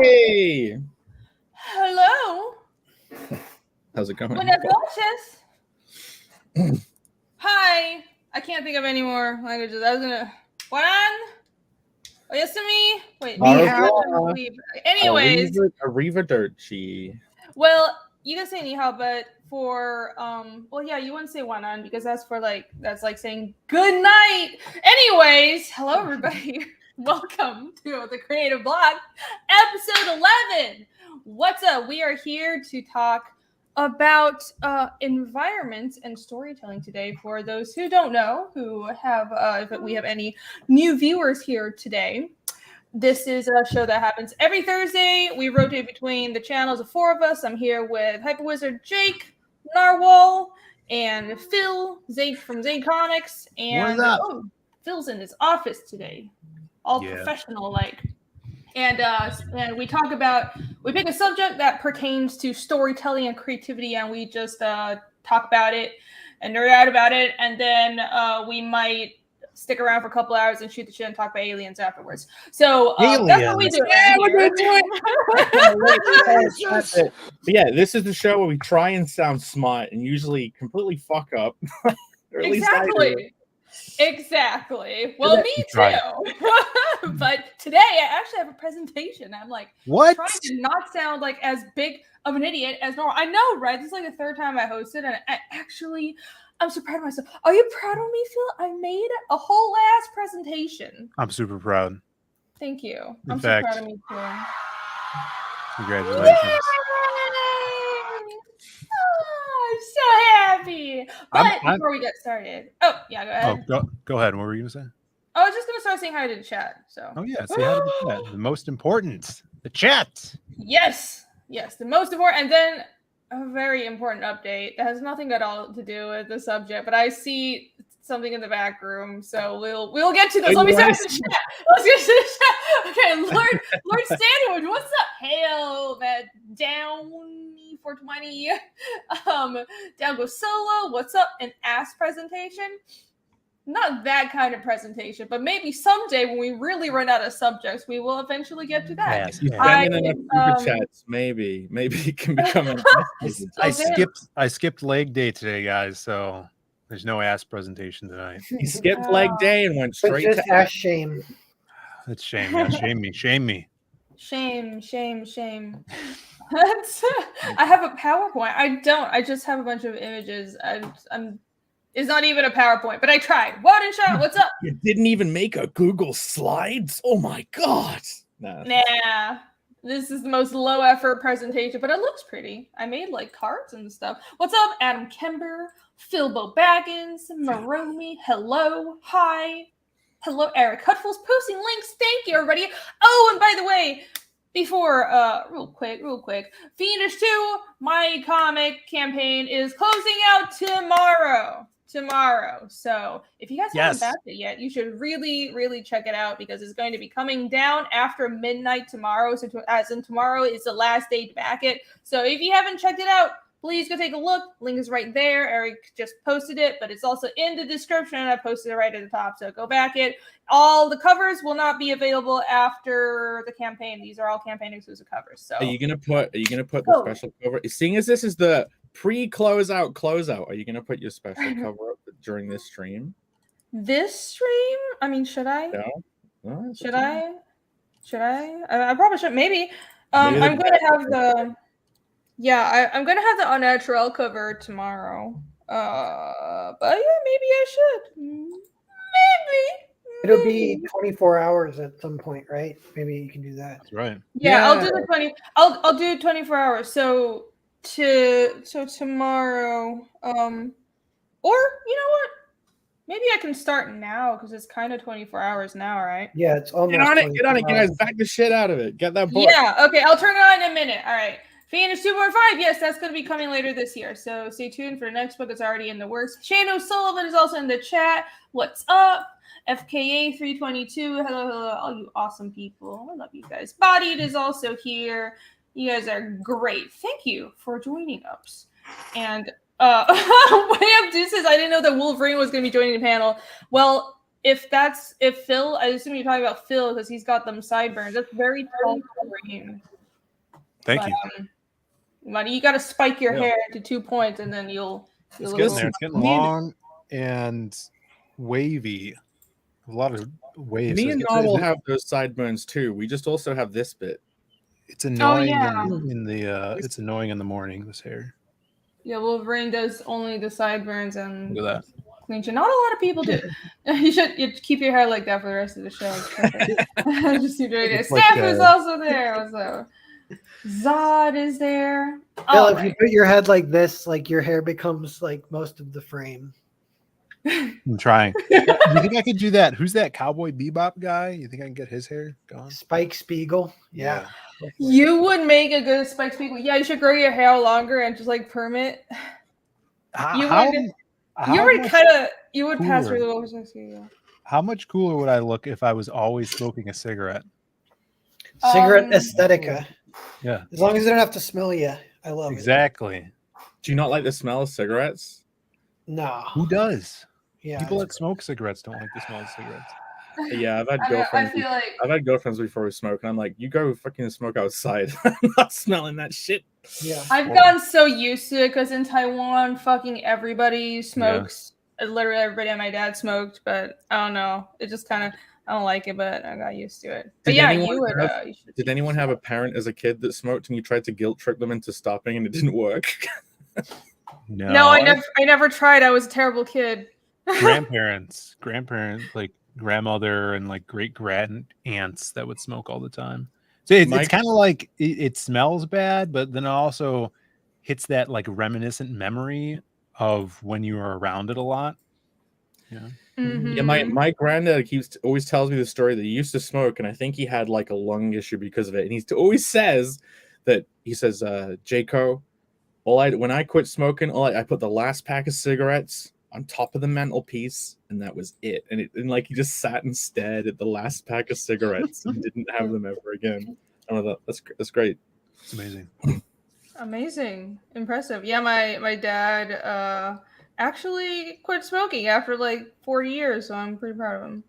Hey! Hello. How's it going? Buenas noches. Hi. I can't think of any more languages. I was gonna. Juan? Oyasumi? Wait. Anyways. Arrivederci. Well, you can say ni hao, but for well, yeah, you wouldn't say wanan because that's like saying good night. Anyways, hello everybody. Welcome to the Creative Block, episode 11. What's up? We are here to talk about environment and storytelling today. For those who don't know, who have, if we have any new viewers here today, this is a show that happens every Thursday. We rotate between the channels of four of us. I'm here with Hyper Wizard Jake, Narwhal, and Phil from Zane Comics. And Phil's in his office today, all professional like. And we pick a subject that pertains to storytelling and creativity, and we just talk about it and nerd out about it, and then we might stick around for a couple hours and shoot the shit and talk about aliens afterwards. So that's what we do. Yeah, we're gonna do it. But yeah, this is the show where we try and sound smart and usually completely fuck up. Exactly. Well, me too. But today I actually have a presentation. I'm like trying to not sound like as big of an idiot as normal. I know, right? This is like the third time I hosted, and I'm so proud of myself. Are you proud of me, Phil? I made a whole ass presentation. I'm super proud. Thank you. In fact, so proud of me too. Congratulations. Yay! Oh, I'm so happy. But before we get started, go ahead. Go ahead. What were you gonna say? I was just gonna start saying hi to the chat. So. Oh yeah, say hi to the chat. The most important, the chat. Yes, the most important, and then a very important update that has nothing at all to do with the subject, but I see something in the back room, so we'll get to this. Let me start with the chat. Let's get to the chat. Okay, Lord Sandwich, what's up? Hail that down 420. Down goes Solo. What's up? An ass presentation. Not that kind of presentation, but maybe someday when we really run out of subjects, we will eventually get to that. Chats, maybe it can become an I skipped leg day today, guys, so there's no ass presentation tonight. He skipped leg day and went straight to ass shame. That's shame. Yeah, shame me. Shame. I have a PowerPoint. I just have a bunch of images. It's not even a PowerPoint, but I tried. Shot, what's up? You didn't even make a Google Slides? Oh my god. Nah. This is the most low effort presentation, but it looks pretty. I made like cards and stuff. What's up, Adam Kember, Philbo Baggins, Maromi, hello, hi. Hello, Eric Hutful's posting links. Thank you, everybody. Oh, and by the way, before, real quick, Fiendish 2, my comic campaign is closing out tomorrow. So if you guys haven't backed it yet, you should really, really check it out because it's going to be coming down after midnight tomorrow. So as in tomorrow is the last day to back it. So if you haven't checked it out, please go take a look. Link is right there. Eric just posted it, but it's also in the description. I posted it right at the top, so go back it. All the covers will not be available after the campaign. These are all campaign exclusive covers. So are you gonna put the special cover? Seeing as this is the closeout, are you gonna put your special cover up during this stream? This stream? I mean, should I? No? Should I? I probably should. Maybe. I'm going to have the. Yeah, I'm going to have the Unnatural cover tomorrow. But yeah, maybe I should. Maybe. It'll be 24 hours at some point, right? Maybe you can do that. That's right. Yeah, I'll do the 20. I'll do 24 hours. So tomorrow. Or you know what? Maybe I can start now because it's kind of 24 hours now, right? Yeah, it's almost. Get on it, guys! Back the shit out of it. Get that book. Yeah. Okay, I'll turn it on in a minute. All right. Fiendish 2.5, yes, that's going to be coming later this year. So stay tuned for the next book. It's already in the works. Shane O'Sullivan is also in the chat. What's up? FKA 322. Hello, all you awesome people. I love you guys. Bodied is also here. You guys are great. Thank you for joining us. And Way Up Deuces, I didn't know that Wolverine was going to be joining the panel. Well, if Phil, I assume you're talking about Phil because he's got them sideburns. That's very tall frame. Thank you. But you got to spike your hair to 2 points, and then you'll It's look getting cool. there. It's getting long and wavy. A lot of waves. Me and Noel have those sideburns too. We just also have this bit. It's annoying yeah. in the. It's annoying in the morning. This hair. Yeah, Wolverine does only the sideburns and Look at that. clean shit. Not a lot of people do. You keep your hair like that for the rest of the show. Just keep doing it. It's like, Steph is also there. So Zod is there. Bill, if you put your head like this, like your hair becomes like most of the frame. I'm trying. You think I could do that? Who's that Cowboy Bebop guy? You think I can get his hair gone? Spike Spiegel. Yeah. You would make a good Spike Spiegel. Yeah, you should grow your hair longer and just like perm it. You would pass really well for Spike Spiegel. How much cooler would I look if I was always smoking a cigarette? Cigarette aesthetica. Yeah. As long as they don't have to smell you. I love it. Exactly. Do you not like the smell of cigarettes? No. Who does? Yeah. People that smoke cigarettes don't like the smell of cigarettes. Yeah, I've had I girlfriends. feel like I've had girlfriends before who smoke, and I'm like, you go fucking smoke outside. I'm not smelling that shit. Yeah. I've gotten so used to it because in Taiwan, fucking everybody smokes. Literally everybody and my dad smoked, but I don't know. It just kind of, I don't like it, but I got used to it. But Did yeah, anyone you would. have- Did anyone have a parent as a kid that smoked and you tried to guilt trip them into stopping and it didn't work? No, I never tried. I was a terrible kid. grandparents, like grandmother and like great grand aunts that would smoke all the time. So it's kind of like it smells bad, but then it also hits that like reminiscent memory of when you were around it a lot. Yeah. Mm-hmm. Yeah, my granddad always tells me the story that he used to smoke, and I think he had like a lung issue because of it. And he always says that Jaco, when I quit smoking, I put the last pack of cigarettes on top of the mantelpiece, and that was it. And like he just sat and stared at the last pack of cigarettes and didn't have them ever again. I thought that's great. It's amazing. Amazing, impressive. Yeah, my dad actually quit smoking after like 40 years, so I'm pretty proud of him.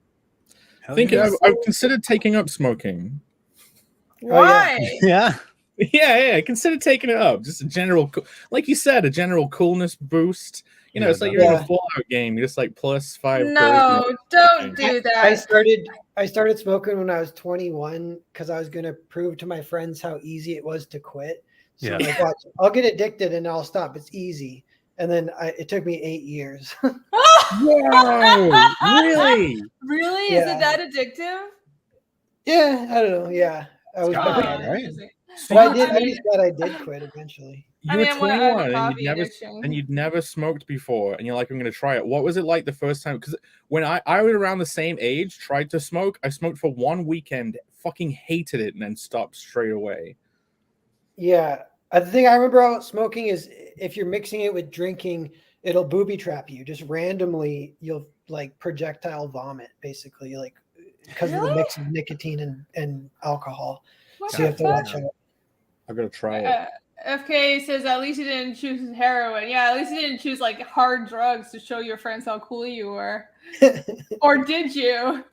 I've considered taking up smoking. Why? Yeah. Yeah, I consider taking it up. Just a general, like you said, a general coolness boost. You know, it's like you're in a Fallout game. You're just like +5. No, don't do that. I started smoking when I was 21 because I was going to prove to my friends how easy it was to quit. So I'm like, watch, I'll get addicted and I'll stop. It's easy. And then it took me 8 years. Whoa, really? Really? Yeah. Is it that addictive? Yeah, I don't know. Yeah. I was right? Well, I just glad I did quit eventually. You were 21 and you'd never smoked before, and you're like, I'm going to try it. What was it like the first time? Because when I was around the same age, tried to smoke, I smoked for one weekend, fucking hated it, and then stopped straight away. Yeah. The thing I remember about smoking is if you're mixing it with drinking, it'll booby trap you. Just randomly, you'll like projectile vomit, basically, like because of the mix of nicotine and alcohol. So you have to watch out. I'm going to try it. FK says at least you didn't choose heroin. Yeah, at least you didn't choose like hard drugs to show your friends how cool you were. Or did you?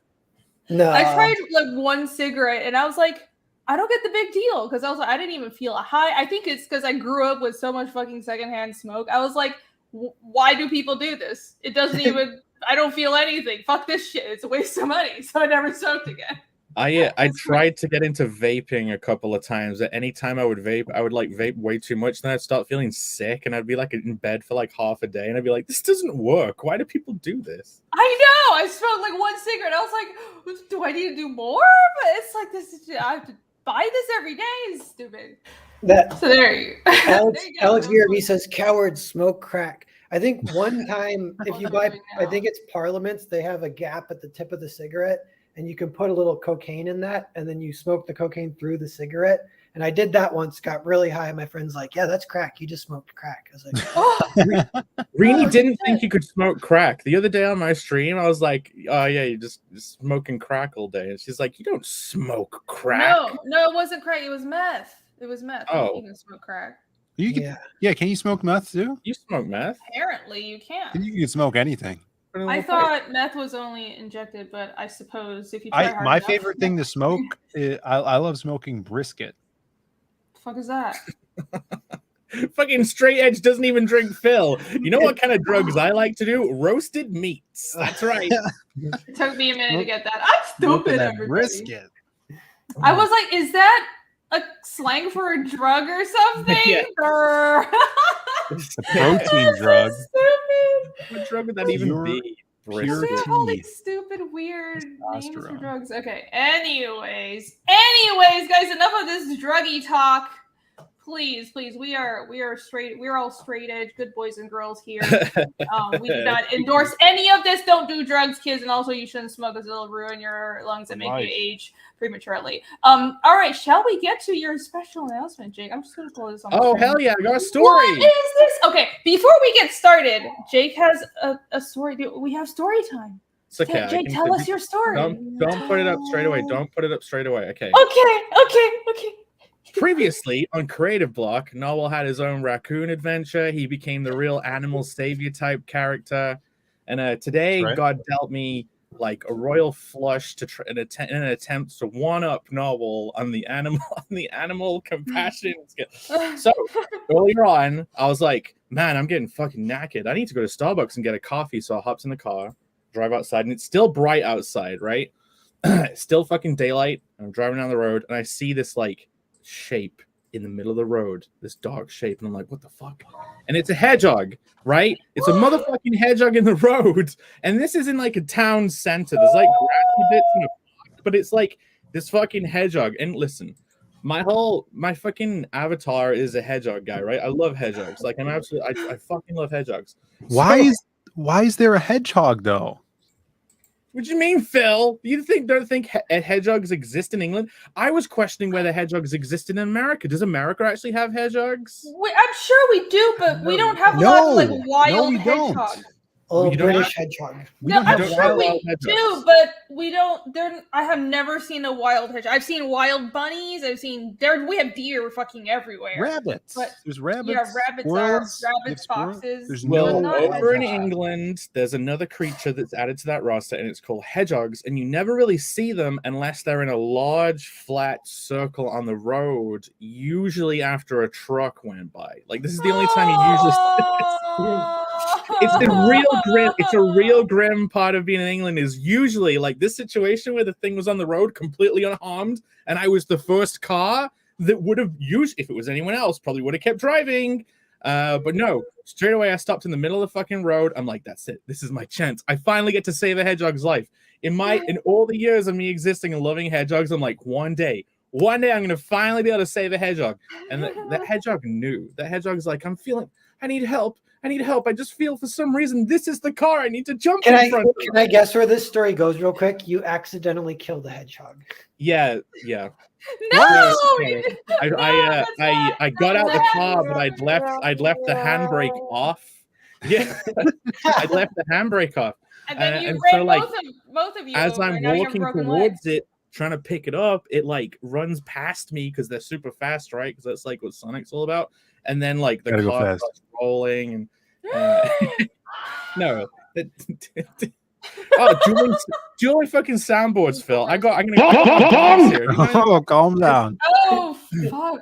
No. I tried like one cigarette and I was like, I don't get the big deal because I didn't even feel a high. I think it's because I grew up with so much fucking secondhand smoke. I was like, why do people do this? It doesn't even. I don't feel anything. Fuck this shit. It's a waste of money. So I never smoked again. I tried to get into vaping a couple of times. At any time I would vape, I would like vape way too much. Then I'd start feeling sick, and I'd be like in bed for like half a day, and I'd be like, "This doesn't work. Why do people do this?" I know. I smoked like one cigarette. I was like, "Do I need to do more?" But it's like this. I have to buy this every day. It's stupid. So there you go. Alex VRV says, "Cowards smoke crack." I think one time, if you buy, I think it's Parliaments, they have a gap at the tip of the cigarette. And you can put a little cocaine in that, and then you smoke the cocaine through the cigarette. And I did that once, got really high. My friend's like, "Yeah, that's crack. You just smoked crack." I was like, Rini didn't think you could smoke crack. The other day on my stream, I was like, "Oh yeah, you're just smoking crack all day." And she's like, "You don't smoke crack." No, it wasn't crack. It was meth. It was meth. Oh. You can smoke crack. You can, can you smoke meth too? You smoke meth? Apparently, you can. You can smoke anything. I thought meth was only injected, but I suppose if you try hard My enough. favorite thing to smoke, I love smoking brisket. The fuck is that? Fucking straight edge doesn't even drink Phil. You know what kind of drugs I like to do? Roasted meats. That's right. It took me a minute to get that. I'm stupid, everybody. Brisket. I was like, is that a slang for a drug or something? Yeah. Or... It's a protein drug. So stupid. What drug would that even be? Pure We have all tea. these stupid, weird names for Testosterone. drugs. Okay. Anyways, guys, enough of this druggy talk. Please, we are straight. We're all straight edge, good boys and girls here. We do not endorse any of this. Don't do drugs, kids, and also you shouldn't smoke because it'll ruin your lungs and make you age prematurely. All right, shall we get to your special announcement, Jake? I'm just gonna pull this on. Oh hell yeah, I got a story. What is this? Okay, before we get started, Jake has a story. We have story time. It's okay. Jake, tell us your story. Don't put it up straight away. Don't put it up straight away. Okay. Okay. Previously on Creative Block, Noel had his own raccoon adventure. He became the real animal savior type character. And today, Right. God dealt me like a royal flush to in an attempt to one up Noel on the animal compassion skill. So earlier on, I was like, man, I'm getting fucking knackered. I need to go to Starbucks and get a coffee. So I hopped in the car, drive outside, and it's still bright outside, right? Still fucking daylight. I'm driving down the road, and I see this like shape in the middle of the road, this dark shape, and I'm like, what the fuck? And it's a hedgehog, right? It's a motherfucking hedgehog in the road, and this is in like a town center. There's like grassy bits in the park, but it's like this fucking hedgehog. And listen, my fucking avatar is a hedgehog guy, right? I love hedgehogs. Like I fucking love hedgehogs. Why is there a hedgehog though? What do you mean, Phil? You don't think hedgehogs exist in England? I was questioning whether hedgehogs exist in America. Does America actually have hedgehogs? I'm sure we do, but we don't have a lot of like wild we don't. hedgehogs. Oh, You don't British have- hedgehog. No, I'm don't sure have we wild do, hedgehogs. but we don't. I have never seen a wild hedgehog. I've seen wild bunnies. We have deer fucking everywhere. Rabbits. But- There's rabbits. Yeah, rabbits squirrels, rabbits, squirrel- foxes. There's Well, not over in hedgehogs. England, there's another creature that's added to that roster, and it's called hedgehogs, and you never really see them unless they're in a large, flat circle on the road, usually after a truck went by. Like, this is the only time you usually It's a real grim part of being in England is usually like this situation where the thing was on the road completely unharmed, and I was the first car that would have used, if it was anyone else, probably would have kept driving. But no, straight away I stopped in the middle of the fucking road. I'm like, that's it. This is my chance. I finally get to save a hedgehog's life. In all the years of me existing and loving hedgehogs, I'm like, one day I'm gonna finally be able to save a hedgehog. And that hedgehog knew. That hedgehog's like, I need help. I just feel for some reason this is the car I need to jump in front of. Can I guess where this story goes real quick? You accidentally killed the hedgehog. Yeah. No, I got out the car, but I'd left the handbrake off. Yeah, I'd left the handbrake off. And then you and ran so, like, both of you. As over, I'm and now you have walking broken towards legs. it, trying to pick it up, it like runs past me because they're super fast, right? Because that's like what Sonic's all about. And then like the Gotta go car fast. starts rolling, and no. Dueling fucking soundboards, Phil. I'm gonna here. Oh, calm down. Oh fuck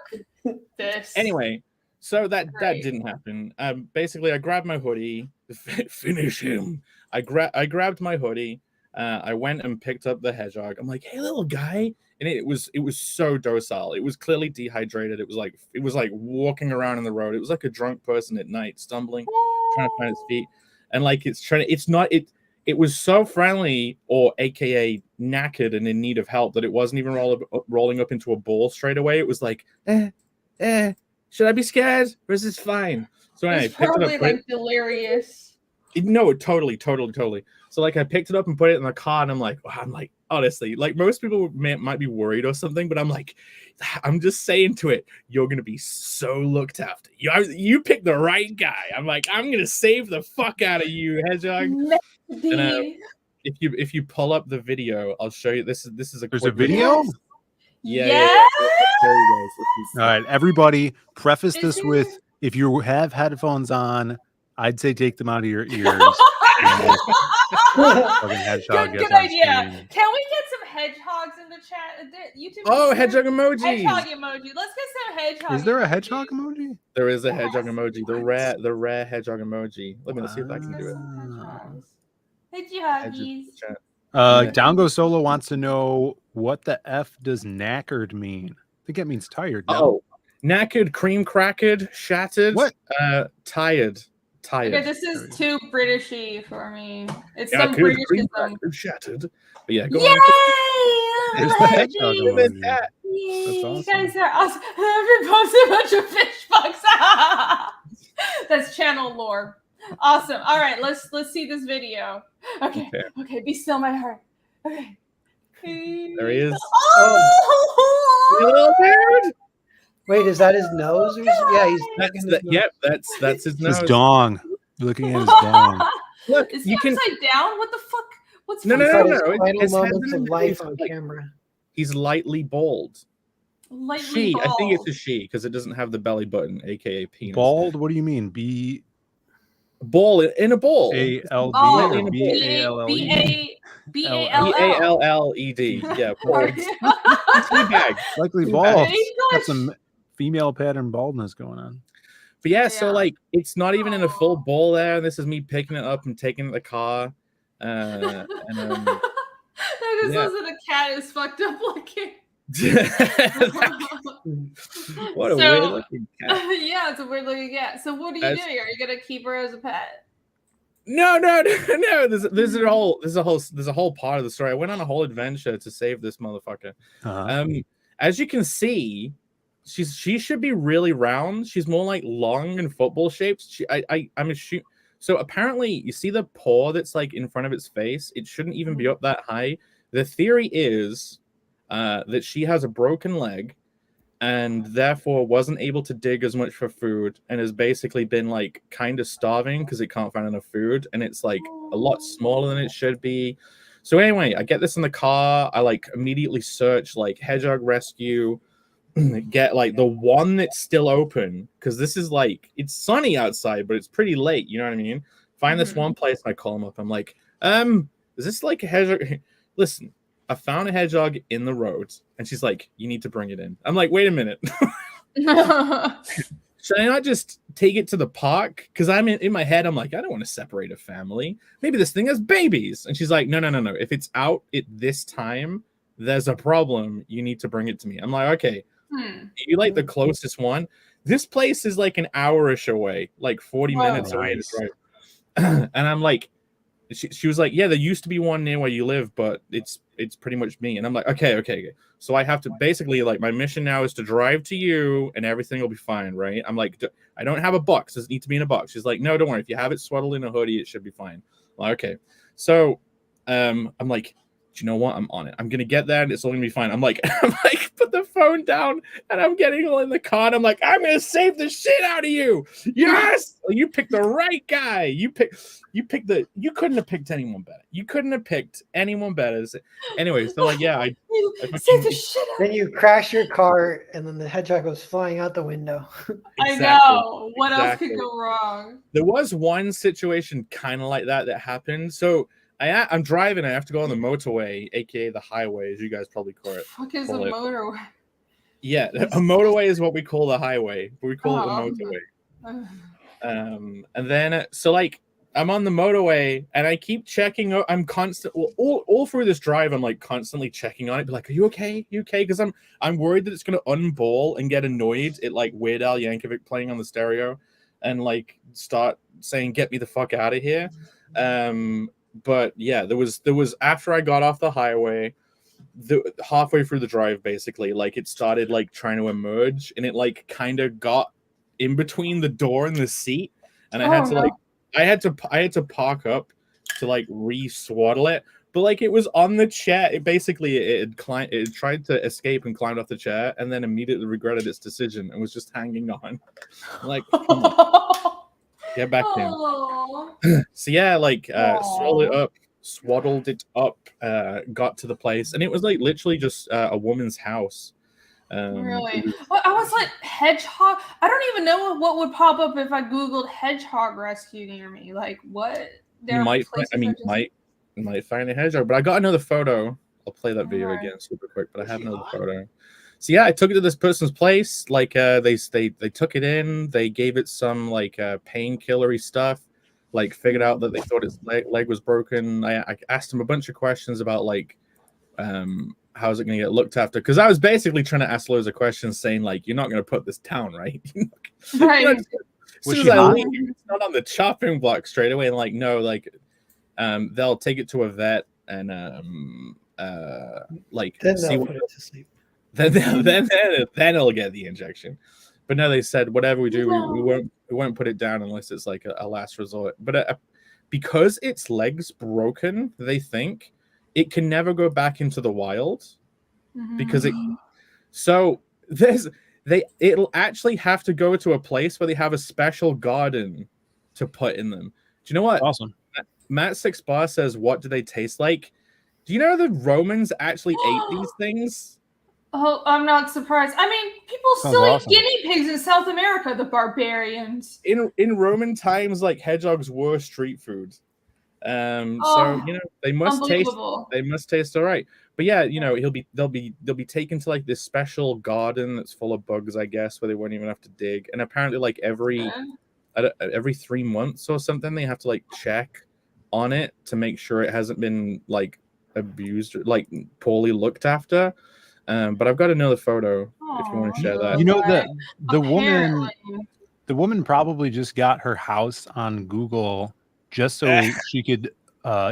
this. Anyway, so that didn't happen. Basically, I grabbed my hoodie. Finish him. I grabbed my hoodie. I went and picked up the hedgehog. I'm like, hey, little guy. And it was so docile. It was clearly dehydrated. It was like walking around in the road. It was like a drunk person at night, stumbling, trying to find his feet. And like it was so friendly, or AKA knackered and in need of help, that it wasn't even rolling up into a ball straight away. It was like, should I be scared? Or is this fine? So anyway, It's I picked it probably up. like delirious. No, totally. So like I picked it up and put it in the car, and I'm like, honestly, like most people might be worried or something, but I'm like, I'm just saying to it, you're gonna be so looked after. You picked the right guy. I'm like, I'm gonna save the fuck out of you, hedgehog. And, if you pull up the video, I'll show you. This is a. There's a quick video? Yeah. Yes! There you go. All right, everybody, preface Is this it- with, if you have headphones on, I'd say take them out of your ears. Fucking hedgehog Good gets on idea. screen. Can we get some hedgehogs in the chat? YouTube. Oh, hedgehog emojis. Hedgehog emoji. Let's get some hedgehog. Is there a emojis. hedgehog emoji? There is a Yes. hedgehog emoji. The rare hedgehog emoji. Let's see if I can do it. Hedgehoggies. Down Go Solo wants to know what the F does knackered mean. I think it means tired. No? Oh, knackered, cream crackered, shattered. What? Tired. Okay, this is too Britishy for me. It's some Knackered, cream Britishism. crackered, shattered. But yeah, go Yay! on. There's the hedgehog emoji. That's awesome. You guys are awesome. I've posted a bunch of fish bugs. That's channel lore. Awesome. All right, let's see this video. Okay. Be still, my heart. Okay. There he is. Oh! Little dude. Wait, is that his nose? Or yeah, he's That's his nose. His dong. You're looking at his dong. Look, Is he you can. upside down? What the fuck? What's No. his final His moments head of is life on like- camera. He's lightly bald. Lightly I think it's bald. a she because it doesn't have the belly button, aka penis. Bald? What do you mean? Ball in a ball. B-A-L-D Oh, or B-A-L-L-E? B-A-L-L-E-D. Yeah, bald. Teabag. Likely bald. Got some female pattern baldness going on. But yeah, so Yeah. like it's not even in a full ball there. This is me picking it up and taking it to the car. That just Yeah. wasn't a cat is fucked up looking. What a So- weird looking cat. Yeah, it's a weird looking cat. So what are you That's- doing? Are you gonna keep her as a pet? No. There's a whole part of the story. I went on a whole adventure to save this motherfucker. Uh-huh. As you can see, she should be really round. She's more like long and football shaped. I'm assuming. So apparently, you see the paw that's like in front of its face. It shouldn't even be up that high. The theory is that she has a broken leg, and therefore wasn't able to dig as much for food, and has basically been like kind of starving because it can't find enough food, and it's like a lot smaller than it should be. So anyway, I get this in the car. I like immediately search like hedgehog rescue. Get like the one that's still open because this is like it's sunny outside, but it's pretty late. You know what I mean? Find this one place. And I call him up. I'm like, is this like a hedgehog? Listen, I found a hedgehog in the road, and she's like, you need to bring it in. I'm like, wait a minute. Should I not just take it to the park? Because I'm in my head, I'm like, I don't want to separate a family. Maybe this thing has babies. And she's like, no. If it's out at this time, there's a problem. You need to bring it to me. I'm like, okay. You like the closest one? This place is like an hour-ish away, like 40 minutes away to drive. And I'm like, she was like, yeah, there used to be one near where you live, but it's pretty much me. And I'm like, okay. So I have to basically like my mission now is to drive to you and everything will be fine, right? I'm like, I don't have a box. Does it need to be in a box? She's like, no, don't worry. If you have it swaddled in a hoodie, it should be fine. I'm like, okay. So I'm like, do you know what? I'm on it. I'm gonna get there and it's all gonna be fine. I'm like, put the phone down and I'm getting all in the car and I'm like, I'm gonna save the shit out of you. Yes, you picked the right guy. You couldn't have picked anyone better. You couldn't have picked anyone better. Anyways, they're like, yeah, I save the shit out. Then you crash your car, and then the hedgehog goes flying out the window. I know. What else could go wrong? There was one situation kind of like that happened. So I'm driving. I have to go on the motorway, aka the highway, as you guys probably call it. What is a motorway? Yeah, a motorway is what we call the highway, but we call it the motorway. And then so like I'm on the motorway and I keep checking. I'm constant all through this drive. I'm like constantly checking on it. Be like, are you okay? You okay? Because I'm worried that it's gonna unball and get annoyed at like Weird Al Yankovic playing on the stereo, and like start saying, "Get me the fuck out of here." But yeah, there was after I got off the highway, halfway through the drive, basically, like it started like trying to emerge, and it like kind of got in between the door and the seat, and I had to park up to like re-swaddle it, but like it was on the chair. It tried to escape and climbed off the chair, and then immediately regretted its decision and was just hanging on. Like, come on. Get back in. So yeah, like swaddled it up, got to the place, and it was like literally just a woman's house. Really? Well, I was like, hedgehog? I don't even know what would pop up if I Googled hedgehog rescue near me. Like, what You might find a hedgehog, but I got another photo. I'll play that video again super quick, but I have another photo. So yeah, I took it to this person's place. Like they took it in, they gave it some like painkillery stuff, like figured out that they thought its leg was broken. I asked him a bunch of questions about like how's it going to get looked after, because I was basically trying to ask loads of questions saying like, you're not going to put this down, right? Right. As soon as I leave, it's not on the chopping block straight away. And like, no, like they'll take it to a vet and like Then see they'll what put it to sleep. then it'll get the injection. But no, they said whatever we do, we won't put it down unless it's like a last resort. But because its leg's broken, they think it can never go back into the wild because it'll actually have to go to a place where they have a special garden to put in them. Do you know what? Awesome. Matt 6 Bar says, what do they taste like? Do you know the Romans actually ate these things? Oh, I'm not surprised. I mean, people still eat guinea pigs in South America, the barbarians. In Roman times, like hedgehogs were street food. So you know they must taste all right. But yeah, you know they'll be taken to like this special garden that's full of bugs, I guess, where they won't even have to dig. And apparently, like every 3 months or something, they have to like check on it to make sure it hasn't been like abused or like poorly looked after. But I've got another photo if you want to share that. You know the woman probably just got her house on Google just so she could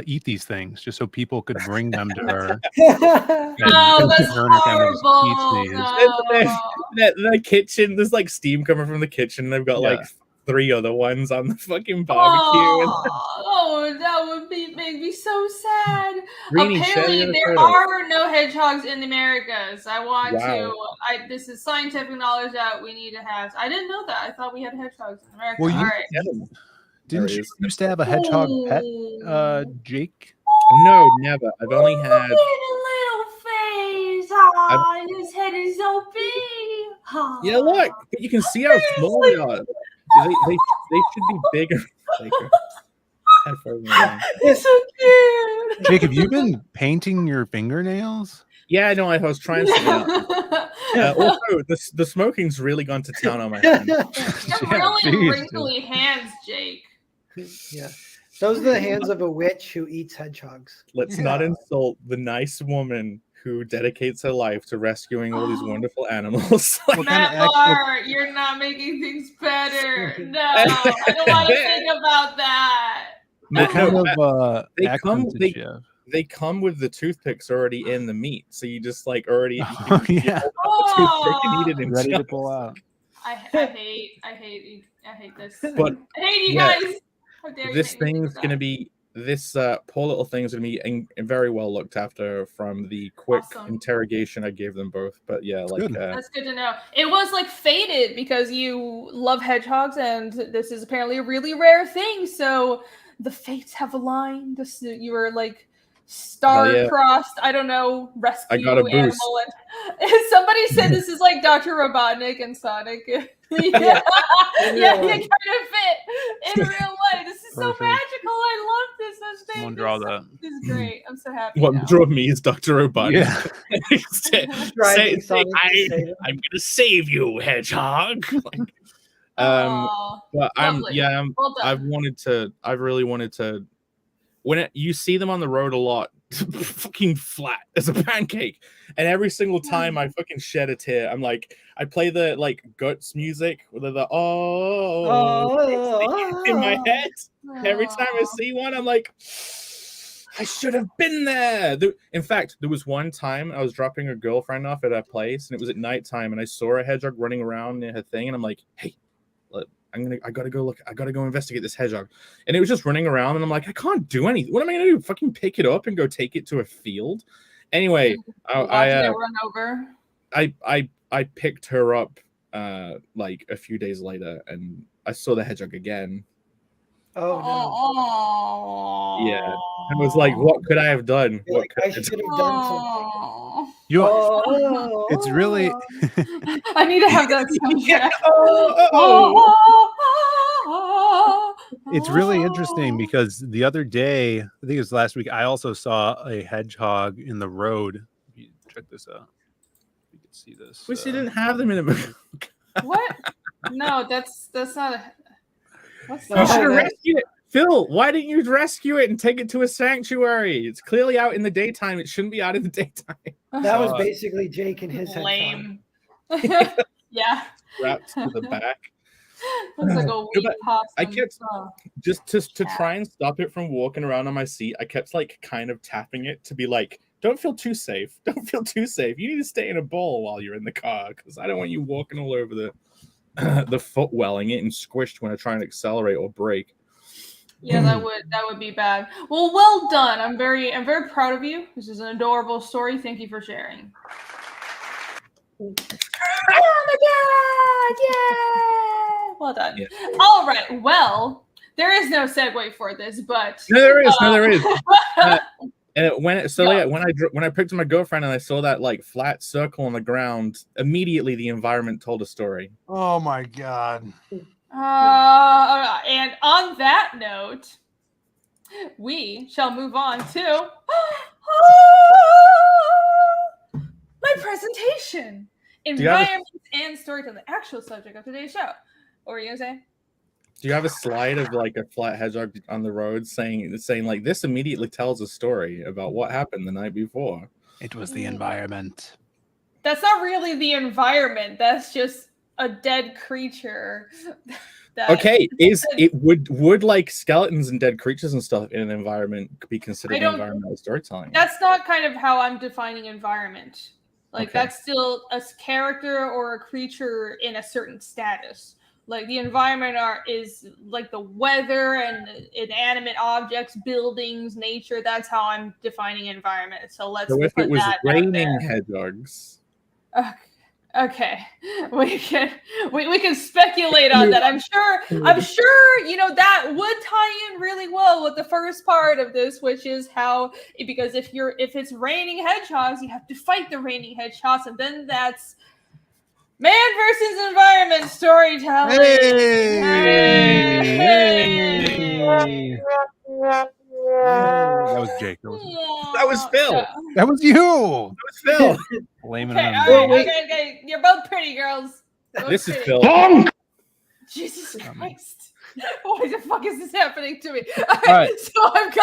eat these things, just so people could bring them to her. Oh, that's horrible. The kitchen, there's like steam coming from the kitchen. They've got like 3 other ones on the fucking barbecue. That would make me so sad. Greenie, apparently, there are no hedgehogs in the Americas. I want to. This is scientific knowledge that we need to have. I didn't know that. I thought we had hedgehogs in America. Well, all right. Didn't you used to have a hedgehog pet, Jake? No, never. I've only had little face. His head is so big. Yeah, look, you can see how small they are. They should be bigger. It's so cute. Jake, have you been painting your fingernails? Yeah, no, I was trying to. Also, the smoking's really gone to town on my hand. Really wrinkly hands, Jake. Yeah, those are the hands of a witch who eats hedgehogs. Let's not insult the nice woman who dedicates her life to rescuing all these wonderful animals. Matt, you're not making things better. No, I don't want to think about that. They come with the toothpicks already in the meat, so you just like already ready to pull out. I hate this. But I hate you guys. This thing's gonna be poor little thing's gonna be very well looked after from the quick interrogation I gave them both. But yeah, like that's good to know. It was like fated because you love hedgehogs, and this is apparently a really rare thing. So the fates have aligned. You were like star-crossed. I don't know. Rescue I got a boost. Animal. And somebody said this is like Dr. Robotnik and Sonic. You kind of fit in real life. This is so magical. I love this. Someone draw that. This is great. I'm so happy. What draw me is Dr. Robotnik. Yeah. I'm gonna save you, hedgehog. But I've really wanted to. When you see them on the road a lot, fucking flat as a pancake, and every single time I fucking shed a tear. I'm like, I play the like guts music with the in my head. Every time I see one, I'm like, I should have been there. In fact, there was one time I was dropping a girlfriend off at her place, and it was at nighttime, and I saw a hedgehog running around near her thing, and I'm like, hey, I gotta go investigate this hedgehog. And it was just running around, and I'm like, I can't do anything. What am I gonna do? Fucking pick it up and go take it to a field? Anyway, run over. I picked her up like a few days later, and I saw the hedgehog again. Oh no. Yeah. I was like, what could I have done? What could I should have done something. It's really I need to have that soundtrack. It's really interesting because the other day, I think it was last week, I also saw a hedgehog in the road. You check this out. You can see this. Wish you didn't have them in a movie. What? No, that's not a. What's You should that? have rescued it. Phil, why didn't you rescue it and take it to a sanctuary? It's clearly out in the daytime. It shouldn't be out in the daytime. That was basically Jake and his hedgehog. Lame. Yeah. Wrapped to the back. Looks like a weed possum. I kept just to try and stop it from walking around on my seat. I kept like kind of tapping it to be like, don't feel too safe. Don't feel too safe. You need to stay in a ball while you're in the car because I don't want you walking all over the footwell and getting squished when I try and accelerate or brake. Yeah, that would be bad. Well done. I'm very proud of you. This is an adorable story. Thank you for sharing. Oh my god! Yeah! Well done. Yeah. All right. Well, there is no segue for this, but no, there is. And when I picked up my girlfriend and I saw that like flat circle on the ground, immediately the environment told a story. Oh my god. And on that note, we shall move on to my presentation. Environments and storytelling, the actual subject of today's show. What were you gonna say? Do you have a slide of like a flat hedgehog on the road saying like this immediately tells a story about what happened the night before? It was the environment. That's not really the environment. That's just a dead creature. Okay, would like skeletons and dead creatures and stuff in an environment be considered environmental storytelling? That's not kind of how I'm defining environment. Like that's still a character or a creature in a certain status. Like the environment is like the weather and inanimate objects, buildings, nature. That's how I'm defining environment. So if it was raining hedgehogs. Okay, we can speculate on that. I'm sure that would tie in really well with the first part of this, which is because if it's raining hedgehogs, you have to fight the raining hedgehogs, and then that's man versus environment storytelling. Hey. That was Jake. That was Phil. That was you. That was Phil. Blaming okay, on okay. You're both pretty girls. This is Phil. Jesus Christ. What the fuck is this happening to me? All right. So I've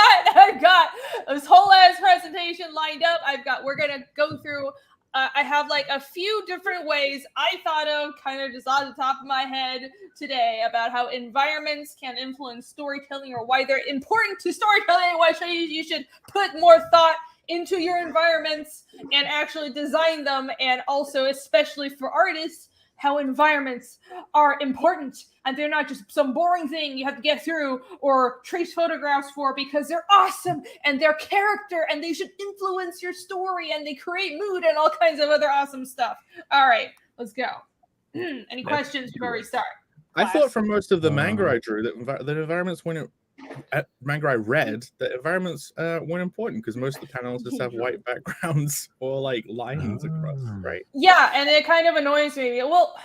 got this whole ass presentation lined up. We're gonna go through. I have like a few different ways I thought of kind of just on the top of my head today about how environments can influence storytelling or why they're important to storytelling, why you should put more thought into your environments and actually design them, and also especially for artists, how environments are important and they're not just some boring thing you have to get through or trace photographs for, because they're awesome and they're character and they should influence your story and they create mood and all kinds of other awesome stuff. All right, let's go. Any questions before we start? I thought from most of the manga I drew that environments manga I read, the environments weren't important because most of the panels just have white backgrounds or like lines across, right? Yeah, and it kind of annoys me. Well,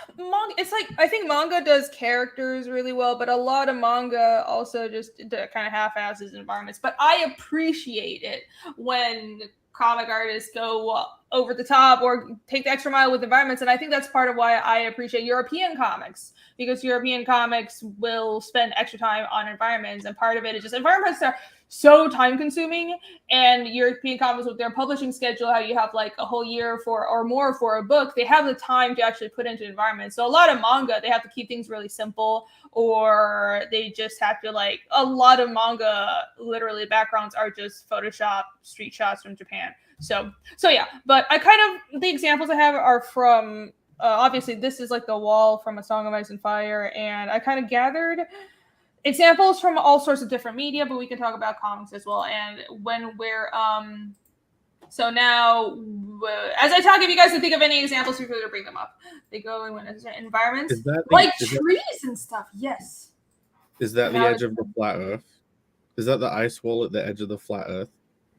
it's like I think manga does characters really well, but a lot of manga also just kind of half-asses environments. But I appreciate it when comic artists go over the top or take the extra mile with environments, and I think that's part of why I appreciate European comics, because European comics will spend extra time on environments, and part of it is just environments are so time consuming, and European comics with their publishing schedule, how you have like a whole year or more for a book, they have the time to actually put into environments. So a lot of manga, they have to keep things really simple, or they just have to like, a lot of manga literally backgrounds are just Photoshop street shots from Japan. So yeah, but the examples I have are from obviously this is like the wall from A Song of Ice and Fire, and I kind of gathered examples from all sorts of different media, but we can talk about comics as well. And when we're so now as I talk, if you guys can think of any examples, feel free to bring them up. They go in environments trees and stuff. Yes. Is that the edge of the flat Earth? Is that the ice wall at the edge of the flat Earth?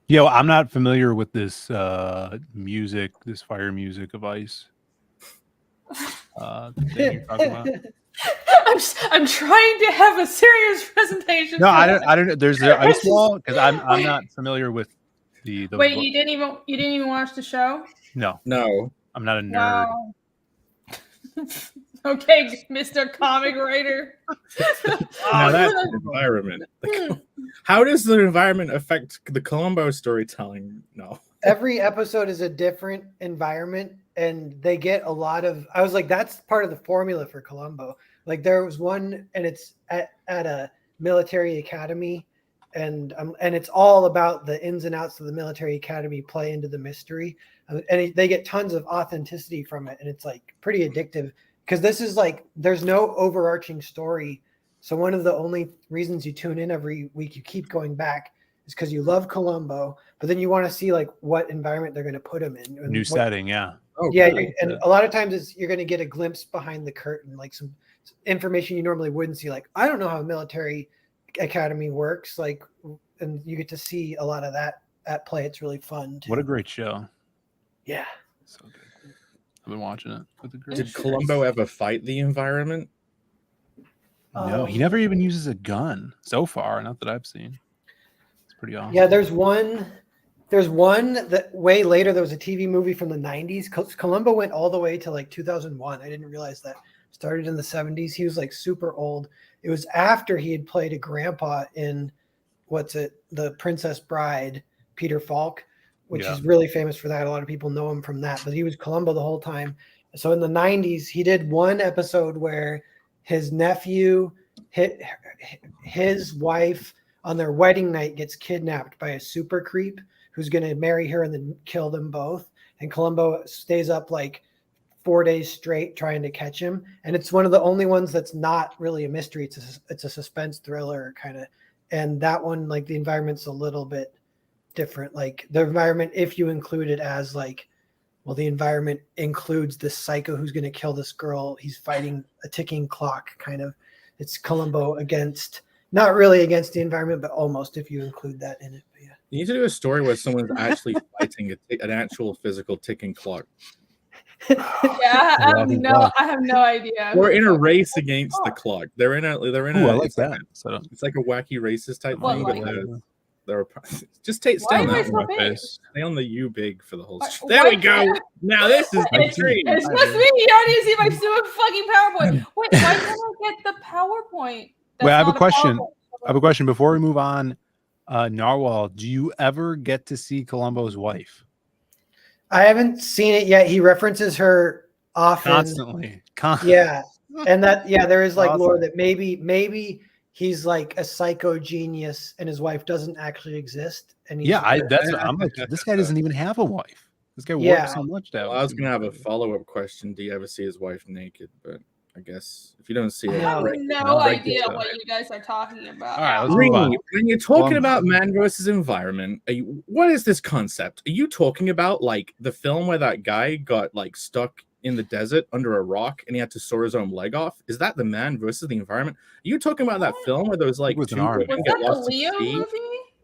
Yo, I'm not familiar with this music, this fire music of ice. Thing you're talking about. I'm trying to have a serious presentation. No, I don't. There's the ice wall because I'm not familiar with the. Wait, you didn't even watch the show? No, No. I'm not a nerd. Wow. Okay, Mr. Comic Writer. Now that's the environment. How does the environment affect the Columbo storytelling? No. Every episode is a different environment, and they get a lot of. I was like, that's part of the formula for Columbo. Like there was one, and it's at a military academy, and it's all about the ins and outs of the military academy play into the mystery, and they get tons of authenticity from it, and it's like pretty addictive because this is like there's no overarching story. So one of the only reasons you tune in every week, you keep going back, is because you love Columbo, but then you want to see like what environment they're going to put him in. New setting, yeah. Oh, Yeah, good. and a lot of times you're going to get a glimpse behind the curtain, like some information you normally wouldn't see. Like, I don't know how a military academy works, like, and you get to see a lot of that at play. It's really fun too. What a great show. Yeah. So good. I've been watching it. With a great Did Columbo ever fight the environment? No, he never even uses a gun so far. Not that I've seen. It's pretty awesome. Yeah, there's one that way later, there was a TV movie from the 90s. Columbo went all the way to like 2001. I didn't realize that. Started in the 70s. He was like super old. It was after he had played a grandpa in The Princess Bride, Peter Falk, which is really famous for that. A lot of people know him from that, but he was Columbo the whole time. So in the 90s, he did one episode where his nephew hit his wife on their wedding night, gets kidnapped by a super creep who's going to marry her and then kill them both. And Columbo stays up like 4 days straight trying to catch him. And it's one of the only ones that's not really a mystery. It's a suspense thriller kind of. And that one, like the environment's a little bit different. Like the environment, if you include it as like, well, the environment includes this psycho who's going to kill this girl. He's fighting a ticking clock kind of. It's Columbo against, not really against the environment, but almost, if you include that in it. But yeah. You need to do a story where someone's actually fighting an actual physical ticking clock. Yeah, I have no idea. We're in a race against the clock. They're in a. Ooh, I like that. So It's like a wacky racist type What, thing. like- But they're just stay Why on am I that so one. big? Stay on the U big for the whole. What- There we what- go. Now this is the It's dream. it's just me. You already see my stupid fucking PowerPoint. Wait, why can't I get the PowerPoint? Wait, I have a not question. PowerPoint. I have a question before we move on. Narwhal, do you ever get to see Columbo's wife? I haven't seen it yet. He references her often. Constantly. Yeah. And there is like Awesome. lore that maybe he's like a psycho genius and his wife doesn't actually exist. And he's, I'm like, this guy doesn't even have a wife. This guy Yeah. works so much now. Well, I was gonna have a follow-up question. Do you ever see his wife naked? But I guess if you don't see I it, have right, no right, idea so. what you guys are talking about. All right, let's Reed, move on. when you're talking Well, about man versus environment, what is this concept? Are you talking about like the film where that guy got like stuck in the desert under a rock and he had to saw his own leg off? Is that the man versus the environment? Are you talking about that film where there was like It was an two army. women Was get that the lost at Leo sea? movie?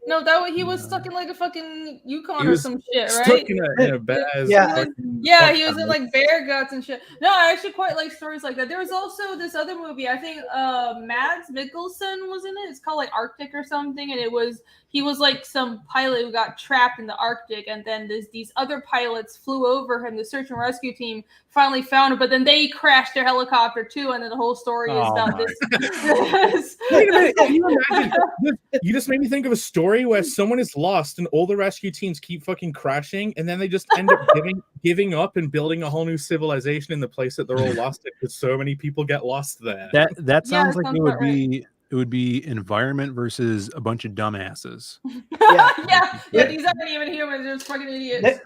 No, he was stuck in like a fucking Yukon He or was some shit, Stuck right? in a Baz. Yeah. fucking Yeah, fuck he was in house. like bear guts and shit. No, I actually quite like stories like that. There was also this other movie. I think Mads Mikkelsen was in it. It's called like Arctic or something, and he was like some pilot who got trapped in the Arctic, and then these other pilots flew over him. The search and rescue team finally found him, but then they crashed their helicopter too, and then the whole story is Oh about my this. Wait a minute, can you imagine? You just made me think of a story where someone is lost and all the rescue teams keep fucking crashing, and then they just end up giving up and building a whole new civilization in the place that they're all lost in because so many people get lost there. That Yeah, sounds like sounds it would about right. be environment versus a bunch of dumbasses. yeah, these aren't even humans. They're just fucking idiots.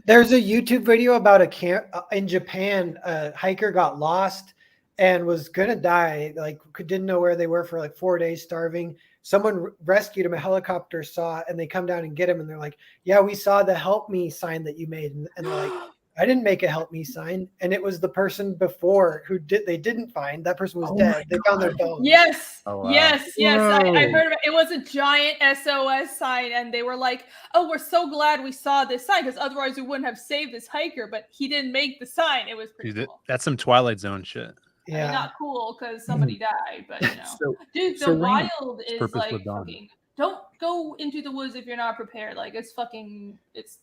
There's a YouTube video about a camp in Japan. A hiker got lost and was gonna die. Like didn't know where they were for like 4 days, starving. Someone rescued him. A helicopter saw, and they come down and get him. And they're like, "Yeah, we saw the help me sign that you made." And they're like, "I didn't make a help me sign." And it was the person before who they didn't find. That person was dead. They found their bones. Yes, Oh, wow. yes. I Whoa. heard about it. It was a giant SOS sign, and they were like, "Oh, we're so glad we saw this sign because otherwise we wouldn't have saved this hiker." But he didn't make the sign. It was pretty Dude, cool. that's some Twilight Zone shit. I mean, not cool because somebody died, but you know, dude, the wild is like fucking. Don't go into the woods if you're not prepared. Like it's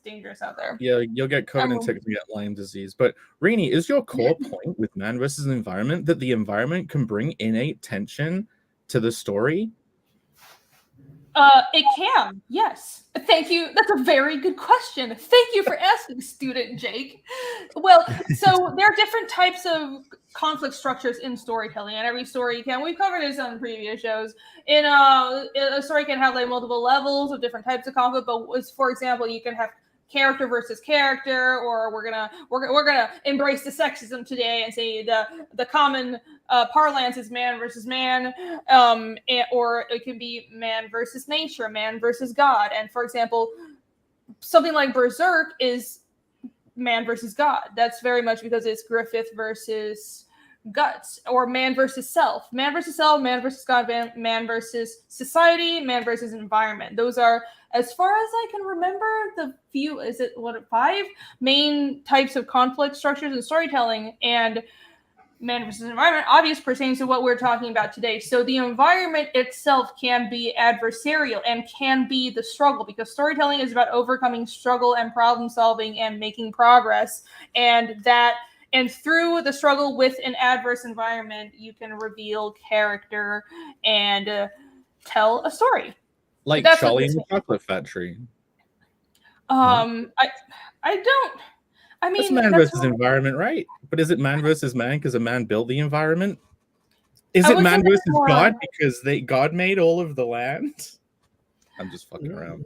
dangerous out there. Yeah, you'll get covenant ticks and get Lyme disease. But Rini, is your core point with man versus environment that the environment can bring innate tension to the story? It can, yes. Thank you. That's a very good question. Thank you for asking, student Jake. Well, so there are different types of conflict structures in storytelling, and every story can. We've covered this on previous shows. A story can have like multiple levels of different types of conflict. But for example, you can have character versus character, or we're gonna embrace the sexism today and say the common parlance is man versus man, or it can be man versus nature, man versus God. And for example, something like Berserk is man versus God. That's very much because it's Griffith versus Guts, or man versus self, man versus self, man versus God, man versus society, man versus environment. Those are, as far as I can remember, the few, 5 main types of conflict structures in storytelling. And man versus environment obviously pertains to what we're talking about today. So the environment itself can be adversarial and can be the struggle, because storytelling is about overcoming struggle and problem solving and making progress. And through the struggle with an adverse environment, you can reveal character and tell a story. Like Charlie and the Chocolate Factory. I don't. I mean, that's man versus environment, right? But is it man versus man because a man built the environment? Is it man versus God because God made all of the land? I'm just fucking around.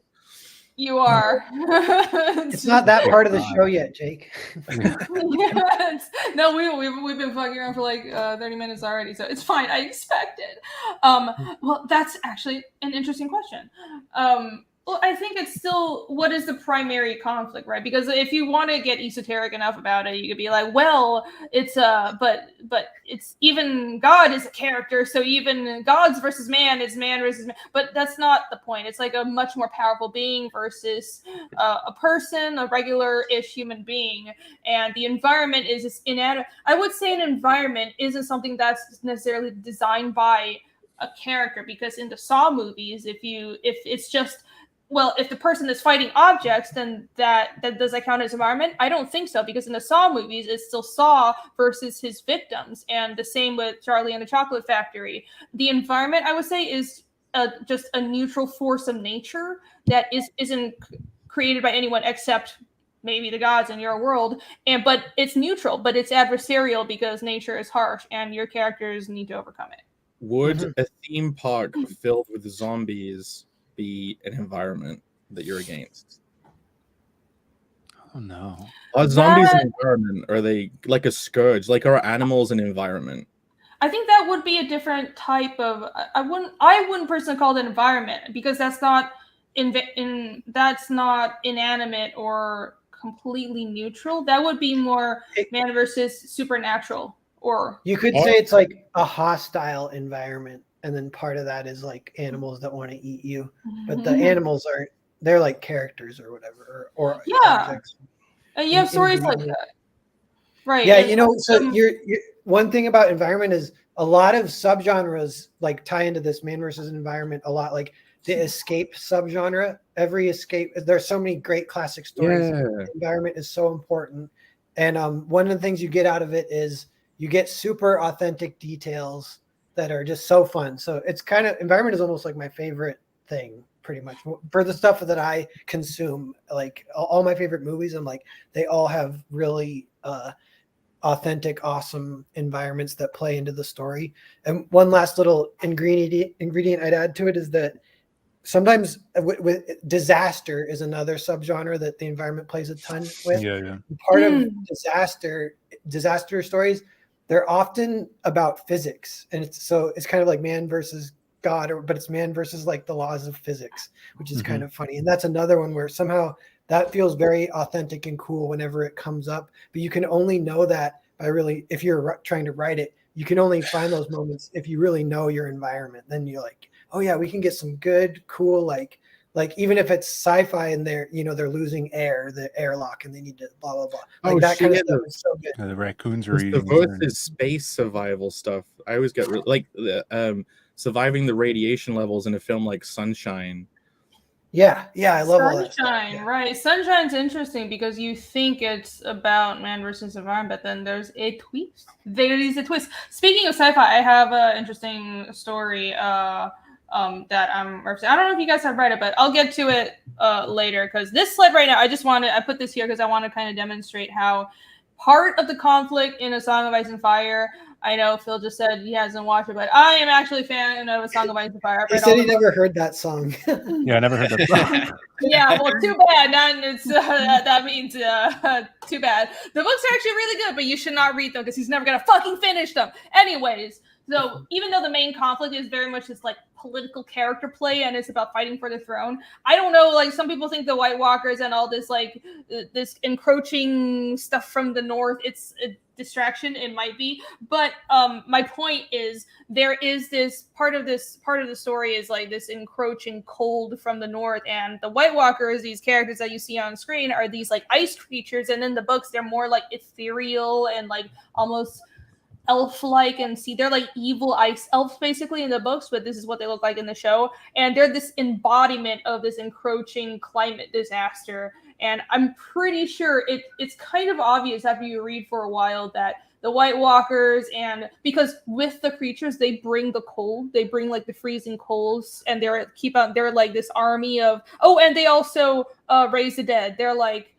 You are. It's not that part of the show yet, Jake. Yes. No, we've been fucking around for like 30 minutes already, so it's fine. I expected. Well, that's actually an interesting question. Well, I think it's still, what is the primary conflict, right? Because if you want to get esoteric enough about it, you could be like, well, it's but it's even God is a character, so even gods versus man is man versus man. But that's not the point. It's like a much more powerful being versus a person, a regular-ish human being, and the environment is just inadequate. I would say an environment isn't something that's necessarily designed by a character, because in the Saw movies, if it's just, well, if the person is fighting objects, then that does that count as environment? I don't think so, because in the Saw movies, it's still Saw versus his victims, and the same with Charlie and the Chocolate Factory. The environment, I would say, is just a neutral force of nature that isn't created by anyone except maybe the gods in your world, but it's neutral, but it's adversarial because nature is harsh, and your characters need to overcome it. Would a theme park filled with zombies be an environment that you're against? Oh no. Are zombies an environment? Or are they like a scourge? Like, are animals an environment? I think that would be a different type of. I wouldn't personally call it an environment, because that's not that's not inanimate or completely neutral. That would be more man versus supernatural. Or you could say it's like a hostile environment, and then part of that is like animals that want to eat you, but the animals they're like characters or whatever, or objects. You have stories like that, right? Yeah, you know. So you're one thing about environment is a lot of subgenres like tie into this man versus environment a lot. Like the escape subgenre, every escape. There's so many great classic stories. Yeah. Environment is so important, and one of the things you get out of it is you get super authentic details that are just so fun. So it's kind of, environment is almost like my favorite thing, pretty much, for the stuff that I consume. Like all my favorite movies, I'm like, they all have really authentic, awesome environments that play into the story. And one last little ingredient I'd add to it is that sometimes with disaster is another subgenre that the environment plays a ton with. Yeah. Part of disaster stories, they're often about physics, and it's kind of like man versus God, but it's man versus like the laws of physics, which is kind of funny. And that's another one where somehow that feels very authentic and cool whenever it comes up. But you can only know that by really, if you're trying to write it, you can only find those moments if you really know your environment. Then you're like, oh yeah, we can get some good, cool, like Like even if it's sci-fi and they're losing the airlock, and they need to blah blah blah. Like that kind of stuff is so good. The raccoons are The eating. voice is space survival stuff. I always get like surviving the radiation levels in a film like Sunshine. Yeah, I love all that stuff. Sunshine, Yeah. right? Sunshine's interesting because you think it's about man versus environment, but then there's a twist. There is a twist. Speaking of sci-fi, I have an interesting story that I'm referencing. I don't know if you guys have read it, but I'll get to it later because this slide right now, I put this here because I want to kind of demonstrate how part of the conflict in A Song of Ice and Fire. I know Phil just said he hasn't watched it, but I am actually a fan of A Song of Ice and Fire. He said he never heard that song. Yeah, I never heard that song. Yeah, well, too bad. That means too bad. The books are actually really good, but you should not read them because he's never gonna fucking finish them. Anyways, so even though the main conflict is very much this like political character play and it's about fighting for the throne, I don't know. Like some people think the White Walkers and all this like this encroaching stuff from the north, it's a distraction. It might be, but my point is there is this part of the story is like this encroaching cold from the north, and the White Walkers, these characters that you see on screen, are these like ice creatures, and in the books they're more like ethereal and like almost elf-like, and they're like evil ice elves basically in the books, but this is what they look like in the show, and they're this embodiment of this encroaching climate disaster. And I'm pretty sure it's kind of obvious after you read for a while that the White Walkers, and because with the creatures they bring the cold, they bring like the freezing colds, and they're like this army of and they also raise the dead. They're like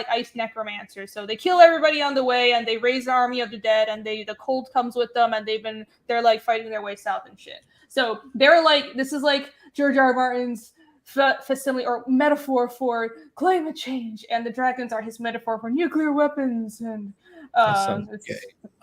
ice necromancers, so they kill everybody on the way and they raise the army of the dead, and the cold comes with them, and they're like fighting their way south and shit. So they're like, this is like George R. R. Martin's facsimile or metaphor for climate change, and the dragons are his metaphor for nuclear weapons. And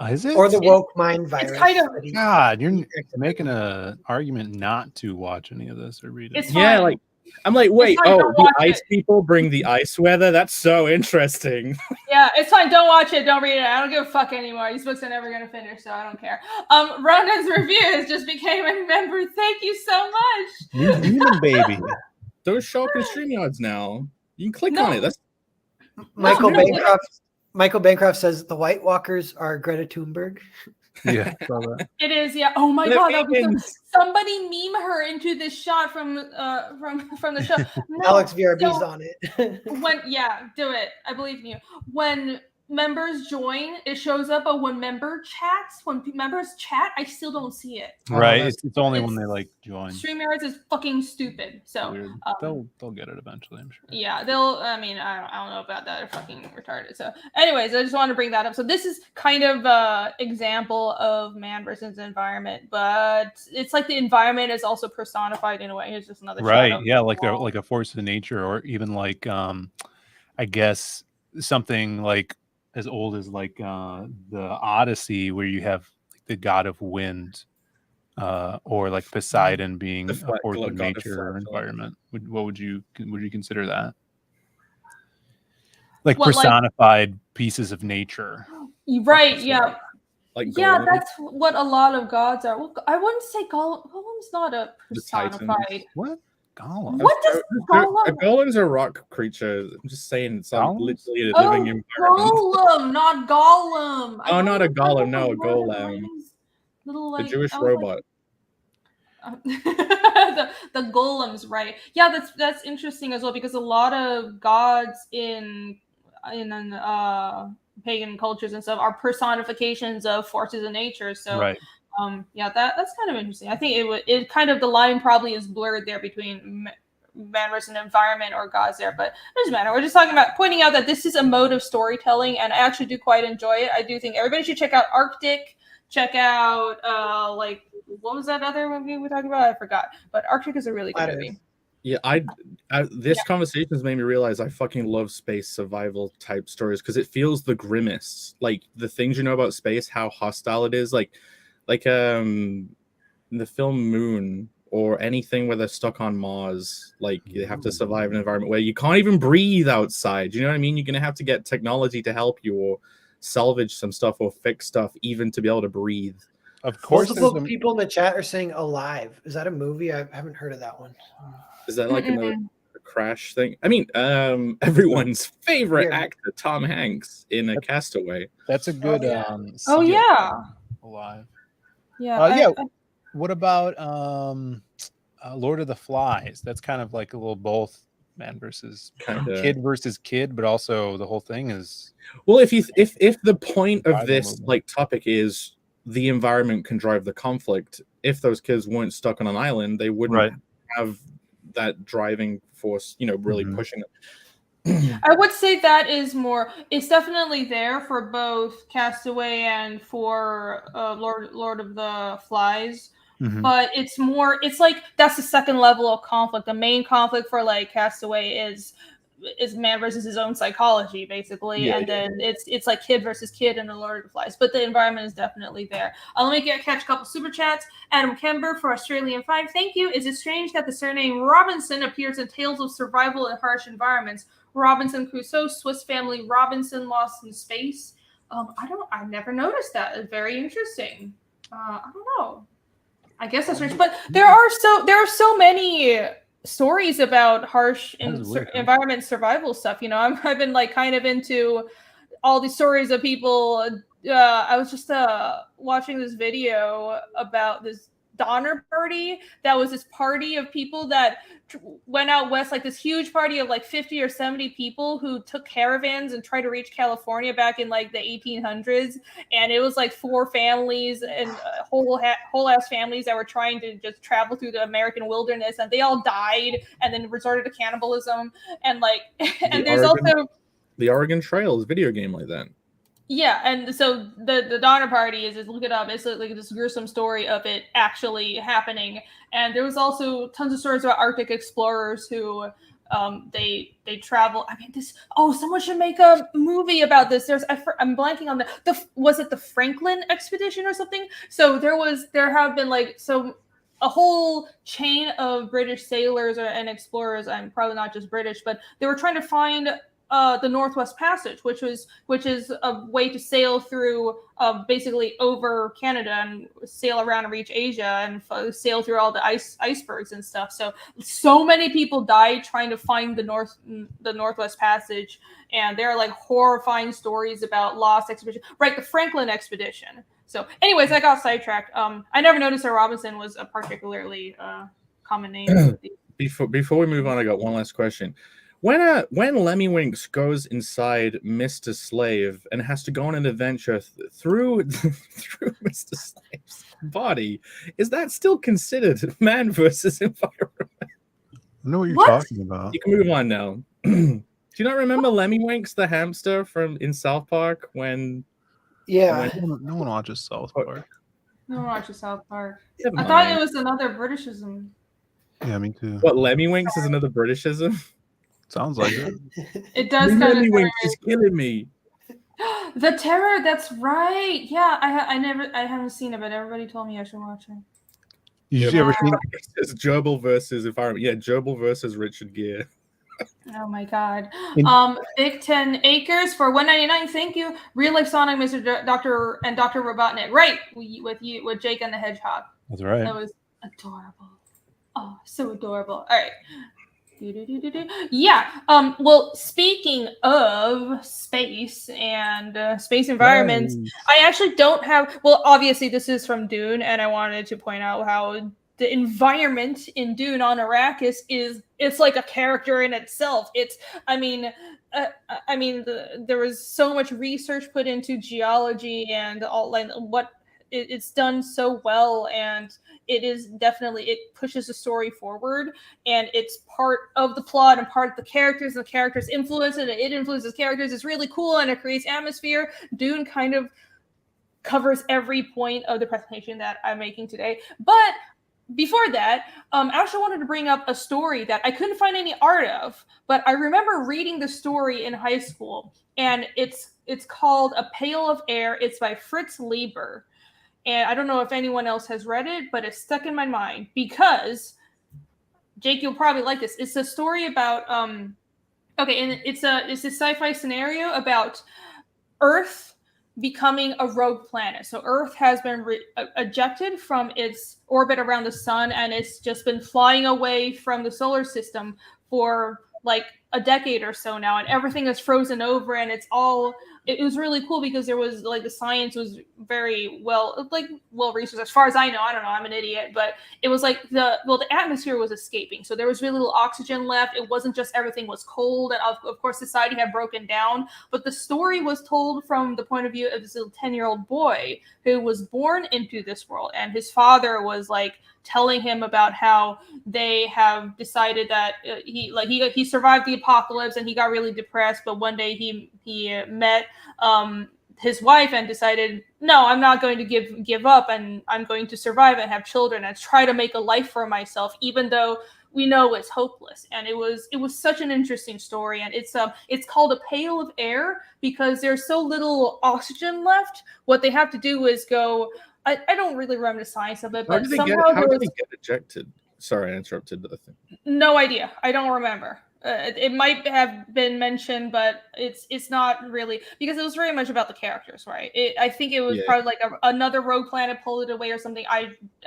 is it? Or the woke mind virus? It's kind of God. You're making an argument not to watch any of this or read it. It's fine. Like I'm like, wait, don't the watch ice it. people bring the ice weather? That's so interesting. Yeah, it's fine. Don't watch it. Don't read it. I don't give a fuck anymore. These books are never gonna finish, so I don't care. Ronan's reviews just became a member. Thank you so much. New demon baby. Those show up in StreamYards now. You can click on it. That's Michael Bancroft says the White Walkers are Greta Thunberg. Yeah, it is. Yeah. Oh my god, somebody meme her into this shot from the show. No, Alex VRB's on it. Do it. I believe in you. When members join, it shows up, but when members chat, I still don't see it. Right. It's only when they like join. StreamYards is fucking stupid. So they'll get it eventually, I'm sure. Yeah, I don't know about that. They're fucking retarded. So anyways, I just want to bring that up. So this is kind of an example of man versus environment, but it's like the environment is also personified in a way. It's just another right. Yeah, like they're like a force of nature, or even like I guess something like as old as like the Odyssey, where you have like the god of wind, or like Poseidon being a force of nature or environment. What would you consider that? Like personified pieces of nature. Right, yeah. Like yeah, that's what a lot of gods are. Well, I wouldn't say Gollum's not a personified. What? Gollum. What does Gollum? A golem's a rock creature. I'm just saying, it's like literally a living environment. Golem, not Gollum. Oh, not a golem. No, a golem. Little like the Jewish robot. The golems, right? Yeah, that's interesting as well, because a lot of gods in pagan cultures and stuff are personifications of forces of nature. So right. That's kind of interesting. I think it kind of, the line probably is blurred there between man versus environment or gods there, but it doesn't matter. We're just talking about pointing out that this is a mode of storytelling, and I actually do quite enjoy it. I do think everybody should check out Arctic. Check out like, what was that other movie we were talking about? I forgot, but Arctic is a really good movie. Yeah, this conversation has made me realize I fucking love space survival type stories, because it feels the grimmest. Like the things you know about space, how hostile it is. Like the film Moon, or anything where they're stuck on Mars. Like you have to survive an environment where you can't even breathe outside. You know what I mean? You're gonna have to get technology to help you, or salvage some stuff, or fix stuff even to be able to breathe. Of course, Multiple people in the chat are saying Alive. Is that a movie? I haven't heard of that one. Is that like another Crash thing? I mean, everyone's favorite actor, Tom Hanks, in a Castaway. That's a good. Oh yeah. Alive. Yeah. What about Lord of the Flies? That's kind of like a little both man versus kid versus kid, but also the whole thing is. Well, if the point of this like topic is the environment can drive the conflict, if those kids weren't stuck on an island, they wouldn't have that driving force, really pushing it. I would say that is more. It's definitely there for both Castaway and for Lord of the Flies. But it's more. It's like that's the second level of conflict. The main conflict for like Castaway is man versus his own psychology, basically, and then it's like kid versus kid in the Lord of the Flies. But the environment is definitely there. Let me catch a couple super chats. Adam Kember for Australian 5. Thank you. Is it strange that the surname Robinson appears in tales of survival in harsh environments? Robinson Crusoe, Swiss Family Robinson, Lost in Space. I've never noticed that. It's very interesting. I don't know. I guess that's strange, but there are so many stories about harsh environment survival stuff. I've been like kind of into all these stories of people. I was just watching this video about this Donner Party. That was this party of people that went out west, like this huge party of like 50 or 70 people who took caravans and tried to reach California back in like the 1800s. And it was like 4 families and whole ass families that were trying to just travel through the American wilderness, and they all died and then resorted to cannibalism. And like, and there's also the Oregon Trail is a video game like that. Yeah, and so the Donner Party is look it up. It's like this gruesome story of it actually happening. And there was also tons of stories about Arctic explorers who they travel. I mean, someone should make a movie about this. I'm blanking on was it the Franklin expedition or something? So there have been like a whole chain of British sailors and explorers. I'm probably not just British, but they were trying to find the Northwest Passage, which is a way to sail through basically over Canada and sail around and reach Asia and sail through all the icebergs and stuff. So many people died trying to find the Northwest Passage, and there are like horrifying stories about lost expedition. Right, the Franklin expedition. So, anyways, I got sidetracked. I never noticed that Robinson was a particularly common name. Before we move on, I got one last question. When Lemmy-Winks goes inside Mr. Slave and has to go on an adventure through Mr. Slave's body, is that still considered man versus environment? I know what you're talking about. You can move on now. Do you not remember Lemmy-Winks, the hamster in South Park? No one watches South Park. No one watches South Park. I thought it was another Britishism. Yeah, me too. What, Lemmy-Winks is another Britishism? Sounds like it. It does kind of. Lemmy-Winks is killing me. The Terror. That's right. Yeah, I haven't seen it, but everybody told me I should watch it. You ever seen? It's Gerbil versus environment. Yeah, Gerbil versus Richard Gere. Oh my God. Big 10 Acres for $1.99. Thank you. Real life Sonic, Mr. Dr. and Dr. Robotnik. Right, with Jake and the Hedgehog. That's right. That was adorable. Oh, so adorable. All right. Yeah. Well, speaking of space and space environments, I actually don't have. Well, obviously, this is from Dune, and I wanted to point out how the environment in Dune on Arrakis it's like a character in itself. There was so much research put into geology and all like what it's done so well, and it pushes the story forward, and it's part of the plot and part of the characters, and the characters influence it, and it influences characters. It's really cool, and it creates atmosphere. Dune kind of covers every point of the presentation that I'm making today. But before that, I actually wanted to bring up a story that I couldn't find any art of, but I remember reading the story in high school, and it's called A Pail of Air. It's by Fritz Leiber. And I don't know if anyone else has read it, but it's stuck in my mind because, Jake, you'll probably like this. It's a story about, and it's a sci-fi scenario about Earth becoming a rogue planet. So Earth has been ejected from its orbit around the sun, and it's just been flying away from the solar system for like a decade or so now, and everything is frozen over, and it was really cool because there was like the science was very well researched as far as I know. I don't know, I'm an idiot, but it was like the atmosphere was escaping, so there was really little oxygen left. It wasn't just everything was cold, and of course society had broken down, but the story was told from the point of view of this little 10-year-old boy who was born into this world, and his father was like telling him about how they have decided that he survived the apocalypse and he got really depressed, but one day he met his wife and decided, no, I'm not going to give up, and I'm going to survive and have children and try to make a life for myself, even though we know it's hopeless. And it was such an interesting story, and it's called A Pail of Air because there's so little oxygen left. What they have to do is go. I don't really remember the science of it, but somehow how did they get ejected? Sorry, I interrupted the thing. No idea. I don't remember. It might have been mentioned, but it's not really, because it was very much about the characters, right? I think it was probably like another rogue planet pulled it away or something.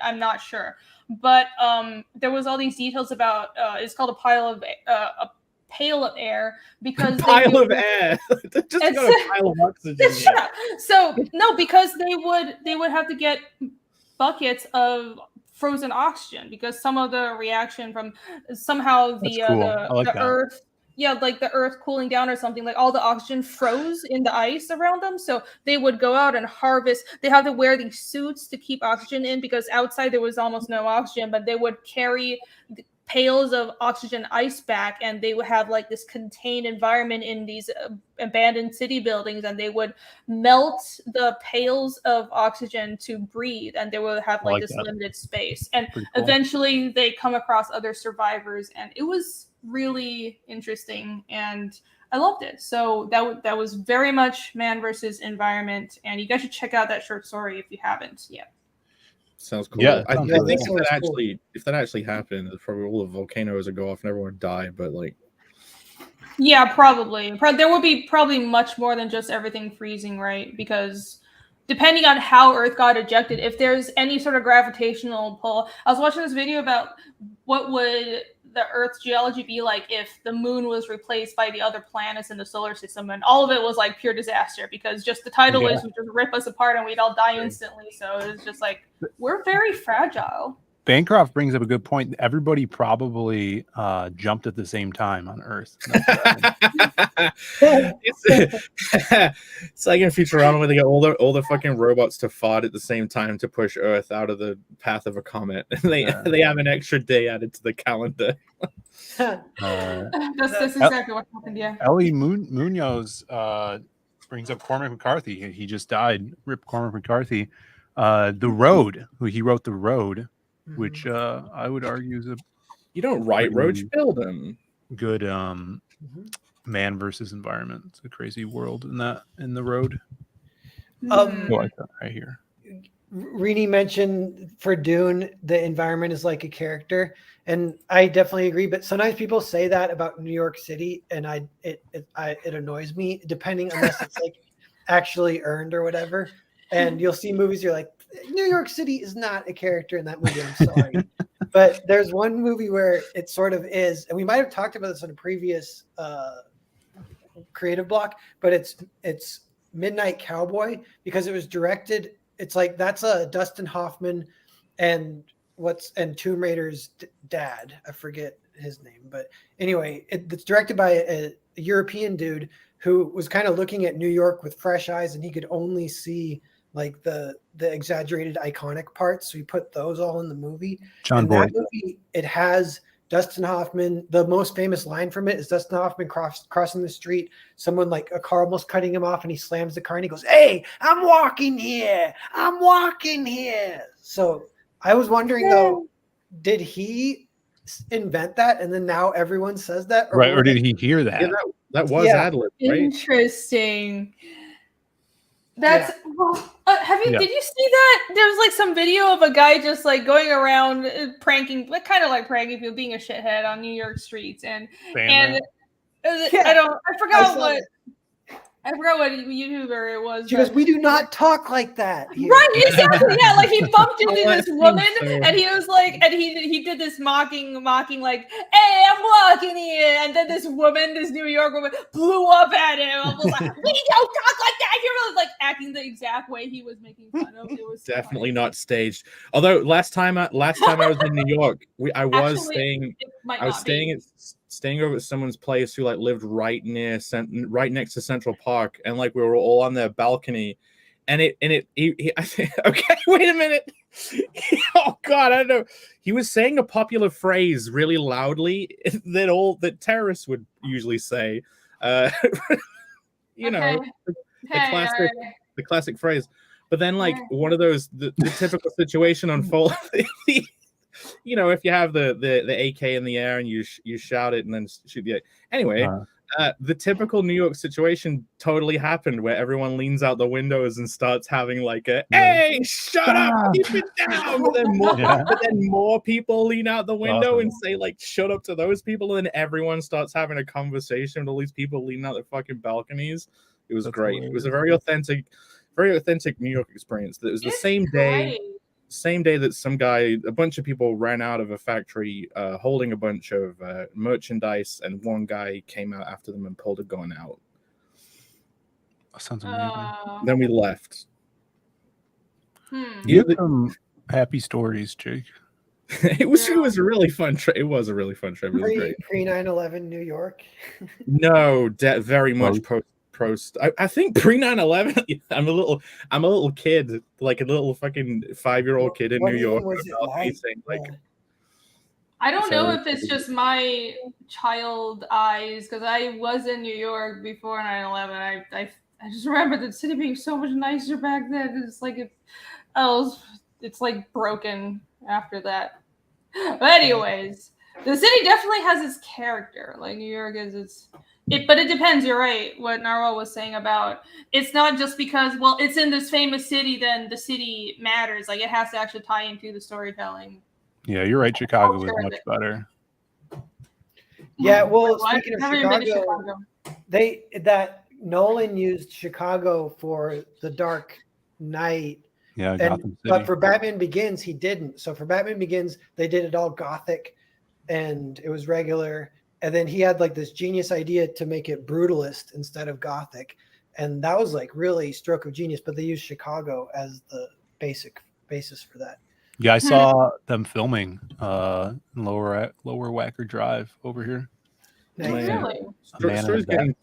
I'm not sure, but there was all these details about it's called a pail of air because pile of air. Just got a pile of oxygen. So no, because they would have to get buckets of frozen oxygen because some of the reaction from somehow the Earth, like the Earth cooling down or something, like all the oxygen froze in the ice around them. So they would go out and harvest. They have to wear these suits to keep oxygen in because outside there was almost no oxygen, but they would carry pails of oxygen ice back, and they would have like this contained environment in these abandoned city buildings, and they would melt the pails of oxygen to breathe, and they would have like this limited space. And eventually they come across other survivors, and it was really interesting and I loved it. So that was very much man versus environment, and you guys should check out that short story if you haven't yet. Sounds cool. I think if that actually happened, probably all the volcanoes would go off and everyone would die. But like, yeah, probably there would be probably much more than just everything freezing, right? Because depending on how Earth got ejected, if there's any sort of gravitational pull, I was watching this video about what would the Earth's geology be like if the moon was replaced by the other planets in the solar system, and all of it was like pure disaster because just the tidal waves would just rip us apart and we'd all die instantly. So it's just like we're very fragile. Bancroft brings up a good point. Everybody probably jumped at the same time on Earth. It's like in Futurama where they get all the fucking robots to fart at the same time to push Earth out of the path of a comet, and they have an extra day added to the calendar. That's exactly what happened. Yeah. Ellie Munoz brings up Cormac McCarthy. He just died. Rip Cormac McCarthy. The Road, who he wrote The Road, which I would argue is you don't write roads, you build them. Good man versus environment. It's a crazy world in The Road. Right here. Rini mentioned for Dune, the environment is like a character, and I definitely agree. But sometimes people say that about New York City, and it annoys me. Depending unless it's like actually earned or whatever. And you'll see movies, you're like, New York City is not a character in that movie. I'm sorry. But there's one movie where it sort of is, and we might have talked about this on a previous creative block, but it's Midnight Cowboy because it was directed. It's like that's a Dustin Hoffman and Tomb Raider's dad. I forget his name, but anyway, it's directed by a European dude who was kind of looking at New York with fresh eyes, and he could only see like the exaggerated iconic parts. So he put those all in the movie. John Boyd. That movie, it has Dustin Hoffman. The most famous line from it is Dustin Hoffman crossing the street. Someone like a car almost cutting him off, and he slams the car and he goes, "Hey, I'm walking here. I'm walking here." So I was wondering though, did he invent that? And then now everyone says that? Or did he hear that? Yeah, that was ad-lib, right? Interesting. That's did you see that? There was like some video of a guy just like going around pranking, like kind of like pranking people, being a shithead on New York streets, and I forgot I forgot what YouTuber it was. She goes, "We do not talk like that here." Right, exactly. Yeah, like he bumped into Oh, this that woman, seems so- and he was like, and he did this mocking, like, "Hey, I'm walking here," and then this woman, this New York woman, blew up at him. I was like, "We don't talk like that." He was like acting the exact way he was making fun of. It was so Definitely funny. not staged. Although last time I was in New York, I was Actually, staying. it might I was not be. staying over at someone's place who like lived right next to Central Park, and like we were all on their balcony, and I think, okay, wait a minute. Oh God, I don't know. He was saying a popular phrase really loudly that terrorists would usually say. You know, the classic phrase. But then, like, one of those, the typical situation unfolds. You know, if you have the AK in the air and you shout it and then shoot the. Anyway, the typical New York situation totally happened where everyone leans out the windows and starts having like a "Hey, shut up, keep it down." But then more people lean out the window and say like "shut up" to those people, and then everyone starts having a conversation with all these people leaning out their fucking balconies. It was great. Hilarious. It was a very authentic New York experience. It was the same day that a bunch of people ran out of a factory holding a bunch of merchandise, and one guy came out after them and pulled a gun out. That sounds amazing. Then we left. You have some happy stories, Jake. It was a really fun trip. It was a really fun trip. It was great. Pre 9/11 New York. No, very much post. I think pre 9/11. I'm a little kid, like a little fucking 5-year-old kid in New York. I don't know if it's just my child eyes, because I was in New York before 9/11. I just remember the city being so much nicer back then. It's like it's like broken after that. But anyways, the city definitely has its character. Like New York is but it depends. You're right. What Narwhal was saying about it's not just because it's in this famous city, then the city matters. Like it has to actually tie into the storytelling. Yeah, you're right. Chicago was much better. Yeah, well, speaking of Chicago, that Nolan used Chicago for The Dark Knight. Yeah, Gotham City. But for Batman Begins, he didn't. So for Batman Begins, they did it all gothic, and it was regular. And then he had like this genius idea to make it brutalist instead of gothic, and that was like really stroke of genius. But they used Chicago as the basis for that. Yeah, I saw them filming Lower Wacker Drive over here. Really? Story's getting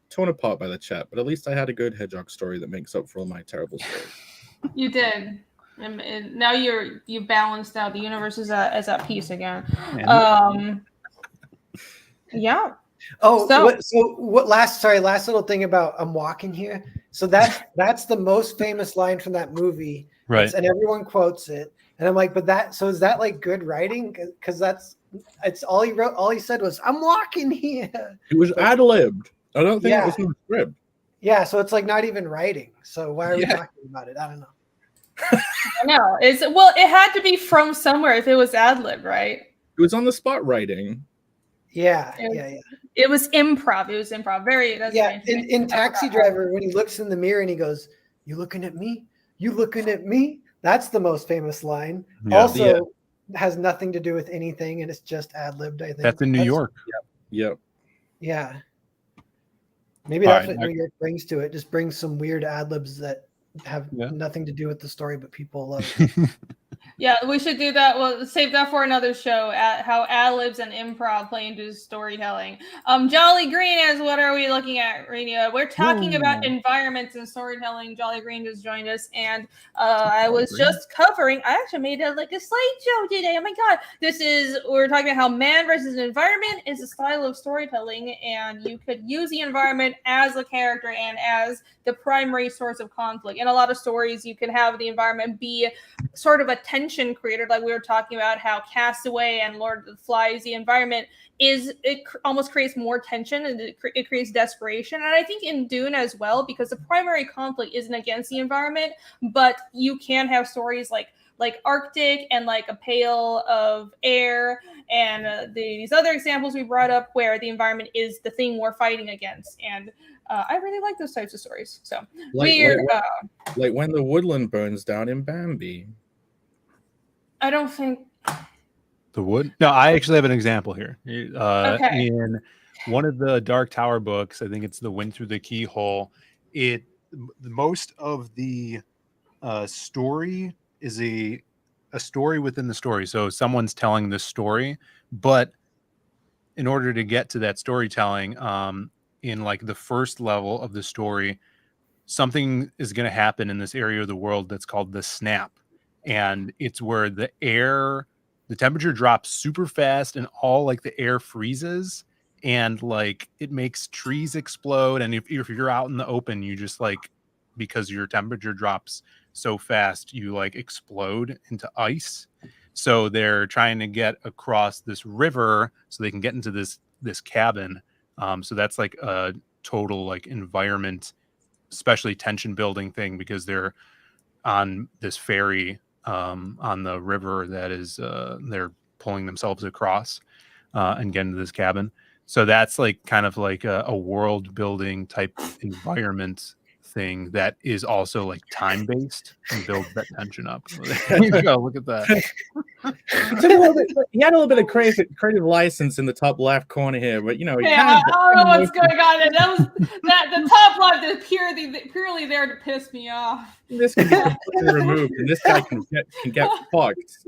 torn apart by the chat, but at least I had a good hedgehog story that makes up for all my terrible stories. You did. And now you balanced out. The universe is at peace again. Yeah. Oh, last little thing about I'm walking here. So that's the most famous line from that movie. Right. And everyone quotes it. And I'm like, is that like good writing? Because it's all he wrote. All he said was, "I'm walking here." It was ad-libbed. I don't think it was in the script. Yeah, so it's like not even writing. So why are we talking about it? I don't know. No, it had to be from somewhere if it was ad-lib, right? It was on the spot writing. Yeah. It was improv. Very. In Taxi Driver, when he looks in the mirror and he goes, "You looking at me? You looking at me?" That's the most famous line. Yeah. Has nothing to do with anything, and it's just ad-libbed, I think. That's in New York. Yep. Yeah. Maybe that's what New York brings to it. Just brings some weird ad-libs that have nothing to do with the story, but people love it. Yeah, we should do that. We'll save that for another show. How ad-libs and improv play into storytelling. Jolly Green is what are we looking at, Rania? We're talking about environments and storytelling. Jolly Green just joined us, and I was just covering. I actually made a slideshow today. Oh my god! We're talking about how man versus environment is a style of storytelling, and you could use the environment as a character and as the primary source of conflict. In a lot of stories, you can have the environment be sort of a tension creator, like we were talking about how Castaway and Lord of the Flies, the environment almost creates more tension, and it creates desperation. And I think in Dune as well, because the primary conflict isn't against the environment, but you can have stories like Arctic and like a pail of air and these other examples we brought up where the environment is the thing we're fighting against. And I really like those types of stories. So like when the woodland burns down in Bambi. I don't think the wood. No, I actually have an example here. Okay. In one of the Dark Tower books, I think it's The Wind Through the Keyhole. Most of the story is a story within the story. So someone's telling this story, but in order to get to that storytelling, in like the first level of the story, something is going to happen in this area of the world that's called the snap. And it's where the temperature drops super fast and all like the air freezes and like it makes trees explode. And if you're out in the open, you just like, because your temperature drops so fast, you like explode into ice. So they're trying to get across this river so they can get into this cabin. So that's like a total like environment, especially tension building thing, because they're on this ferry on the river that is they're pulling themselves across and get into this cabin. So that's like kind of like a world building type environment thing that is also like time based and builds that tension up. There you go. Look at that. He had a little bit of creative license in the top left corner here, but you know, I don't know what's going on. And the top left is purely there to piss me off. This can be completely removed, and this guy can get fucked.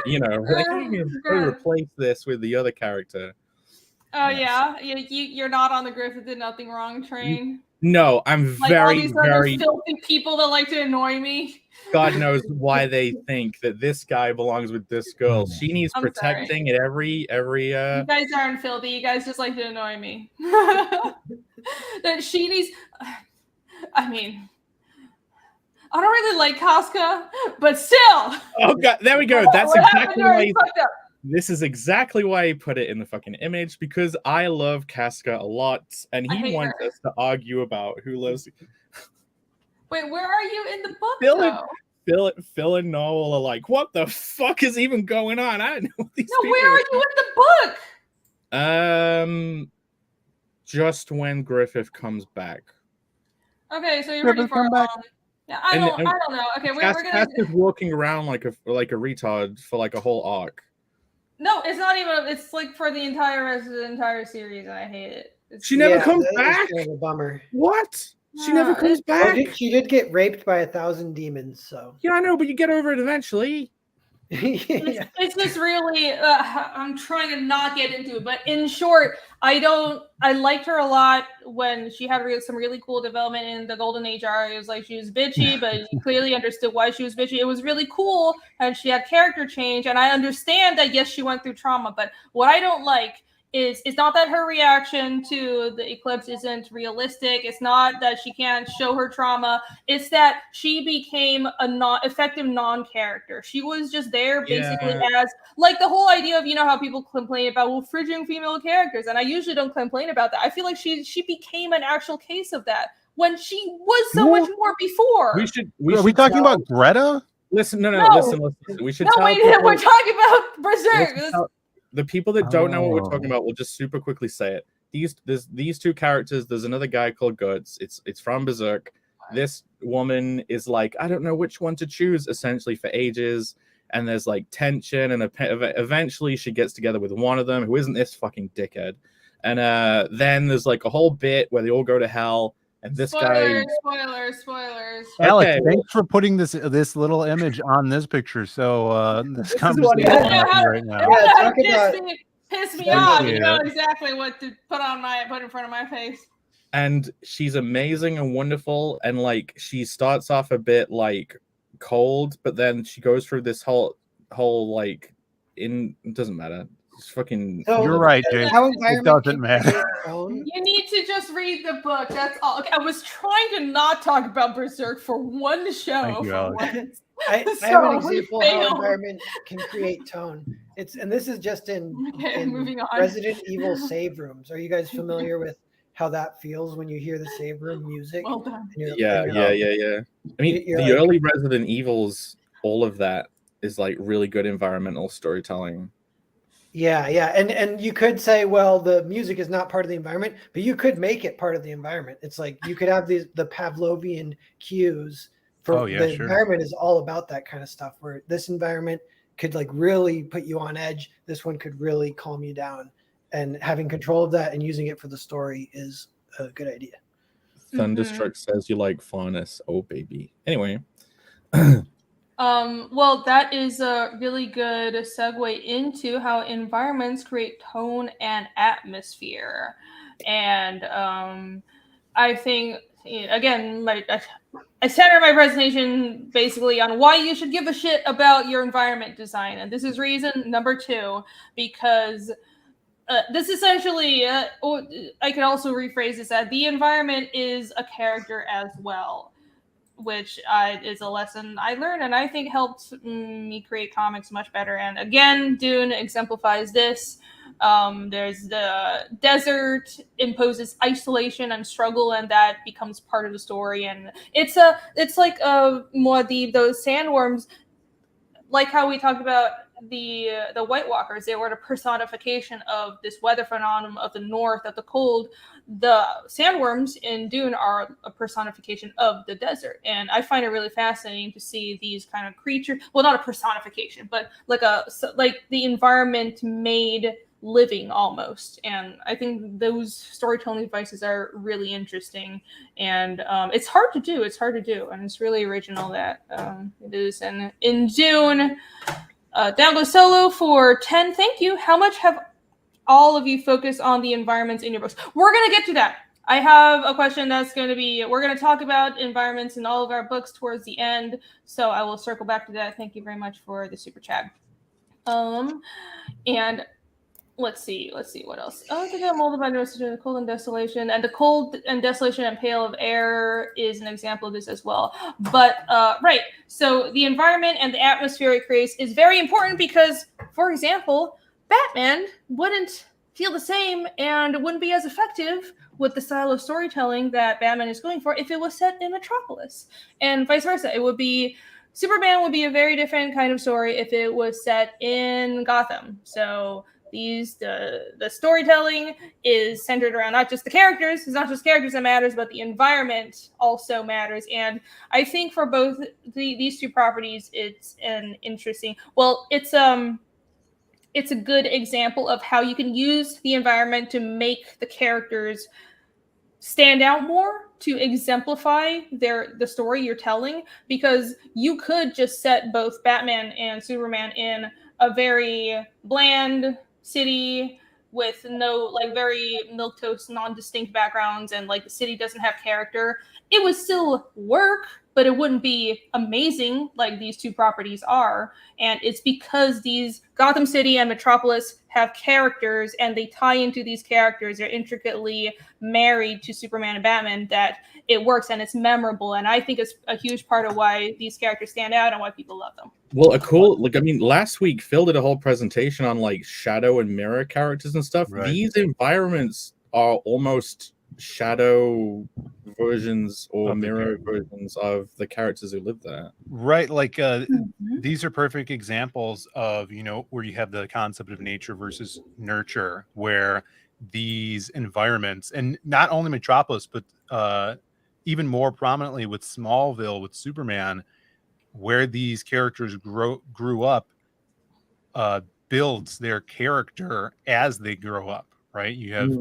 You know, they can replace this with the other character. Oh yeah, you're not on the Griffith did nothing wrong train. No, I'm like very, all these very other filthy people that like to annoy me. God knows why they think that this guy belongs with this girl. She needs protecting at every. You guys aren't filthy. You guys just like to annoy me. That she needs. I mean, I don't really like Casca, but still. Oh God! There we go. That's exactly why. This is exactly why he put it in the fucking image, because I love Casca a lot, and he wants us to argue about who lives. Wait, where are you in the book? Phil and Noel are like, what the fuck is even going on? I don't know what these people where are you in are. the book? Just when Griffith comes back. Okay, so you're ready for yeah, I don't know. Okay, we're gonna. Casca's walking around like a retard for like a whole arc. No, it's not even. It's like for the entire rest of the entire series, and I hate it. She never comes back. Kind of a bummer. What? She never comes back. She did get raped by 1,000 demons, so. Yeah, I know, but you get over it eventually. It's just really. I'm trying to not get into it, but in short, I liked her a lot when she had some really cool development in the Golden Age arc. It was like she was bitchy, but you clearly understood why she was bitchy. It was really cool, and she had character change. And I understand that yes, she went through trauma, but what I don't like is it's not that her reaction to the eclipse isn't realistic. It's not that she can't show her trauma. It's that she became a effective non-character. She was just there basically as like the whole idea of, you know, how people complain about fridging female characters. And I usually don't complain about that. I feel like she became an actual case of that when she was so much more before. Are we talking about Greta? Listen, no. Listen. We should we're talking about Berserk. The people that don't know what we're talking about will just super quickly say it. These two characters, there's another guy called Guts. It's from Berserk. This woman is like, I don't know which one to choose, essentially, for ages. And there's like tension, and eventually she gets together with one of them who isn't this fucking dickhead. And then there's like a whole bit where they all go to hell. And this guy. Spoilers. Alex, thanks for putting this little image on this picture. So this conversation right now. Piss me off. You know exactly what to put in front of my face. And she's amazing and wonderful, and like she starts off a bit like cold, but then she goes through this whole like it doesn't matter. It's fucking. You're right, Jay. It doesn't matter. You need to just read the book. That's all. Okay, I was trying to not talk about Berserk for one show. Thank you, Alex. I have an example of how environment can create tone. And this is just in moving on. Resident Evil save rooms. Are you guys familiar with how that feels when you hear the save room music? Well done. Yeah. I mean, the early Resident Evils, all of that is like really good environmental storytelling. Yeah, yeah. And you could say, well, the music is not part of the environment, but you could make it part of the environment. It's like you could have the Pavlovian cues for Oh, yeah, the sure. environment is all about that kind of stuff, where this environment could like really put you on edge. This one could really calm you down. And having control of that and using it for the story is a good idea. Thunderstruck says you like fairness. Oh baby. Anyway. Well, that is a really good segue into how environments create tone and atmosphere. And I think, again, I center my presentation basically on why you should give a shit about your environment design. And this is reason number 2, because this essentially, I can also rephrase this as the environment is a character as well, which is a lesson I learned and I think helped me create comics much better. And again, Dune exemplifies this. There's the desert imposes isolation and struggle, and that becomes part of the story. And it's like more those sandworms, like how we talked about the White Walkers. They were the personification of this weather phenomenon of the north, of the cold. The sandworms in Dune are a personification of the desert, and I find it really fascinating to see these kind of creatures. Well, not a personification, but like the environment made living almost. And I think those storytelling devices are really interesting, and it's hard to do, and it's really original that it is. And in Dune, down goes Solo for 10. Thank you. How much have all of you focused on the environments in your books? We're going to get to that. I have a question that's going to be, we're going to talk about environments in all of our books towards the end, so I will circle back to that. Thank you very much for the super chat. And let's see what else. Oh, they got molded by the cold and desolation, and the cold and desolation and pale of air is an example of this as well. But right, so the environment and the atmosphere it creates is very important because, for example, Batman wouldn't feel the same and wouldn't be as effective with the style of storytelling that Batman is going for if it was set in Metropolis, and vice versa. Superman would be a very different kind of story if it was set in Gotham. So the storytelling is centered around not just the characters. It's not just characters that matters, but the environment also matters. And I think for both these two properties, it's an interesting. Well, it's a good example of how you can use the environment to make the characters stand out more, to exemplify the story you're telling, because you could just set both Batman and Superman in a very bland city with no, like, very milquetoast, non-distinct backgrounds, and like the city doesn't have character. It would still work, but it wouldn't be amazing like these two properties are. And it's because these Gotham City and Metropolis have characters, and they tie into these characters. They're intricately married to Superman and Batman, that it works and it's memorable. And I think it's a huge part of why these characters stand out and why people love them. Well, last week Phil did a whole presentation on like shadow and mirror characters and stuff. Right. These environments are almost shadow versions or mirror versions of the characters who live there. Right, like these are perfect examples of, where you have the concept of nature versus nurture, where these environments, and not only Metropolis, but even more prominently with Smallville, with Superman, where these characters grew up, builds their character as they grow up, right? You have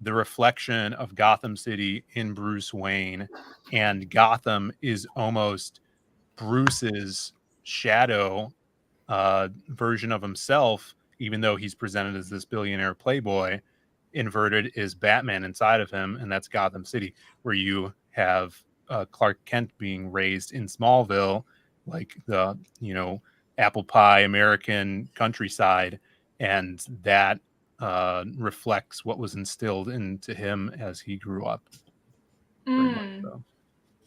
the reflection of Gotham City in Bruce Wayne, and Gotham is almost Bruce's shadow version of himself, even though he's presented as this billionaire playboy. Inverted is Batman inside of him, and that's Gotham City, where you have Clark Kent being raised in Smallville, like the apple pie American countryside, and that reflects what was instilled into him as he grew up. So.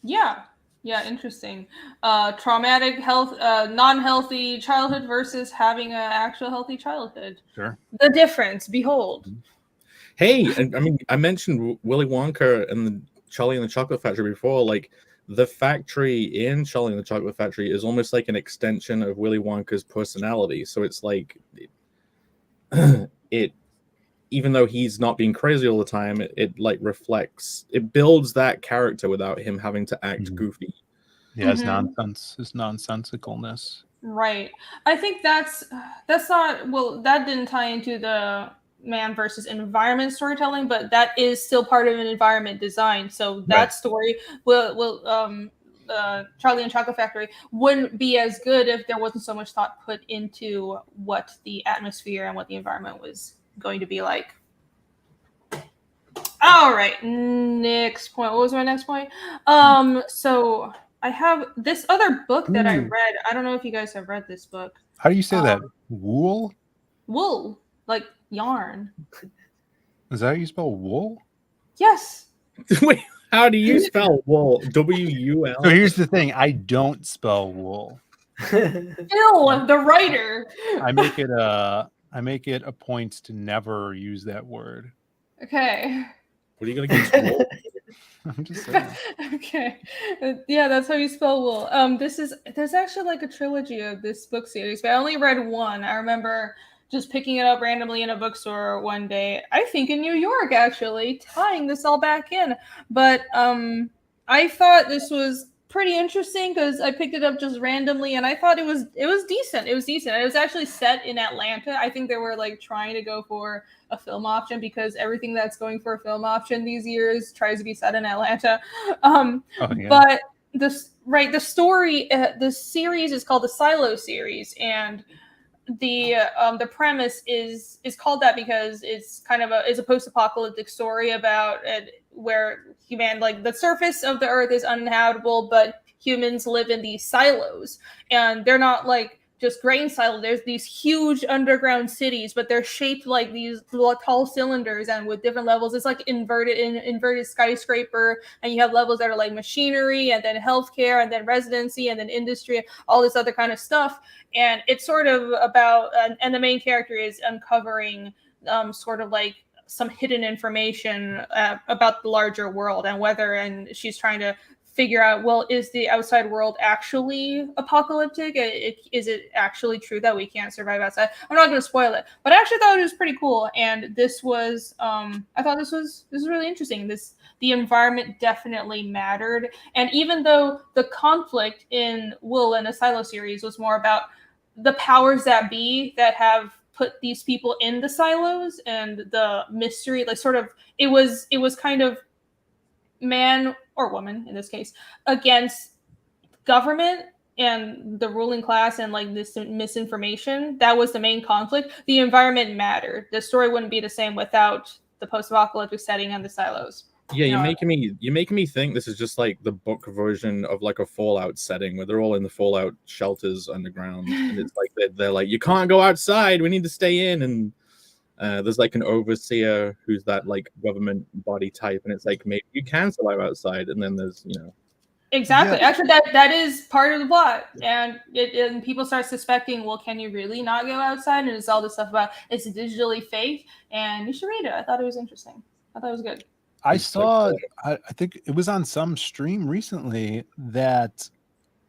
Yeah, interesting. Traumatic non-healthy childhood versus having an actual healthy childhood. Sure. The difference, behold. Hey, and I mean, I mentioned Willy Wonka and the Charlie and the Chocolate Factory before. Like, the factory in Charlie and the Chocolate Factory is almost like an extension of Willy Wonka's personality. So it's like, it, even though he's not being crazy all the time, it like reflects, it builds that character without him having to act goofy. Yeah, his nonsense, his nonsensicalness. Right. I think that's not, well, that didn't tie into the man versus environment storytelling, but that is still part of an environment design. So that story will Charlie and Chocolate Factory wouldn't be as good if there wasn't so much thought put into what the atmosphere and what the environment was going to be like. All right, next point. What was my next point? So I have this other book that I read. I don't know if you guys have read this book. How do you say that? Wool? Wool, like yarn. Is that how you spell wool? Yes. Wait, how do you spell wool? W-U-L? So here's the thing. I don't spell wool. Ew, the writer. I make it a point to never use that word. Okay. What are you gonna get? Wool? I'm just saying. Okay. Yeah, that's how you spell wool. There's actually like a trilogy of this book series, but I only read one. I remember just picking it up randomly in a bookstore one day. I think in New York, actually, tying this all back in. But I thought this was pretty interesting because I picked it up just randomly, and I thought it was decent. It was decent. It was actually set in Atlanta. I think they were like trying to go for a film option because everything that's going for a film option these years tries to be set in Atlanta. But the story, the series is called the Silo series, and the premise is called that because it's kind of a post-apocalyptic story about where like the surface of the earth is uninhabitable, but humans live in these silos, and they're not like just grain silos. There's these huge underground cities, but they're shaped like these tall cylinders and with different levels. It's like inverted skyscraper, and you have levels that are like machinery, and then healthcare, and then residency, and then industry, all this other kind of stuff. And it's sort of about, and the main character is uncovering sort of like some hidden information about the larger world, and she's trying to figure out, well, is the outside world actually apocalyptic? Is it actually true that we can't survive outside? I'm not going to spoil it, but I actually thought it was pretty cool. And this was, I thought this was really interesting. The environment definitely mattered. And even though the conflict in Will and the Silo series was more about the powers that be that have put these people in the silos and the mystery, like sort of, it was kind of man or woman in this case against government and the ruling class and like this misinformation. That was the main conflict. The environment mattered. The story wouldn't be the same without the post-apocalyptic setting and the silos. Yeah, you're making me think this is just like the book version of like a Fallout setting where they're all in the Fallout shelters underground, and it's like they're like, you can't go outside, we need to stay in, and there's like an overseer who's that like government body type, and it's like maybe you can survive outside, and then there's exactly. Yeah. Actually, that is part of the plot, and people start suspecting, well, can you really not go outside? And it's all this stuff about it's digitally fake, and you should read it. I thought it was interesting. I thought it was good. I saw, I think it was on some stream recently that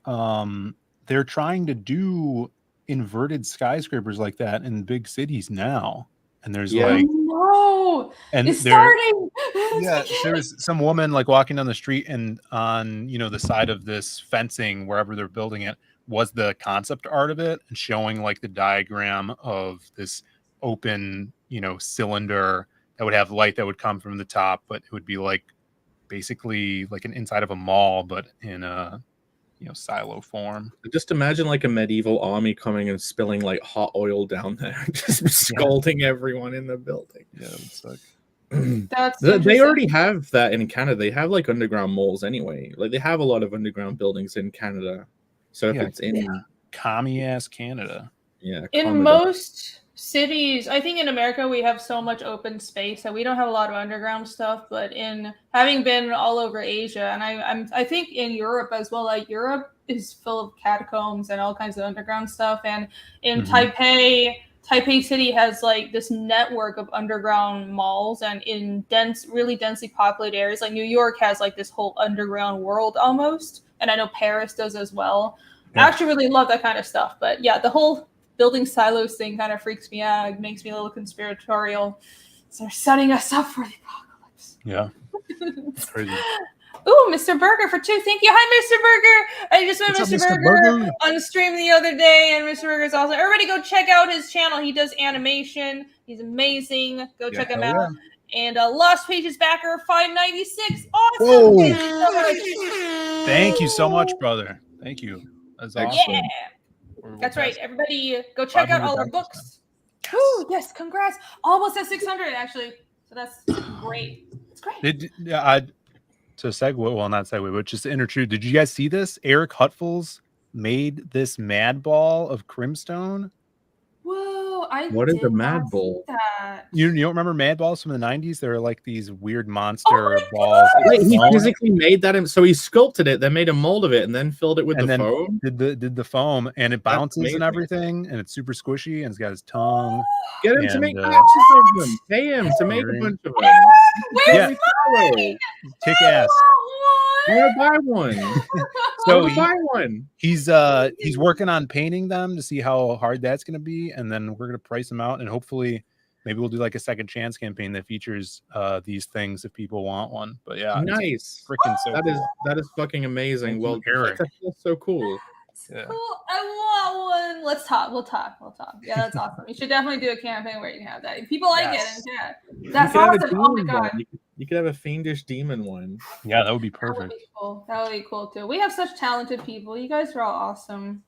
they're trying to do inverted skyscrapers like that in big cities now. And there's like, no, and it's starting. Yeah, there's some woman like walking down the street, and on the side of this fencing, wherever they're building it, was the concept art of it, and showing like the diagram of this open, cylinder that would have light that would come from the top, but it would be like basically like an inside of a mall, but in a silo form. Just imagine like a medieval army coming and spilling like hot oil down there, just scalding everyone in the building. Yeah, it's like they already have that in Canada. They have like underground malls anyway. Like they have a lot of underground buildings in Canada. So if it's in commie ass Canada, in most cities, I think in America we have so much open space that we don't have a lot of underground stuff. But in having been all over Asia, and I think in Europe as well, like Europe is full of catacombs and all kinds of underground stuff. And in Taipei City has like this network of underground malls, and in really densely populated areas like New York has like this whole underground world almost. And I know Paris does as well. I actually really love that kind of stuff. But yeah, the whole building silos thing kind of freaks me out. It makes me a little conspiratorial. So they're setting us up for the apocalypse. Yeah. It's crazy. Ooh, Mr. Burger for 2. Thank you. Hi, Mr. Burger. I just met What's Mr. up, Mr. Burger Burger? on the stream the other day, and Mr. Burger's awesome. Everybody go check out his channel. He does animation. He's amazing. Go check him out. And Lost Pages backer 596. Awesome. Whoa. Thank you so much. Thank you so much, brother. Thank you. That's awesome. Yeah. That's right. Everybody go check out all our books. Ooh, yes, congrats. Almost at 600, actually. So that's great. It's great. To segue, well, not segue, but just to intrude. Did you guys see this? Eric Hutfels made this mad ball of Crimstone. Whoa, What is a mad ball? You don't remember mad balls from the 90s? They were like these weird monster balls. Wait, he physically made that, so he sculpted it, then made a mold of it, and then filled it with the foam? Did the foam, and it bounces and everything, and it's super squishy, and it's got his tongue. Get him to make batches of them. Pay him to make a bunch of them. Where's mine? Kick ass. I want to buy one. So buy one. He's working on painting them to see how hard that's going to be, and then we're going to price them out, and hopefully maybe we'll do like a second chance campaign that features these things if people want one. But yeah, nice. Freaking so cool. That is fucking amazing. Well, Eric, that's so cool. Yeah. Cool. I want one. Let's talk. We'll talk. Yeah, that's awesome. You should definitely do a campaign where you can have that. If people like it, and that's awesome. Oh my god. You could have a fiendish demon one. Yeah, that would be perfect. That would be cool. That would be cool too. We have such talented people. You guys are all awesome.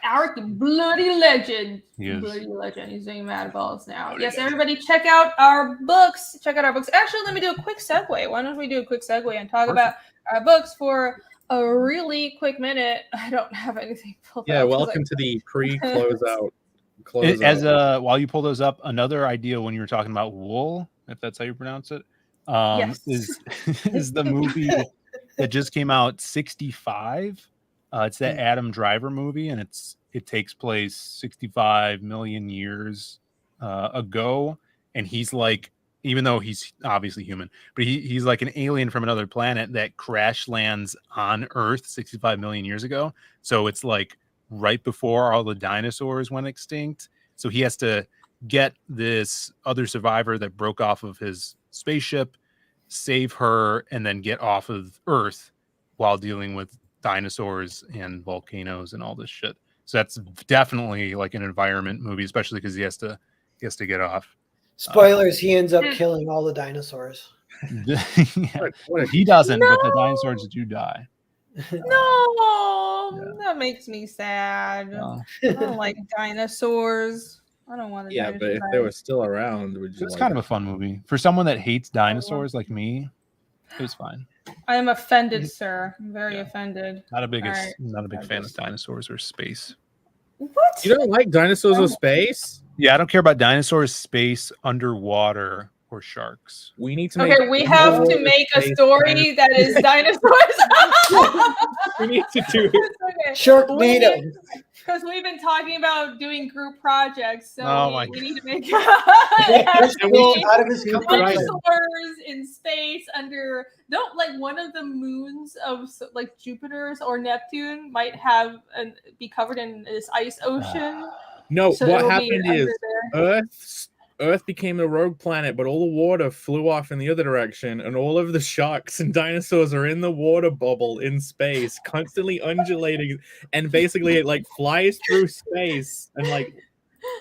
Our bloody legend. Yes. Bloody legend. He's doing mad balls now. Yes, everybody check out our books. Actually, let me do a quick segue. Why don't we do a quick segue and talk about our books for a really quick minute? I don't have anything pulled up. Welcome to the pre-closeout. While you pull those up, another idea when you were talking about wool, if that's how you pronounce it, is the movie that just came out, 65. It's that Adam Driver movie, and it takes place 65 million years ago, and he's like, even though he's obviously human, but he's like an alien from another planet that crash lands on Earth 65 million years ago. So it's like right before all the dinosaurs went extinct. So he has to get this other survivor that broke off of his spaceship, save her, and then get off of Earth while dealing with dinosaurs and volcanoes and all this shit. So that's definitely like an environment movie, especially because he has to get off. Spoilers, he ends up killing all the dinosaurs. Yeah. He doesn't, but the dinosaurs do die. No, that makes me sad. I don't like dinosaurs. I don't want to. Yeah, but if they were still around, would you? It's kind of a fun movie for someone that hates dinosaurs like me. It was fine. I am offended, sir. I'm very offended. Not a big fan of dinosaurs or space. What? You don't like dinosaurs or space? Yeah, I don't care about dinosaurs, space, underwater, or sharks. We need to we have to make a story that is dinosaurs. We need to do it. Sharknado. Because we've been talking about doing group projects, so we need to make dinosaurs in space under one of the moons of like Jupiter's or Neptune might be covered in this ice ocean. No, so what happened is Earth became a rogue planet, but all the water flew off in the other direction, and all of the sharks and dinosaurs are in the water bubble in space, constantly undulating, and basically it like flies through space and like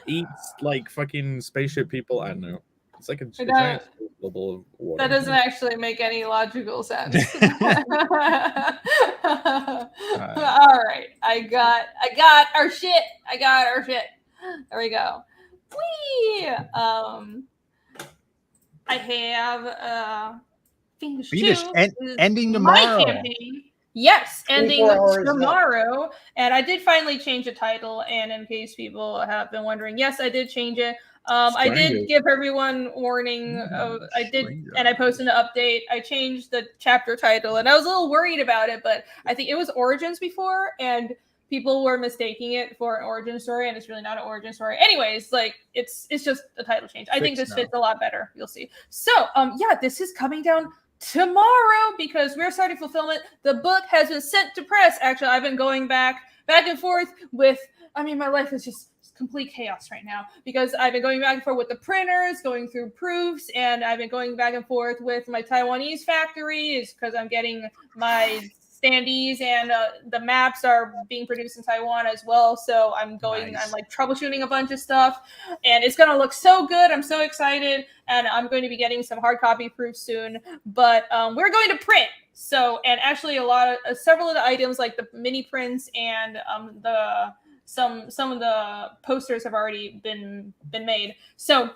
eats like fucking spaceship people. I don't know. It's like a giant bubble of water. That doesn't actually make any logical sense. All right, I got our shit. There we go. I have FIENDISH ending tomorrow. Yes, ending tomorrow. And I did finally change the title. And in case people have been wondering, yes, I did change it. I did give everyone warning. And I posted an update. I changed the chapter title, and I was a little worried about it, but I think it was Origins before, and people were mistaking it for an origin story, and it's really not an origin story. Anyways, like it's just a title change. I think this fits a lot better. You'll see. So, this is coming down tomorrow because we're starting fulfillment. The book has been sent to press. Actually, I've been going back back and forth with, I mean, my life is just complete chaos right now because I've been going back and forth with the printers, going through proofs, and I've been going back and forth with my Taiwanese factories because I'm getting my standees and the maps are being produced in Taiwan as well. So I'm like troubleshooting a bunch of stuff, and it's going to look so good. I'm so excited, and I'm going to be getting some hard copy proofs soon. But we're going to print. So, and actually several of the items like the mini prints and some of the posters have already been made. So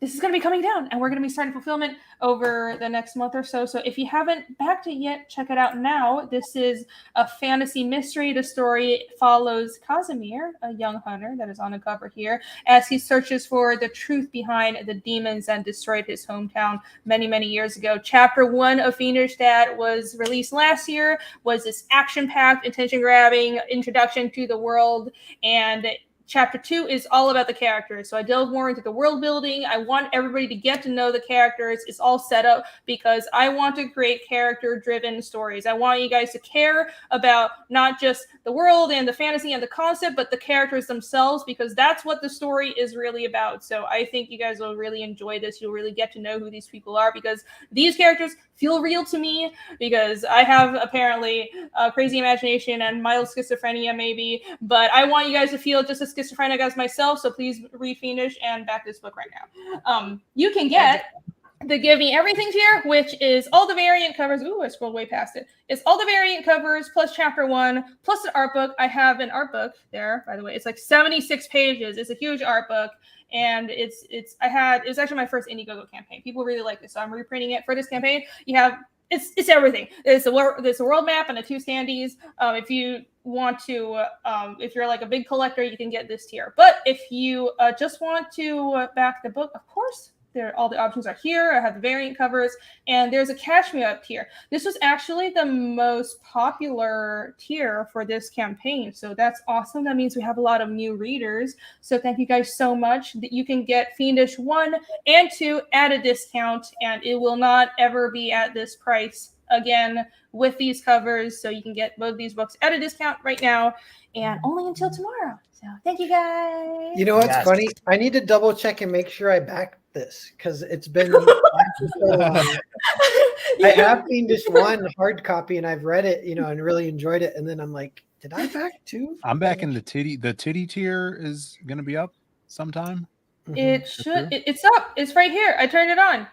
this is going to be coming down, and we're going to be starting fulfillment over the next month or so. So if you haven't backed it yet, check it out now. This is a fantasy mystery. The story follows Casimir, a young hunter that is on the cover here, as he searches for the truth behind the demons that destroyed his hometown many, many years ago. Chapter 1 of Fiendish that was released last year was this action-packed, attention-grabbing introduction to the world, and Chapter 2 is all about the characters. So I delve more into the world building. I want everybody to get to know the characters. It's all set up because I want to create character-driven stories. I want you guys to care about not just the world and the fantasy and the concept, but the characters themselves, because that's what the story is really about. So I think you guys will really enjoy this. You'll really get to know who these people are because these characters feel real to me, because I have apparently a crazy imagination and mild schizophrenia maybe, but I want you guys to feel just as schizophrenic as myself. So please read Fiendish and back this book right now. You can get the Give Me Everything tier, which is all the variant covers. Ooh, I scrolled way past it. It's all the variant covers plus chapter 1 plus an art book. I have an art book there, by the way. It's like 76 pages. It's a huge art book. And it's actually my first Indiegogo campaign. People really like this, so I'm reprinting it for this campaign. You have it's everything. There's a world map and the 2 standees. If you want to, if you're like a big collector, you can get this tier. But if you just want to back the book, of course, all the options are here. I have the variant covers, and there's a Cash Me Up tier. This was actually the most popular tier for this campaign, so that's awesome. That means we have a lot of new readers. So thank you guys so much. That you can get Fiendish 1 and 2 at a discount, and it will not ever be at this price again with these covers. So you can get both these books at a discount right now, and only until tomorrow. So thank you guys. You know what's funny? I need to double check and make sure I backed this because it's been so long. I have Fiendish 1 hard copy and I've read it, and really enjoyed it. And then I'm like, did I back 2? I'm backing the titty. The titty tier is going to be up sometime. It should. It's up. It's right here. I turned it on.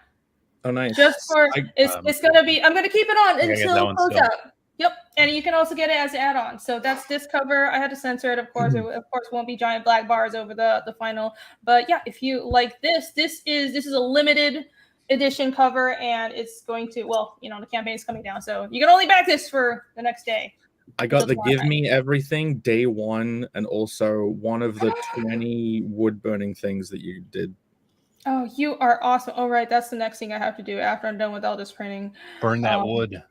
Oh, nice. Just for it's gonna be. I'm gonna keep it on until close out. Yep, and you can also get it as an add-on. So that's this cover. I had to censor it, of course. It of course won't be giant black bars over the final. But yeah, if you like this is a limited edition cover, and it's going to, well, the campaign is coming down, so you can only back this for the next day. I got the Give Me Everything day 1, and also one of the 20 wood burning things that you did. Oh, you are awesome. All right, that's the next thing I have to do after I'm done with all this printing. Burn that wood.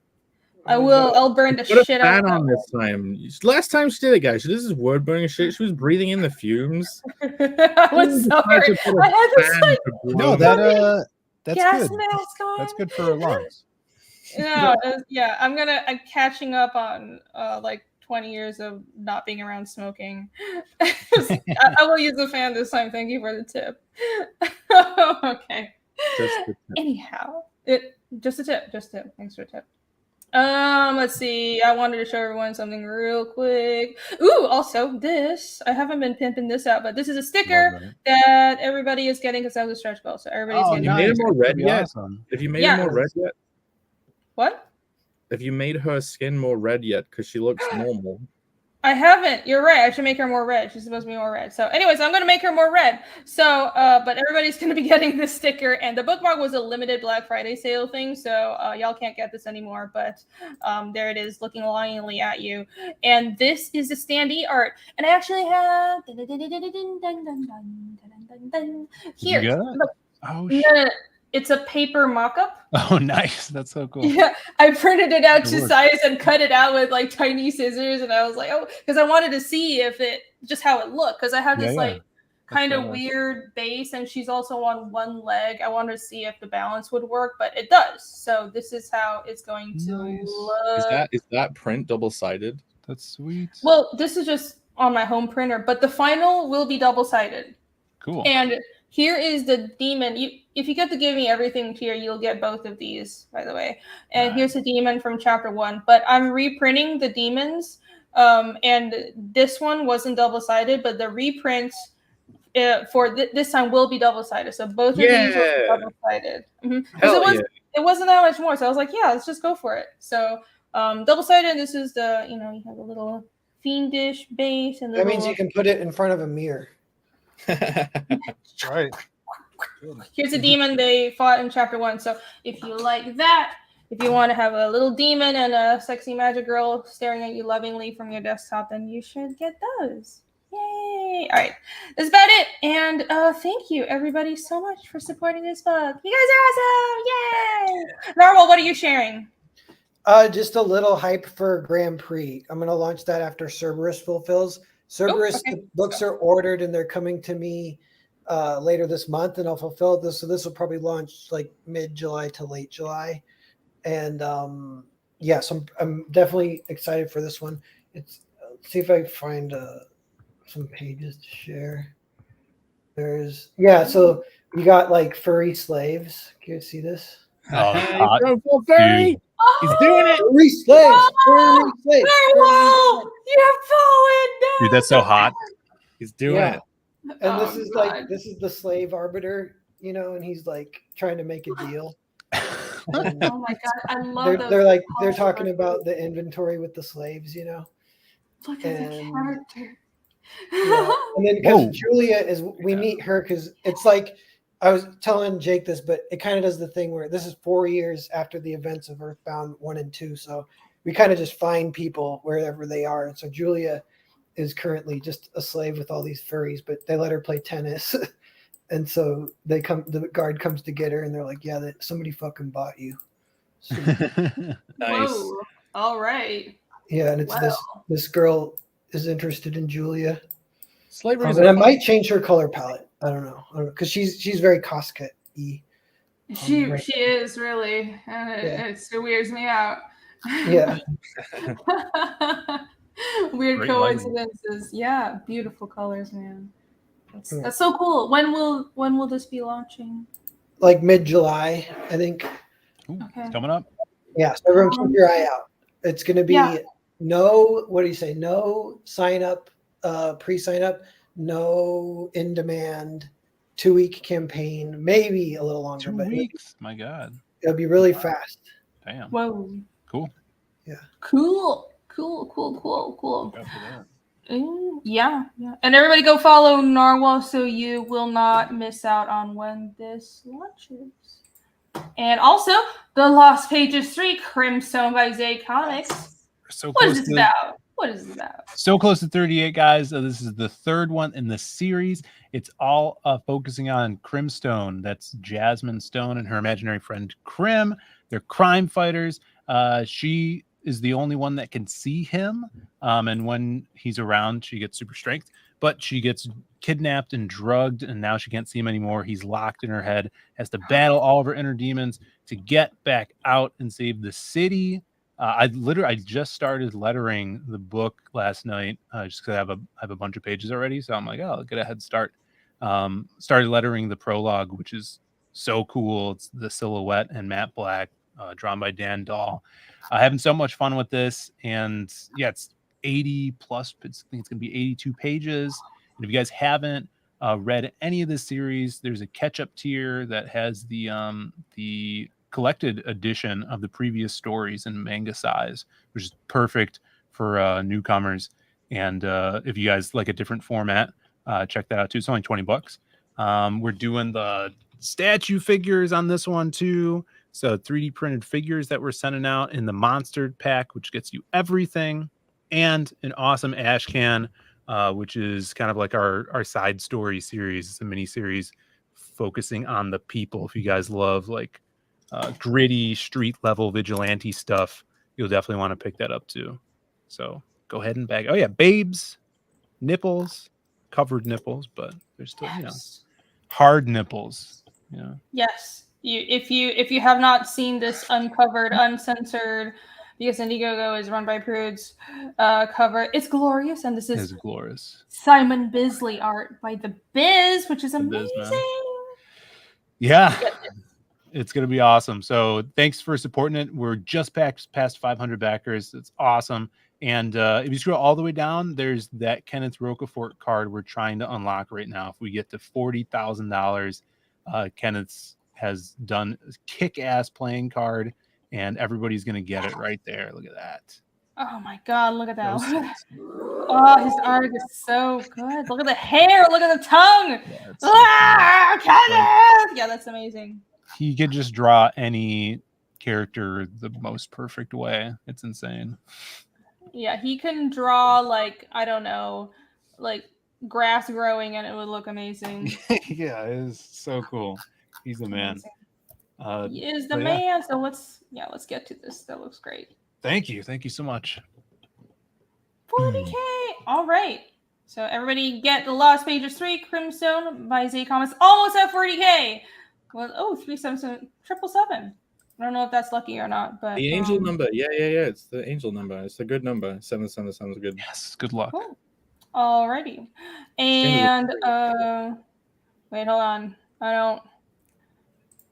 I'll burn the shit out on this time. Last time she did it, guys. This is wood burning shit. She was breathing in the fumes. I was sorry. I had this no, that's gas good. mask on. That's good for her lungs. No, yeah, I'm catching up on like 20 years of not being around smoking. I will use the fan this time. Thank you for the tip. Okay. Anyhow, just a tip. Thanks for a tip. Let's see. I wanted to show everyone something real quick. Ooh, also this. I haven't been pimping this out, but this is a sticker that everybody is getting because I was a stretch goal. So everybody's getting. You made it more red yet? Awesome. Have you made it more red yet? What? Have you made her skin more red yet? Because she looks normal. I haven't. You're right. I should make her more red. She's supposed to be more red. So anyways, I'm going to make her more red. So, but everybody's going to be getting this sticker. And the bookmark was a limited Black Friday sale thing. So y'all can't get this anymore. But there it is, looking longingly at you. And this is the standee art. And I actually have... Here. Look. Oh, shit. It's a paper mock-up. Oh, nice. That's so cool. Yeah, I printed it out to size and cut it out with like tiny scissors. And I was like, oh, because I wanted to see just how it looked. Because I have this kind of weird base, and she's also on one leg. I wanted to see if the balance would work, but it does. So this is how it's going to look. Is that print double-sided? That's sweet. Well, this is just on my home printer, but the final will be double-sided. Cool. And here is the demon. If you get the Give Me Everything tier, you'll get both of these, by the way. And here's the demon from chapter 1. But I'm reprinting the demons. And this one wasn't double-sided, but the reprints for this time will be double-sided. So both of these will be double-sided. Because it wasn't that much more. So I was like, yeah, let's just go for it. So double-sided, this is the, you have a little fiendish base. And that means you can put it in front of a mirror. Right. Here's a demon they fought in chapter 1. So if you like that, if you want to have a little demon and a sexy magic girl staring at you lovingly from your desktop, then you should get those. Yay! All right, that's about it. And thank you everybody so much for supporting this book. You guys are awesome! Yay! Narwhal, what are you sharing? Just a little hype for Grand Prix. I'm gonna launch that after Cerberus fulfills. Cerberus, the books are ordered and they're coming to me later this month, and I'll fulfill this. So this will probably launch like mid-July to late July. And so I'm definitely excited for this one. Let's see if I find some pages to share. So we got like furry slaves. Can you see this? Oh, furry. He's doing it. Furry slaves. Furry slaves. Narwhal, you have fallen. No. Dude, that's so hot. He's doing it. And this is this is the slave arbiter, and he's like trying to make a deal. Oh my god, I love those. They're talking about the inventory with the slaves, Look at the character. And then because Julia we meet her because it's like I was telling Jake this, but it kind of does the thing where this is 4 years after the events of Earthbound 1 and 2, so we kind of just find people wherever they are, and so Julia is currently just a slave with all these furries, but they let her play tennis. And so the guard comes to get her and they're like, yeah, that somebody fucking bought you. So, Nice. Whoa. All right. Yeah. And it's this girl is interested in Julia. Slavery And I might change her color palette. I don't know. Cause she's very Casca-y. She is really, and it still weirds me out. Yeah. Weird Great coincidences. lighting. Yeah. Beautiful colors, man. That's so cool. When will this be launching? Like mid-July, I think. Ooh, Okay. It's coming up. Yeah, so everyone keep your eye out. It's going to be no sign up, pre-sign up, no in demand, 2-week campaign, maybe a little longer, 2 but weeks. My God. It'll be really fast. Damn. Whoa. Cool. Yeah. Cool. After that. Yeah. And everybody go follow Narwhal so you will not miss out on when this launches. And also, The Lost Pages 3, Crimstone by Zay Comics. What is this about? So close to 38, guys. This is the third one in the series. It's all focusing on Crimstone. That's Jasmine Stone and her imaginary friend Crim. They're crime fighters. She is the only one that can see him. And when he's around, she gets super strength. But she gets kidnapped and drugged, and now she can't see him anymore. He's locked in her head, has to battle all of her inner demons to get back out and save the city. I just started lettering the book last night, just because I have a bunch of pages already. So I'm like, oh, I'll get a head start. Started lettering the prologue, which is so cool. It's the silhouette and matte black, drawn by Dan Dahl. Having so much fun with this, and yeah, it's 80 plus. I think it's gonna be 82 pages. And if you guys haven't read any of this series, there's a catch-up tier that has the collected edition of the previous stories in manga size, which is perfect for newcomers. And if you guys like a different format, check that out too. It's only $20. We're doing the statue figures on this one too. So 3D printed figures that we're sending out in the Monstered pack, which gets you everything, and an awesome ash can, which is kind of like our side story series. It's a mini series focusing on the people. If you guys love like gritty street level vigilante stuff, you'll definitely want to pick that up too. So go ahead and bag. Oh yeah, babes, nipples, covered nipples, but there's still hard nipples. Yeah. Yes. If you have not seen this uncovered, uncensored, because Indiegogo is run by prudes. Cover. It's glorious, and this is glorious. Simon Bisley art by The Biz, which is The amazing. Biz, man. Yeah. It's going to be awesome. So thanks for supporting it. We're just past 500 backers. It's awesome. And if you scroll all the way down, there's that Kenneth Rocafort card we're trying to unlock right now. If we get to $40,000, Kenneth has done a kick-ass playing card, and everybody's going to get it right there. Look at that. Oh my God, look at that. Oh, his art is so good. Look at the hair. Look at the tongue. Yeah, Kenneth! Yeah, that's amazing. He could just draw any character the most perfect way. It's insane. Yeah, he can draw like, I don't know, like grass growing and it would look amazing. Yeah, it is so cool. He's the man. He is the man. So let's get to this. That looks great. Thank you so much. 40K. All right. So everybody get The Lost Pages 3 Crimson by Zay Comics, almost at 40K. Well, 377. I don't know if that's lucky or not, but the angel number. Yeah. It's the angel number. It's a good number. 7 sounds good. Yes, good luck. Cool. Alrighty. And wait, hold on. I don't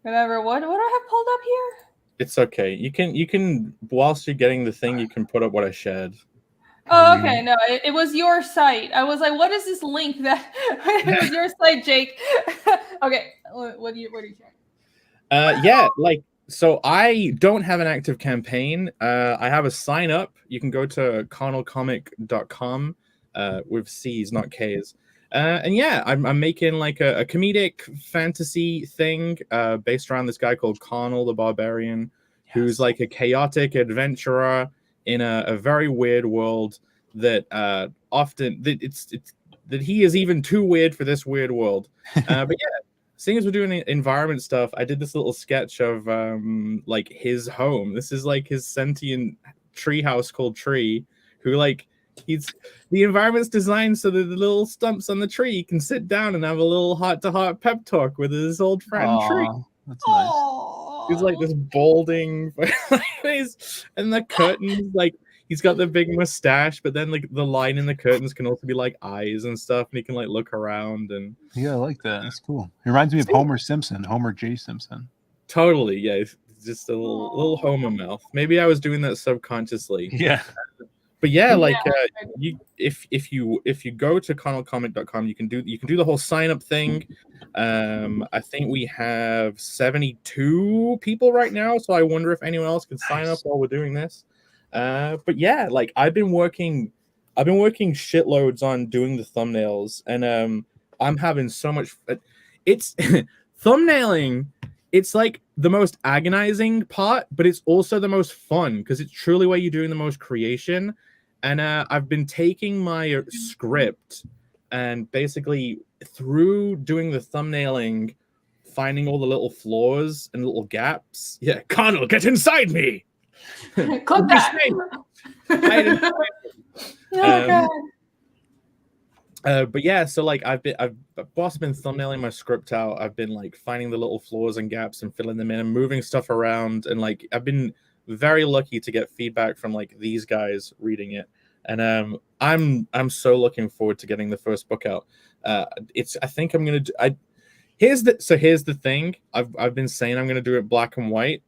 remember what do I have pulled up here? It's okay. You can whilst you're getting the thing, you can put up what I shared. Oh, okay. No, it was your site. I was like, what is this link that it was your site, Jake? Okay. What do you share? Yeah, like, so I don't have an active campaign. I have a sign up. You can go to carnalcomic.com with C's, not K's. And yeah, I'm making like a comedic fantasy thing based around this guy called Carnal the Barbarian, who's like a chaotic adventurer in a very weird world that often that he is even too weird for this weird world. But yeah, seeing as we're doing environment stuff, I did this little sketch of like his home. This is like his sentient tree house called Tree, who like the environment's designed so that the little stumps on the tree can sit down and have a little heart-to-heart pep talk with his old friend Tree. That's nice. He's like this balding face, and the curtains, like he's got the big mustache, but then like the line in the curtains can also be like eyes and stuff, and he can like look around. And yeah, I like that. That's cool. It reminds me of Homer J. Simpson. Totally, yeah. It's just a little Homer mouth. Maybe I was doing that subconsciously. Yeah. But yeah, like if you go to carnalcomic.com, you can do the whole sign up thing. I think we have 72 people right now, so I wonder if anyone else can sign up while we're doing this. But yeah, like I've been working shitloads on doing the thumbnails, and I'm having so much. It's thumbnailing. It's like the most agonizing part, but it's also the most fun because it's truly where you're doing the most creation. And I've been taking my script and basically through doing the thumbnailing, finding all the little flaws and little gaps. Yeah, Connell, get inside me. Click that. But yeah, so like I've been thumbnailing my script out. I've been like finding the little flaws and gaps and filling them in and moving stuff around, and like I've been very lucky to get feedback from like these guys reading it, and I'm so looking forward to getting the first book out. I think I'm gonna do. Here's the thing. I've been saying I'm gonna do it black and white.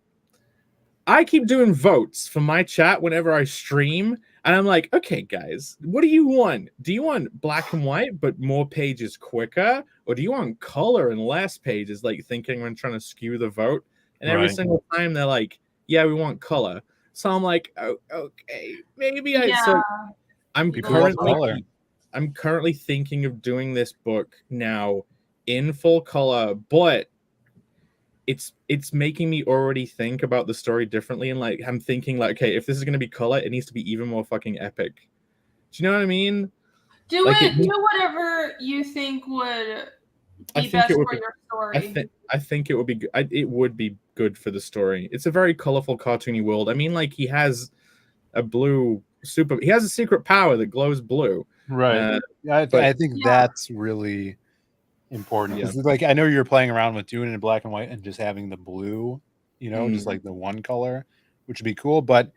I keep doing votes for my chat whenever I stream, and I'm like, okay, guys, what do you want? Do you want black and white but more pages quicker, or do you want color and less pages? Like thinking I'm trying to skew the vote, and every single time they're like, yeah, we want color. So I'm like, oh, okay, maybe I. Yeah. So I'm currently thinking of doing this book now in full color, but it's making me already think about the story differently, and like I'm thinking like, okay, if this is gonna be color, it needs to be even more fucking epic. Do you know what I mean? Do whatever you think would be best for your story. I think it would be good. It would be good for the story. It's a very colorful, cartoony world. I mean, like he has he has a secret power that glows blue. Right. I think that's really important. Yeah. Like I know you're playing around with doing it in black and white and just having the blue, just like the one color, which would be cool. But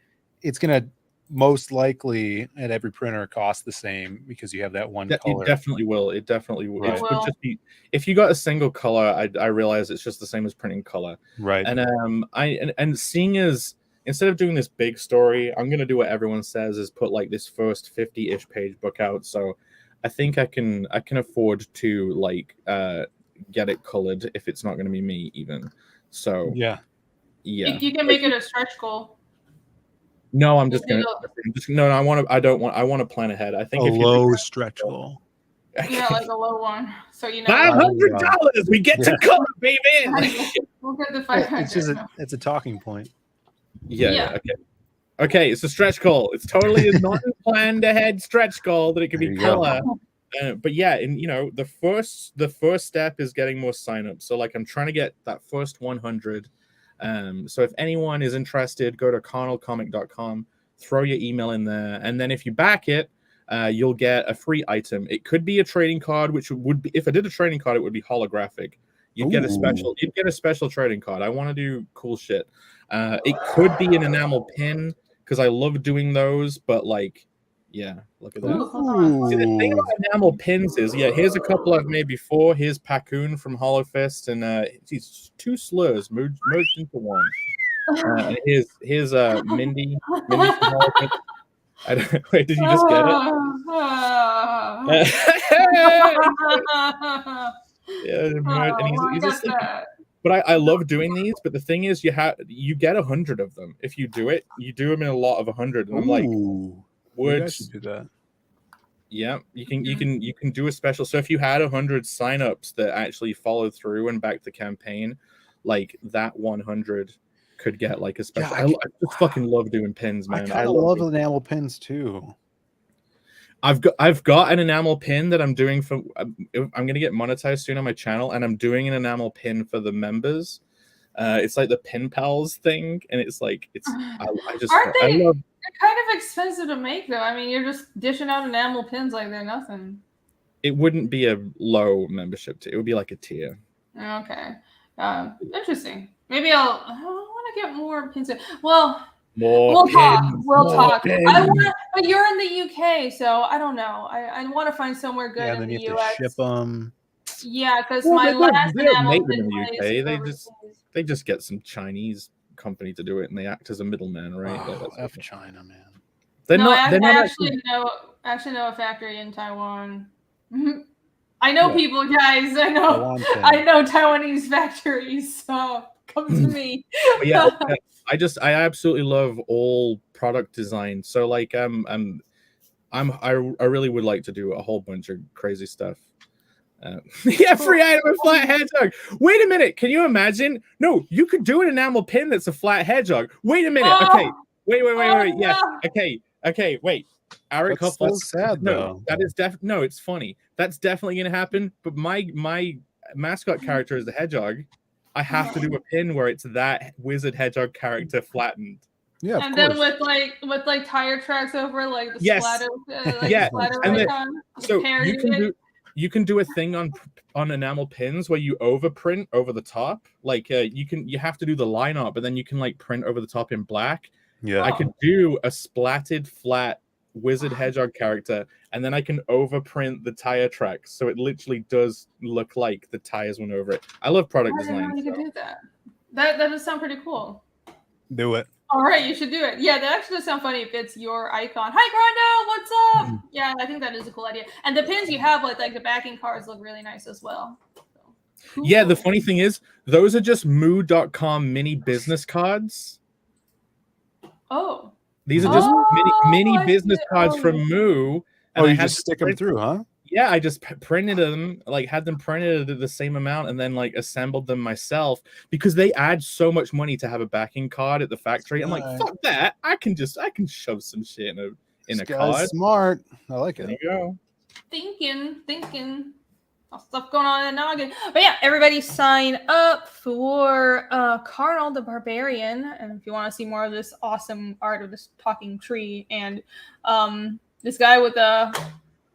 it's gonna most likely at every printer cost the same because you have that one color. It definitely will. It definitely will. Right. It would just be if you got a single color. I realize it's just the same as printing color. Right. And and seeing as instead of doing this big story, I'm gonna do what everyone says is put like this first 50-ish page book out. So I think I can afford to like get it colored if it's not gonna be me even. So yeah. You can make it a stretch goal. No, I'm just gonna. No, I want to. I don't want. I want to plan ahead. I think a if you low stretch goal. Yeah, like a low one. So you know, $500. We get to color, baby. We'll get the 500. It's a talking point. Yeah. Okay. It's a stretch goal. It's totally a non-planned ahead stretch goal that it can be color. But yeah, and you know, the first step is getting more signups. So like, I'm trying to get that first 100. So if anyone is interested, go to carnalcomic.com, throw your email in there, and then if you back it, you'll get a free item. It could be a trading card, which would be, if I did a trading card, it would be holographic. You'd get a special trading card. I want to do cool shit. It could be an enamel pin because I love doing those, but like, yeah, look at that. See, the thing about enamel pins is, here's a couple I've made before. Here's Pacoon from Hollow Fist, and he's two slurs merged into one. And here's Mindy from Hollow Fist. Wait, did you just get it? And he's just like, but I love doing these. But the thing is, you get 100 of them if you do it. You do them in a lot of 100, and I'm like, would do that? Yeah, you can do a special. So if you had 100 signups that actually followed through and backed the campaign, like that 100 could get like a special. I just fucking love doing pins, man. I love enamel pins too. I've got an enamel pin that I'm doing for. I'm gonna get monetized soon on my channel, and I'm doing an enamel pin for the members. It's like the Pin Pals thing, and it's like I love. They're kind of expensive to make, though. I mean, you're just dishing out enamel pins like they're nothing. It wouldn't be a low membership tier. It would be like a tier. Okay. Interesting. Maybe I want to get more pins. Well, we'll talk. But you're in the UK, so I don't know. I want to find somewhere good in the US. Ship them. Yeah, because my last enamel pin in the UK. They just get some Chinese company to do it, and they act as a middleman, right? F China, man. I actually know a factory in Taiwan. I know people, guys. I know Taiwanese factories. So come to me. I absolutely love all product design. So like I really would like to do a whole bunch of crazy stuff. Free item with flat hedgehog. Wait a minute, can you imagine? No, you could do an enamel pin that's a flat hedgehog. Wait a minute. Okay. Wait. Yes. Okay. Wait. Eric Huffles. That's sad, no, that is no. It's funny. That's definitely gonna happen. But my mascot character is the hedgehog. I have to do a pin where it's that wizard hedgehog character flattened. Yeah, and then with like tire tracks over like the splatter. And then, so you can do a thing on enamel pins where you overprint over the top. Like you have to do the line art, but then you can like print over the top in black. Yeah, I could do a splatted flat wizard hedgehog character, and then I can overprint the tire tracks, so it literally does look like the tires went over it. I love product design. You can do that. That does sound pretty cool. Do it. All right, you should do it. Yeah, that actually does sound funny if it's your icon. Hi, Grando, what's up? Yeah, I think that is a cool idea. And the pins you have, like the backing cards look really nice as well. So, cool. Yeah, the funny thing is, those are just moo.com mini business cards. Oh. These are just mini business cards from Moo. And you just stick them through, huh? Yeah, I just printed them, like had them printed at the same amount, and then like assembled them myself because they add so much money to have a backing card at the factory. I'm like, fuck that! I can shove some shit in a card. Smart, I like it. There you go. Thinking. Stuff going on in the noggin. But yeah, everybody sign up for Carnal the Barbarian. And if you want to see more of this awesome art of this talking tree and this guy with a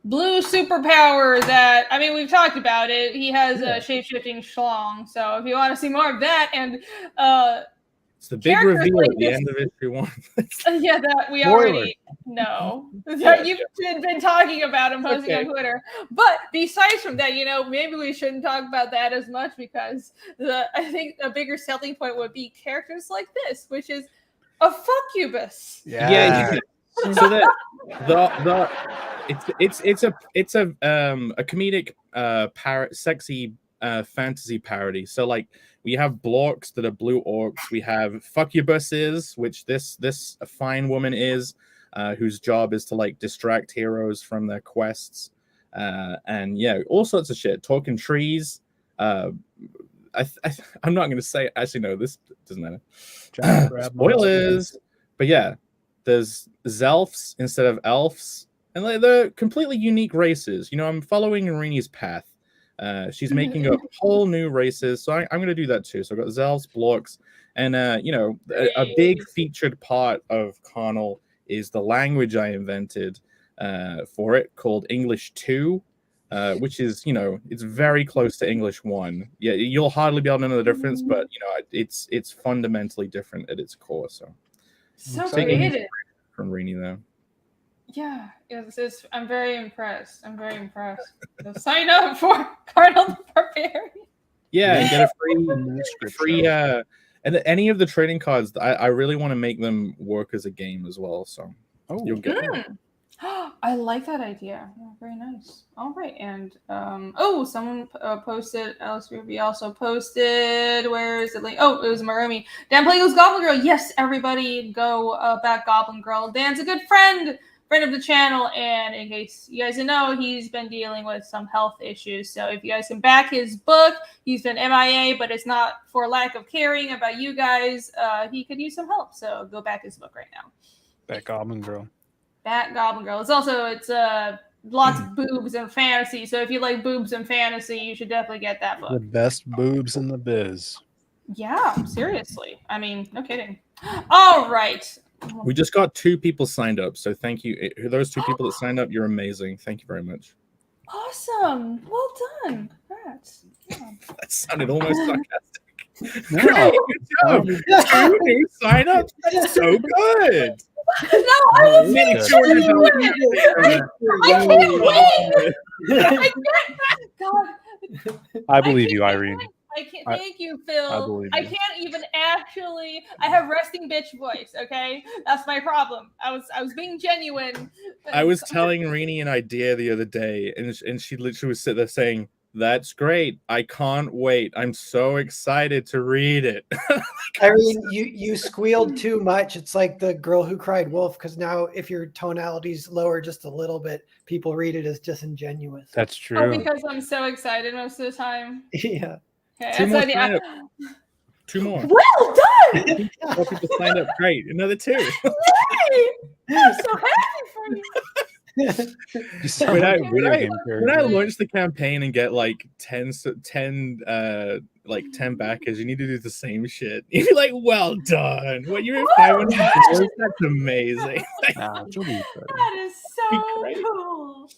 blue superpower that, I mean, we've talked about it. He has a shape-shifting schlong. So if you want to see more of that and It's the big Characters reveal like at the this- end of issue 1. Yeah, that we Spoiler. already know. Yeah, You've been talking about and posting on Twitter. But besides from that, maybe we shouldn't talk about that as much because I think a bigger selling point would be characters like this, which is a fuckubus. Yeah. So that it's a comedic sexy fantasy parody. So like we have blorks that are blue orcs. We have fuckubuses, which this fine woman is, whose job is to like distract heroes from their quests, and yeah, all sorts of shit. Talking trees. I'm not going to say. Actually, no, this doesn't matter. Spoilers. But yeah, there's Zelfs instead of elves, and like, they're completely unique races. I'm following Irini's path. She's making up whole new races, so I'm going to do that too. So I've got Zelfs, Blorks, and a big featured part of Carnal is the language I invented for it, called English 2, which is, it's very close to English 1. Yeah, you'll hardly be able to know the difference, but it's fundamentally different at its core. So Creative from Rini though. Yeah, I'm very impressed. So sign up for Cardinal the Barbarian. Yeah, and get a free and any of the trading cards. I really want to make them work as a game as well. So you'll get them. I like that idea. Yeah, very nice. All right, and someone posted. Alex Ruby also posted. Where is it? It was Marumi. Dan Plago's Goblin Girl. Yes, everybody go back Goblin Girl. Dan's a good friend of the channel, and in case you guys didn't know, he's been dealing with some health issues. So if you guys can back his book, he's been MIA, but it's not for lack of caring about you guys. He could use some help. So go back his book right now. That Goblin Girl. That Goblin Girl. It's lots of boobs and fantasy. So if you like boobs and fantasy, you should definitely get that book. The best boobs in the biz. Yeah, seriously. I mean, no kidding. All right. We just got 2 people signed up, so thank you. Those 2 people that signed up, you're amazing. Thank you very much. Awesome. Well done. Congrats. Yeah. That sounded almost sarcastic. No. Great, good job. 2 new sign-ups. That's so good. No, I was Mini saying children I can't. God. I believe you, Irene. I can't. Thank you, Phil. I believe I you. can't even actually. I have resting bitch voice. Okay, that's my problem. I was being genuine. I was telling Rini an idea the other day, and she literally was sitting there saying, "That's great. I can't wait. I'm so excited to read it." Irene, you squealed too much. It's like the girl who cried wolf, because now if your tonality's lower just a little bit, people read it as disingenuous. That's Oh, true. because I'm so excited most of the time. Yeah. Okay, 2 more that's the idea. sign-ups. 2 more. Well done! More people signed up. Great. Another 2. Yay! I'm so happy for you. When I When launch the campaign and get like 10 backers, you need to do the same shit. You'd be like, well done. What, you're at 500 viewers? That's amazing. Nah, she'll be better. That is so Great. cool.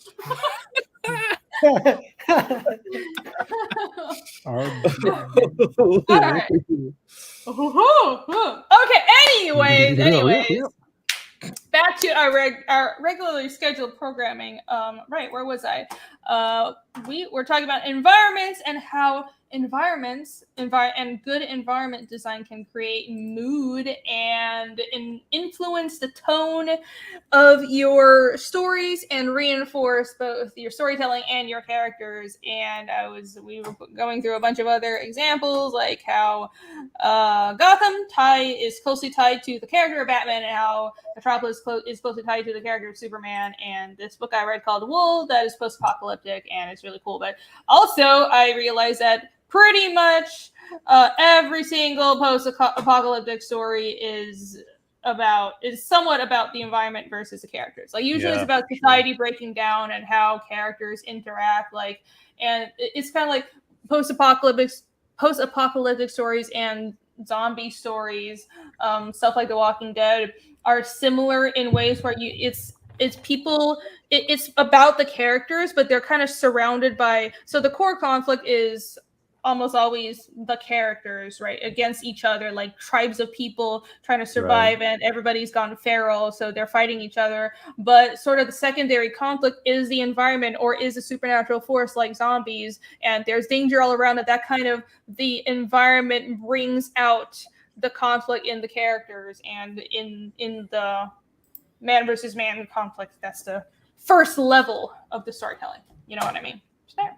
All right. Okay. Anyways. Back to our regularly scheduled programming. Right, where was I? We were talking about environments and how environments and good environment design can create mood and influence the tone of your stories and reinforce both your storytelling and your characters. And we were going through a bunch of other examples, like how Gotham is closely tied to the character of Batman, and how Metropolis is closely tied to the character of Superman. And this book I read called Wool, that is post-apocalyptic, and it's really cool. But also I realized that pretty much every single post-apocalyptic story is somewhat about the environment versus the characters. Like usually it's about society breaking down and how characters interact. And it's kind of like post-apocalyptic stories and zombie stories, stuff like The Walking Dead, are similar in ways where it's people. It's about the characters, but they're kind of surrounded by. So the core conflict is almost always the characters, right, against each other, like tribes of people trying to survive, and everybody's gone feral, so they're fighting each other. But sort of the secondary conflict is the environment, or is a supernatural force like zombies, and there's danger all around it. That kind of the environment brings out the conflict in the characters, and in the man versus man conflict. That's the first level of the storytelling. You know what I mean? There.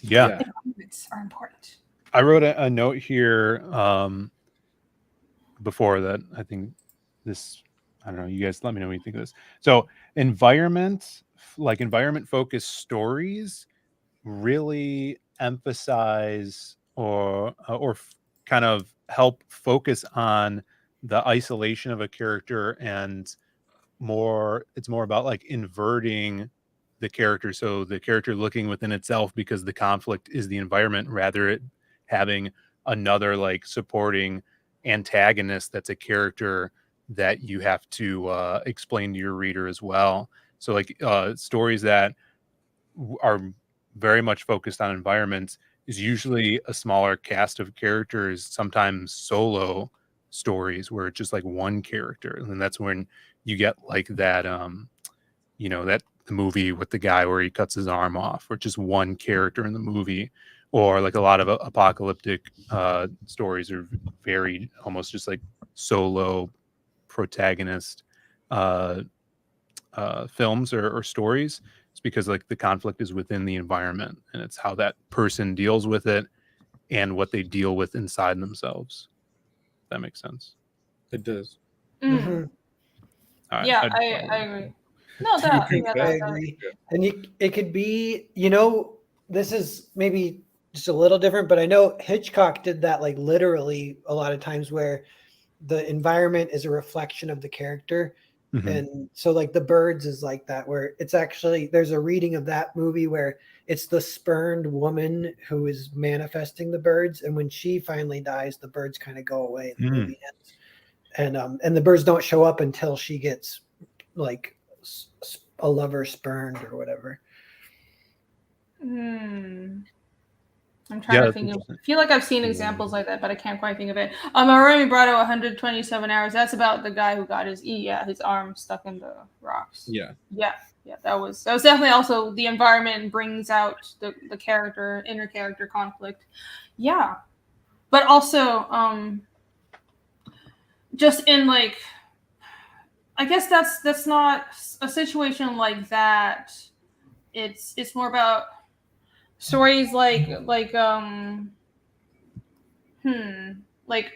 Yeah. The conflicts are important. I wrote a note here before that. I think this, I don't know, you guys let me know what you think of this. So environment focused stories really emphasize or kind of help focus on the isolation of a character, and it's more about like inverting the character, so the character looking within itself, because the conflict is the environment, rather it having another like supporting antagonist that's a character that you have to explain to your reader as well. So like stories that are very much focused on environments is usually a smaller cast of characters, sometimes solo stories where it's just like one character, and that's when you get like that that the movie with the guy where he cuts his arm off, or just one character in the movie. Or like a lot of apocalyptic stories are very almost just like solo protagonist films or stories. It's because like the conflict is within the environment, and it's how that person deals with it and what they deal with inside themselves. If that makes sense. It does. Mm-hmm. All right. Yeah, I agree. No, I agree. And it could be, this is maybe just a little different, but I know Hitchcock did that like literally a lot of times, where the environment is a reflection of the character. Mm-hmm. And so like The Birds is like that, where it's actually, there's a reading of that movie where it's the spurned woman who is manifesting the birds. And when she finally dies, the birds kind of go away and the movie ends. And the birds don't show up until she gets like a lover spurned or whatever. I'm trying to think I feel like I've seen examples like that, but I can't quite think of it. Remy Brado, 127 Hours. That's about the guy who got his arm stuck in the rocks. Yeah. That was definitely also the environment brings out the character, inner character conflict. Yeah, but also just in like, I guess that's not a situation like that. It's more about stories like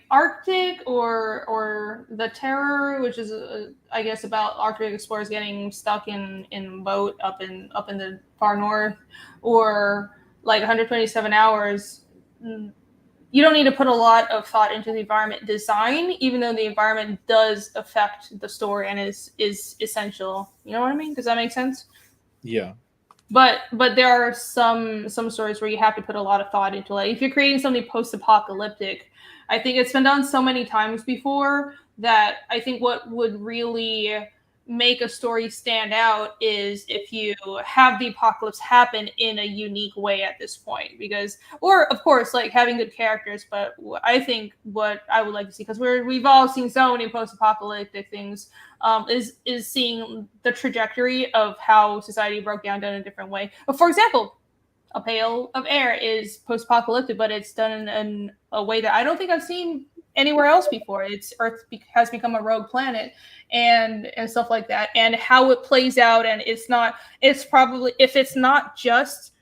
Arctic or The Terror, which is I guess about Arctic explorers getting stuck in a boat up in the far north, or like 127 Hours. You don't need to put a lot of thought into the environment design, even though the environment does affect the story and is essential. You know what I mean? Does that make sense? Yeah. But there are some stories where you have to put a lot of thought into, like, if you're creating something post-apocalyptic. I think it's been done so many times before that I think what would really make a story stand out is if you have the apocalypse happen in a unique way at this point, or of course like having good characters. But I think what I would like to see, because we've all seen so many post-apocalyptic things, is seeing the trajectory of how society broke down in a different way. But for example, A Pail of Air is post-apocalyptic, but it's done in a way that I don't think I've seen anywhere else before. Earth has become a rogue planet and stuff like that, and how it plays out. And it's probably, if it's not just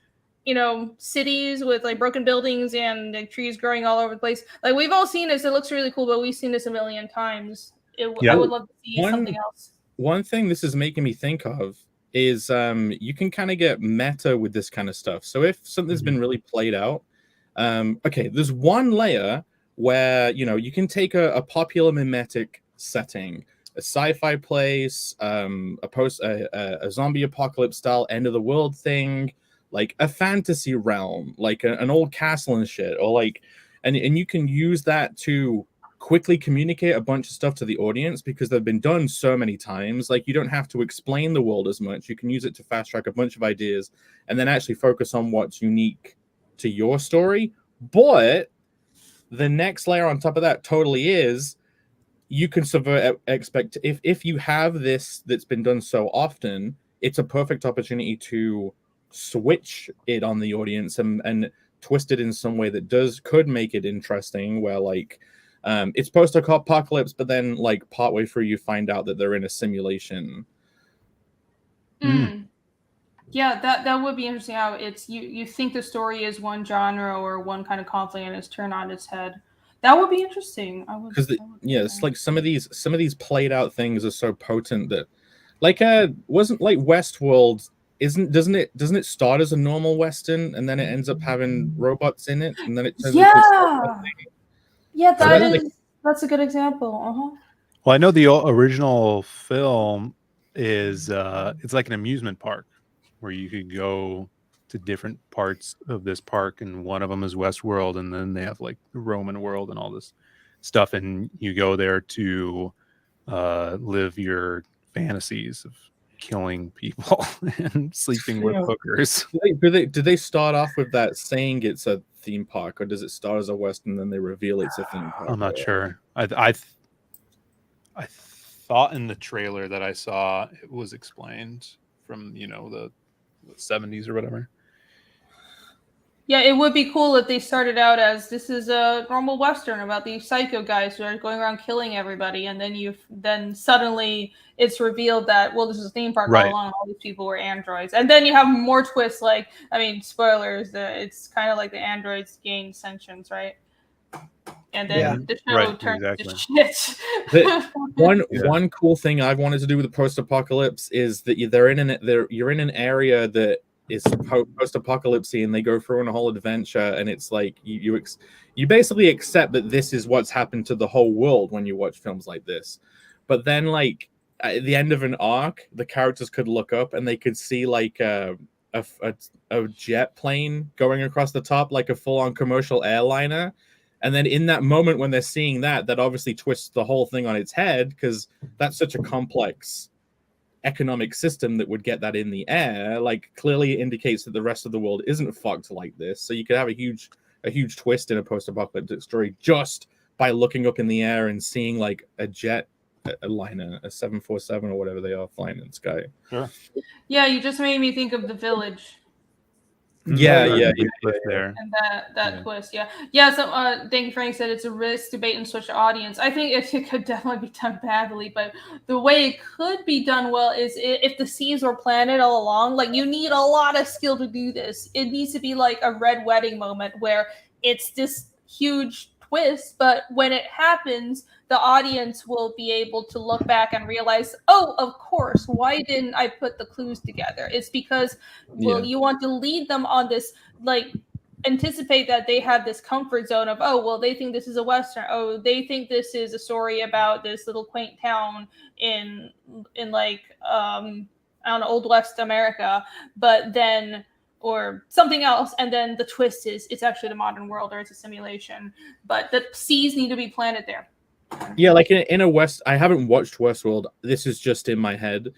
cities with like broken buildings and like trees growing all over the place, like we've all seen this, it looks really cool, but we've seen this a million times. I would love to see something else. One thing this is making me think of is you can kind of get meta with this kind of stuff. So if something's been really played out, there's one layer where you can take a popular mimetic setting, a sci-fi place, a zombie apocalypse style end of the world thing, like a fantasy realm, like an old castle and shit, or like, and you can use that to quickly communicate a bunch of stuff to the audience, because they've been done so many times. Like, you don't have to explain the world as much. You can use it to fast track a bunch of ideas and then actually focus on what's unique to your story, But the next layer on top of that totally is you can subvert if you have this that's been done so often, it's a perfect opportunity to switch it on the audience and twist it in some way that could make it interesting, where like it's post-apocalypse, but then like partway through you find out that they're in a simulation. Yeah, that would be interesting. How it's you think the story is one genre or one kind of conflict and it's turned on its head. That would be interesting. Because it's like some of these played out things are so potent that, like, wasn't like Westworld doesn't it start as a normal Western and then it ends up having robots in it and then it turns into a yeah, that's a good example. Well, I know the original film is it's like an amusement park where you could go to different parts of this park, and one of them is Westworld, and then they have like the Roman world and all this stuff, and you go there to live your fantasies of killing people and sleeping with hookers. Do they start off with that saying it's a theme park, or does it start as a Western and then they reveal it's a theme park? I'm not sure. I thought in the trailer that I saw it was explained from the 70s or whatever. Yeah, it would be cool if they started out as this is a normal Western about these psycho guys who are going around killing everybody, and then suddenly it's revealed that this is a theme park all along. All these people were androids, and then you have more twists. Like, I mean, spoilers. It's kind of like the androids gain sentience, right? And then the show turns to shit. One cool thing I've wanted to do with the post-apocalypse is that you're in an area that is post-apocalypse-y, and they go through on a whole adventure, and it's like you basically accept that this is what's happened to the whole world when you watch films like this. But then, like, at the end of an arc, the characters could look up and they could see like a jet plane going across the top, like a full-on commercial airliner. And then in that moment when they're seeing that obviously twists the whole thing on its head, because that's such a complex economic system that would get that in the air. Like, clearly indicates that the rest of the world isn't fucked like this. So you could have a huge twist in a post-apocalyptic story just by looking up in the air and seeing like a jet liner, a 747 or whatever they are flying in the sky. Sure. Yeah, you just made me think of The Village. Yeah. There. And that twist, yeah. So, thank you, Frank said it's a risk debate and switch audience. I think it could definitely be done badly, but the way it could be done well is if the seeds were planted all along. Like, you need a lot of skill to do this. It needs to be like a Red Wedding moment where it's this huge twist, but when it happens, the audience will be able to look back and realize, oh, of course, why didn't I put the clues together? It's because, you want to lead them on this, like, anticipate that they have this comfort zone of, they think this is a Western. Oh, they think this is a story about this little quaint town in like, I don't know, Old West America, but then, or something else, and then the twist is it's actually the modern world, or it's a simulation. But the seeds need to be planted there. Yeah, like in a I haven't watched Westworld. This is just in my head.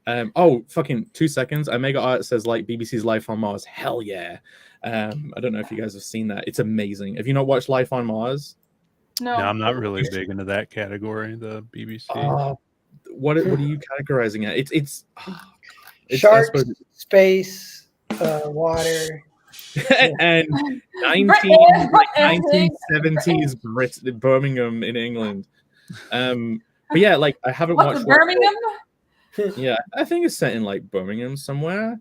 Fucking 2 seconds. Omega Art says like BBC's Life on Mars. Hell yeah. I don't know if you guys have seen that. It's amazing. Have you not watched Life on Mars? No, I'm not really big into that category. The BBC. What are you categorizing it? It's sharks, space, water. And 1970s Birmingham in England. But yeah, like I haven't watched Birmingham. Yeah, I think it's set in like Birmingham somewhere,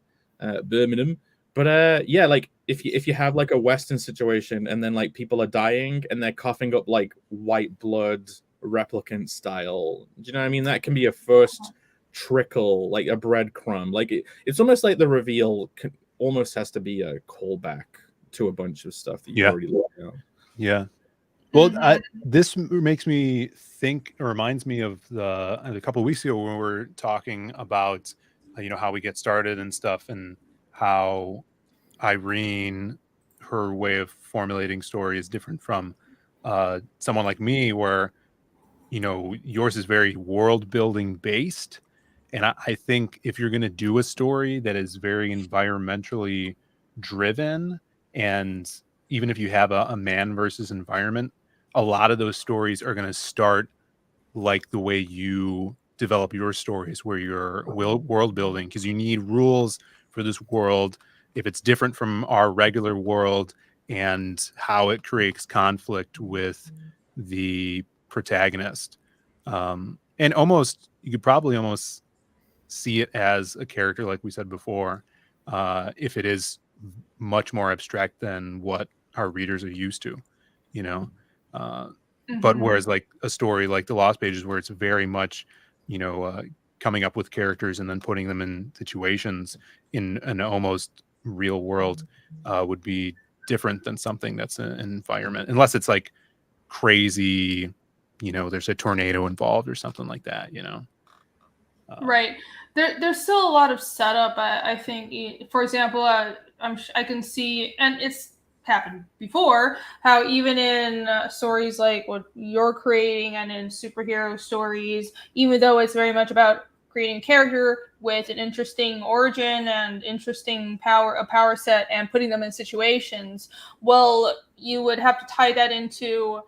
Birmingham. But yeah, like if you have like a Western situation and then like people are dying and they're coughing up like white blood replicant style, do you know what I mean? That can be a first trickle, like a breadcrumb. Like it's almost like the reveal almost has to be a callback to a bunch of stuff that you already looked at. Yeah. Well, this makes me think, or reminds me of a couple of weeks ago when we were talking about, how we get started and stuff, and how Irene, her way of formulating story is different from someone like me, where, yours is very world building based. And I think if you're going to do a story that is very environmentally driven and even if you have a man versus environment, a lot of those stories are going to start like the way you develop your stories, where you're world building, because you need rules for this world. If it's different from our regular world and how it creates conflict with the protagonist, and almost you could probably almost see it as a character, like we said before, if it is much more abstract than what our readers are used to, you know. But whereas like a story like The Lost Pages, where it's very much, coming up with characters and then putting them in situations in an almost real world, would be different than something that's an environment, unless it's like crazy, there's a tornado involved or something like that, Right. There's still a lot of setup. I think, for example, I can see, and it's happened before, how even in stories like what you're creating and in superhero stories, even though it's very much about creating a character with an interesting origin and interesting power set and putting them in situations, well, you would have to tie that into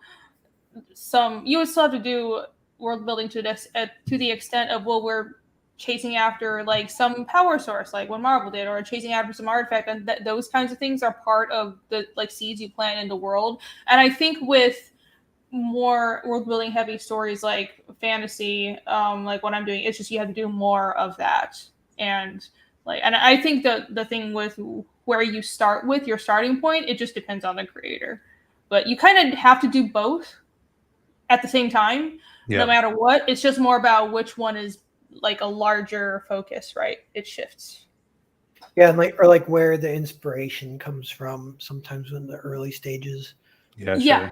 you would still have to do world building to this to the extent of, well, we're chasing after like some power source, like what Marvel did, or chasing after some artifact, and those kinds of things are part of the like seeds you plant in the world. And I think with more world building heavy stories like fantasy, like what I'm doing, it's just you have to do more of that. And I think the thing with where you start with your starting point, it just depends on the creator, but you kind of have to do both at the same time, no matter what. It's just more about which one is like a larger focus, right? It shifts. Yeah, and like where the inspiration comes from sometimes in the early stages. Yeah,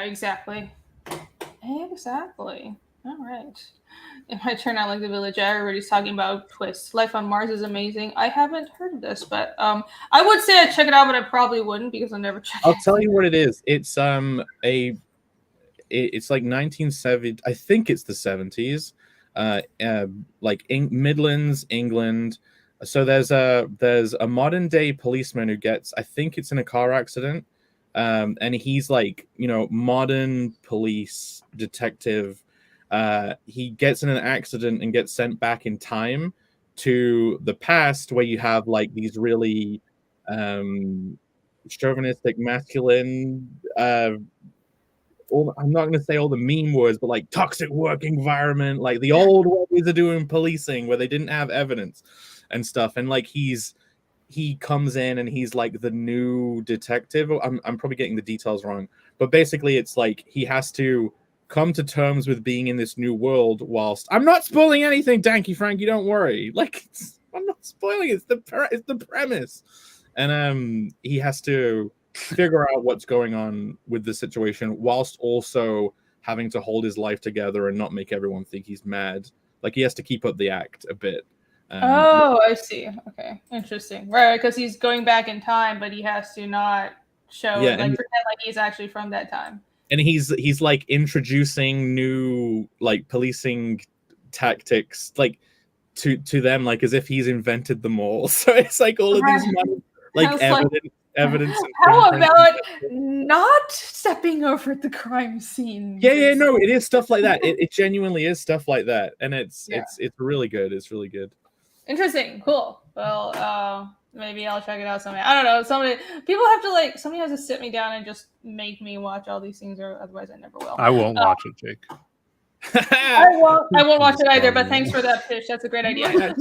exactly. All right. It might turn out like The Village. Everybody's talking about twists. Life on Mars is amazing. I haven't heard of this, but I would say I'd check it out, but I probably wouldn't because I've never checked it. I'll tell you what it is. It's it's like 1970. I think it's the 70s. Like Midlands, England. So there's a modern day policeman who gets, I think it's in a car accident, and he's like, modern police detective. He gets in an accident and gets sent back in time to the past, where you have like these really chauvinistic, masculine, I'm not going to say all the meme words, but like toxic work environment, like the old ways of doing policing where they didn't have evidence and stuff. And like he comes in and he's like the new detective. I'm probably getting the details wrong, but basically it's like he has to come to terms with being in this new world whilst I'm not spoiling anything, Danky Frankie, don't worry. Like I'm not spoiling it. It's the premise. And he has to figure out what's going on with the situation whilst also having to hold his life together and not make everyone think he's mad. Like he has to keep up the act a bit. I see. Okay, interesting. Right, because he's going back in time, but he has to not show and pretend like he's actually from that time. And he's like introducing new like policing tactics like to them, like as if he's invented them all. So it's like all of these like evidence. How about not stepping over the crime scene? Yeah, no, it is stuff like that. It genuinely is stuff like that, and it's really good. It's really good. Interesting, cool. Well, maybe I'll check it out someday. I don't know. Somebody has to sit me down and just make me watch all these things, or otherwise I never will. I won't watch it, Jake. I won't watch it either, but thanks for that pitch. That's a great idea.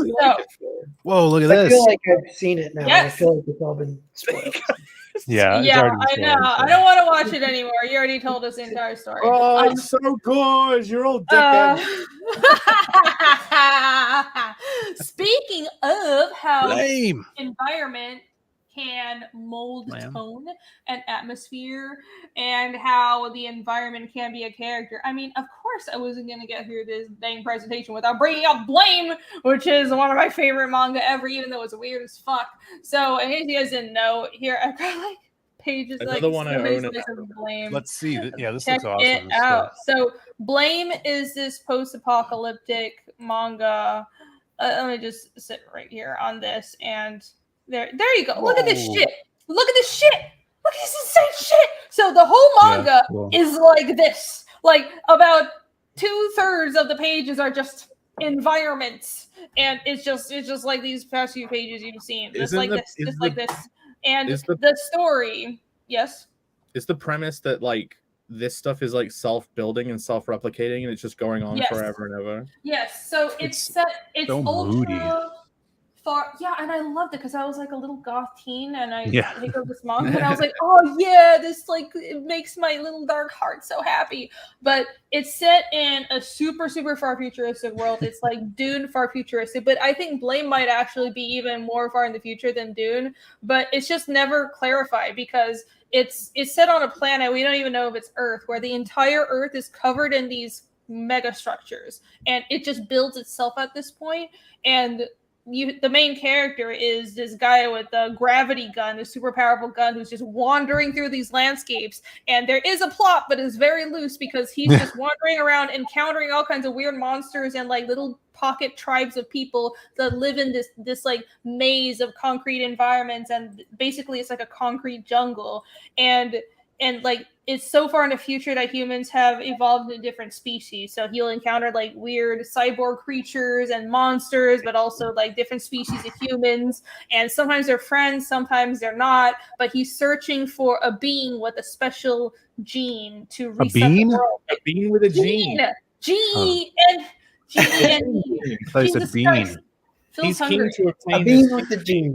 Whoa, look at this. I feel like I've seen it now. Yes. I feel like it's all been spoiled. Yeah, I know. I don't want to watch it anymore. You already told us the entire story. Oh, it's so good. You're all dickheads. Speaking of how Lame. environment can mold tone and atmosphere, and how the environment can be a character. I mean, of course, I wasn't going to get through this dang presentation without bringing up Blame, which is one of my favorite manga ever, even though it's weird as fuck. So, in case you guys didn't know, here I've got like pages another like one I own of Blame. Let's see. Yeah, this Check looks awesome. it out. So, Blame is this post-apocalyptic manga. Let me just sit right here on this, and there you go. Whoa. Look at this shit. Look at this shit. look at this insane shit. So the whole manga is like this. Like about 2/3 of the pages are just environments, and it's just like these past few pages you've seen. Just like this. And the story, yes. Is the premise that like this stuff is like self-building and self-replicating, and it's just going on forever and ever? Yes. So it's so ultra moody. far. Yeah, and I loved it because I was like a little goth teen, and I picked up this manga, and I was like, oh yeah, this like it makes my little dark heart so happy. But it's set in a super far futuristic world. It's like Dune far futuristic, but I think Blame might actually be even more far in the future than Dune. But it's just never clarified because it's set on a planet we don't even know if it's Earth, where the entire Earth is covered in these mega structures, and it just builds itself at this point. And the main character is this guy with a gravity gun, a super powerful gun, who's just wandering through these landscapes. And there is a plot, but it's very loose because he's just wandering around, encountering all kinds of weird monsters and like little pocket tribes of people that live in this like maze of concrete environments, and basically it's like a concrete jungle. And like it's so far in the future that humans have evolved into different species. So he'll encounter like weird cyborg creatures and monsters, but also like different species of humans. And sometimes they're friends, sometimes they're not. But he's searching for a being with a special gene to reset the world. A being with a gene. Place a bean. He's keen to obtain being with the gene.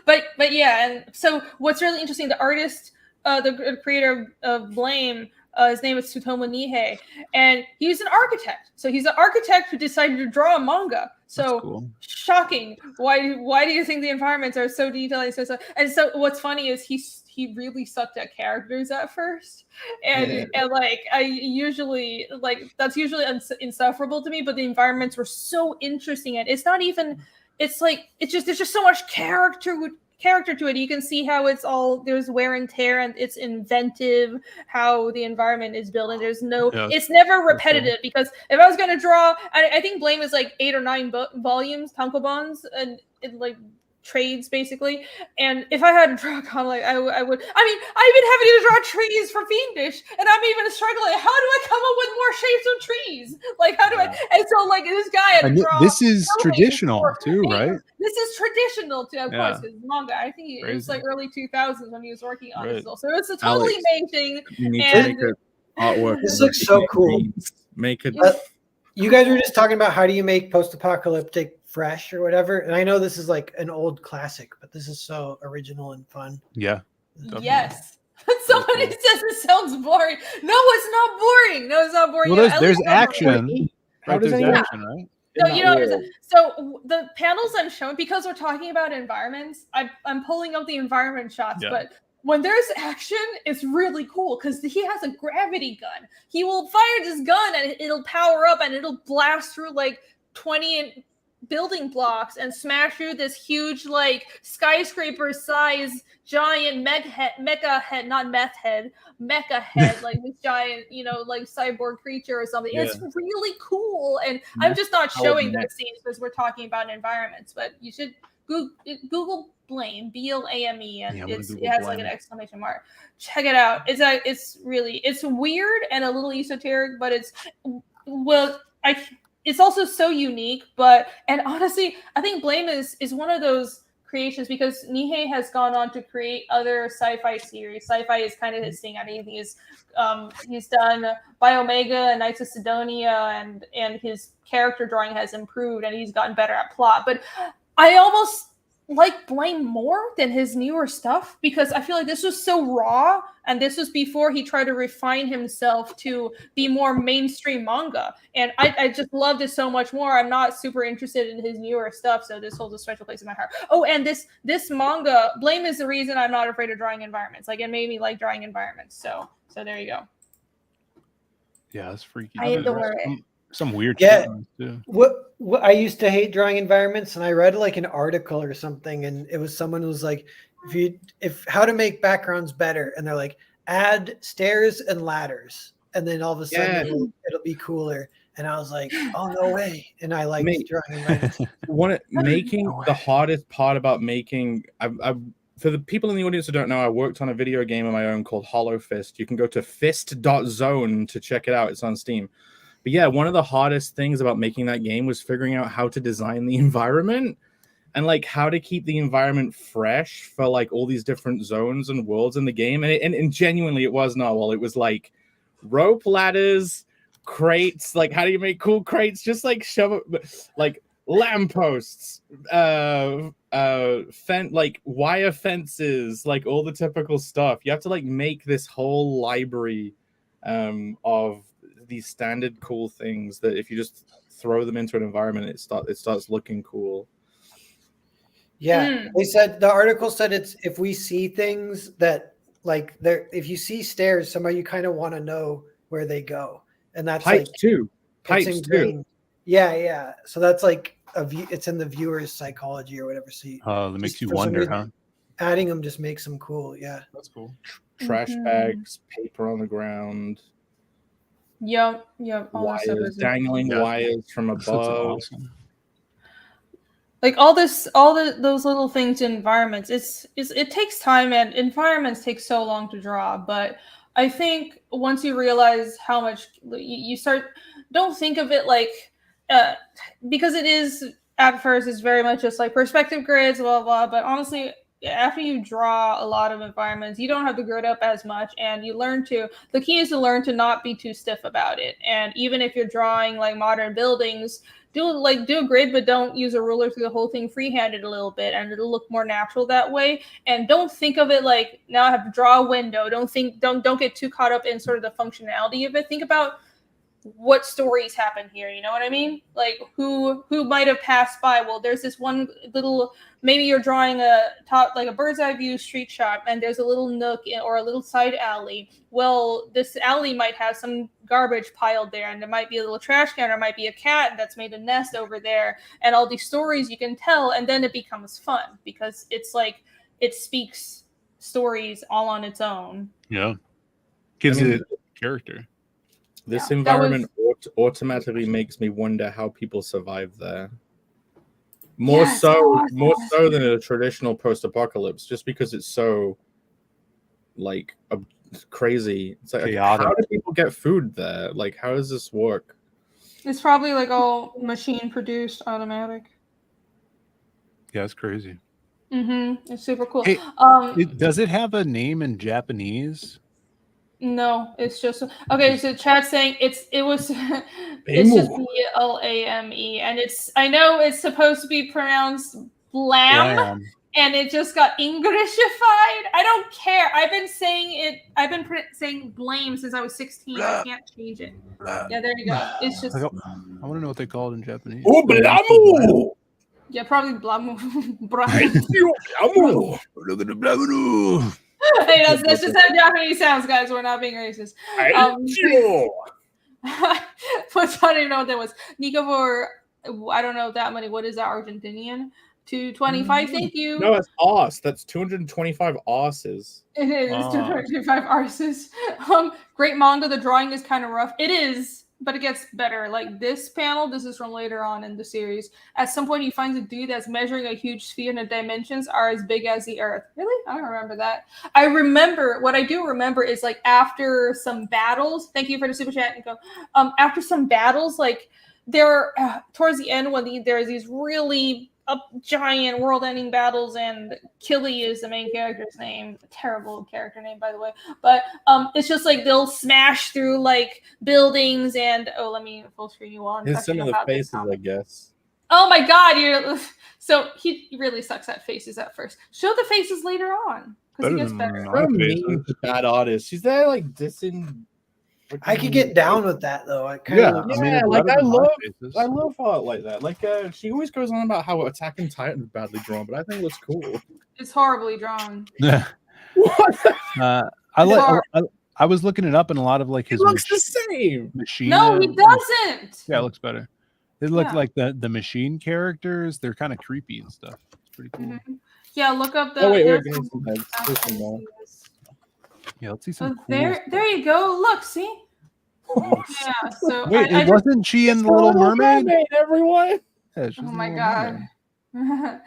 but yeah, and so what's really interesting, the artist, the creator of Blame, his name is Tsutomu Nihei, and he's an architect. So he's an architect who decided to draw a manga. So cool. Shocking. Why do you think the environments are so detailed? And so what's funny is he really sucked at characters at first, and like I usually like that's usually insufferable to me. But the environments were so interesting, and it's not even. It's like it's just there's just so much character to it. You can see how it's all there's wear and tear, and it's inventive how the environment is built, and there's no it's never repetitive. Because if I was going to draw, I think Blame is like 8 or 9 volumes, tankobons, and it like trades basically. And if I had to draw a comic, I would. I mean, I've been having to draw trees for Fiendish, and I'm even struggling. How do I come up with more shapes of trees? Like, how do I? And so, like, this guy had to draw. This is traditional too, right? This is traditional too, of course. Because manga, I think it was like early 2000s when he was working on it. So it's a totally amazing. You need to make an artwork. This looks so cool. Make it. You guys were just talking about how do you make post-apocalyptic fresh or whatever, and I know this is like an old classic, but this is so original and fun. Yeah. Definitely. Yes. Somebody says it sounds boring. No, it's not boring. No, it's not boring. Well, there's action. How does there's action, right? So you know, so the panels I'm showing, because we're talking about environments, I'm pulling up the environment shots, but when there's action, it's really cool because he has a gravity gun. He will fire this gun and it'll power up and it'll blast through like 20 building blocks and smash through this huge like skyscraper size giant mecha head like this giant, you know, like cyborg creature or something. It's really cool, and I'm just not showing those scenes because we're talking about environments, but you should Google Blame, BLAME, and it has like an exclamation mark. Check it out. It's weird and a little esoteric, but it's also so unique. And honestly, I think Blame is one of those creations because Nihei has gone on to create other sci-fi series. Sci-fi is kind of his thing. I think he's done Biomega and Knights of Sidonia, and his character drawing has improved and he's gotten better at plot. But I almost like Blame more than his newer stuff because I feel like this was so raw, and this was before he tried to refine himself to be more mainstream manga. And I just loved it so much more. I'm not super interested in his newer stuff, so this holds a special place in my heart. Oh, and this manga, Blame, is the reason I'm not afraid of drawing environments. Like, it made me like drawing environments. So there you go. Yeah, that's freaky. I adore it. Some weird shit too. What I used to hate drawing environments, and I read like an article or something, and it was someone who was like, if how to make backgrounds better, and they're like, add stairs and ladders, and then all of a sudden it'll be cooler. And I was like, oh, no way. And I liked Mate. drawing and writing. Making the hardest part about making, for the people in the audience who don't know, I worked on a video game of my own called Hollow Fist. You can go to fist.zone to check it out. It's on Steam. But yeah, one of the hardest things about making that game was figuring out how to design the environment and like how to keep the environment fresh for like all these different zones and worlds in the game. And genuinely, it was Narwhal. It was like rope ladders, crates. Like, how do you make cool crates? Just like shove it, like lampposts, like wire fences, like all the typical stuff. You have to like make this whole library of these standard cool things that if you just throw them into an environment, it starts looking cool. Yeah, they said, the article said, it's if we see things that like if you see stairs somewhere, you kind of want to know where they go, and that's Pipes like too. Pipes too. Yeah. So that's like it's in the viewer's psychology or whatever. So that makes you wonder, huh? Adding them just makes them cool. Yeah, that's cool. Trash bags, paper on the ground. Yep. Wires, dangling wires from above. Awesome. Like those little things in environments. It takes time, and environments take so long to draw. But I think once you realize how much you start, don't think of it like because it is at first it's very much just like perspective grids, blah blah. But honestly, after you draw a lot of environments, you don't have to grid up as much, and you learn to. The key is to learn to not be too stiff about it. And even if you're drawing like modern buildings, do a grid, but don't use a ruler through the whole thing freehanded a little bit, and it'll look more natural that way. And don't think of it like now I have to draw a window. Don't get too caught up in sort of the functionality of it. Think about what stories happen here, you know what I mean? Like who might have passed by. Well, there's this one little, maybe you're drawing a bird's eye view street shot, and there's a little nook or a little side alley. Well, this alley might have some garbage piled there, and there might be a little trash can, or there might be a cat that's made a nest over there, and all these stories you can tell, and then it becomes fun because it's like it speaks stories all on its own. Yeah, gives it character. This environment automatically makes me wonder how people survive there. More so than a traditional post-apocalypse, just because it's so like crazy. It's like, how do people get food there? Like, how does this work? It's probably like all machine produced, automatic. Yeah, it's crazy. It's super cool. Hey, does it have a name in Japanese? No, it's just okay. So chat's saying it's just BLAME, and I know it's supposed to be pronounced blam, and it just got Englishified. I don't care. I've been saying blame since I was 16. I can't change it. Yeah, there you go. It's just. I want to know what they call it in Japanese. Oh, blamu! Yeah, probably blamu. Look at the blamu. Hey, that's just how Japanese sounds, guys. We're not being racist. But I don't even know what that was. Nico for I don't know that many. What is that Argentinian? 225. Thank you. No, it's os. That's 225 osses. It is 225 arses. Great manga. The drawing is kind of rough. It is, but it gets better. Like this panel, this is from later on in the series. At some point, he finds a dude that's measuring a huge sphere, and the dimensions are as big as the Earth. Really? I don't remember that. What I do remember is like after some battles. Thank you for the super chat, Nico. After some battles, like there towards the end when there's these really giant world-ending battles, and Killy is the main character's name. Terrible character name, by the way. But it's just like they'll smash through like buildings, and let me full screen you on. Here's some of the faces, I guess. Oh my god, so he really sucks at faces at first. Show the faces later on because he gets better. So mean to bad artist. She's there like dissing. I could get down with that though. I love art like that. Like she always goes on about how Attack on Titan is badly drawn, but I think it looks cool. It's horribly drawn. Yeah. I was looking it up, and a lot of like his looks the same. Machine. No, he doesn't. Yeah, it looks better. It looked like the machine characters. They're kind of creepy and stuff. It's pretty cool. Mm-hmm. Yeah, look up the. Oh wait, yeah, let's see some. There you go. Look, see. Yeah. So Wait, I wasn't she in the Little Mermaid? Everyone. Yeah, she oh was in my The Little god. Mermaid.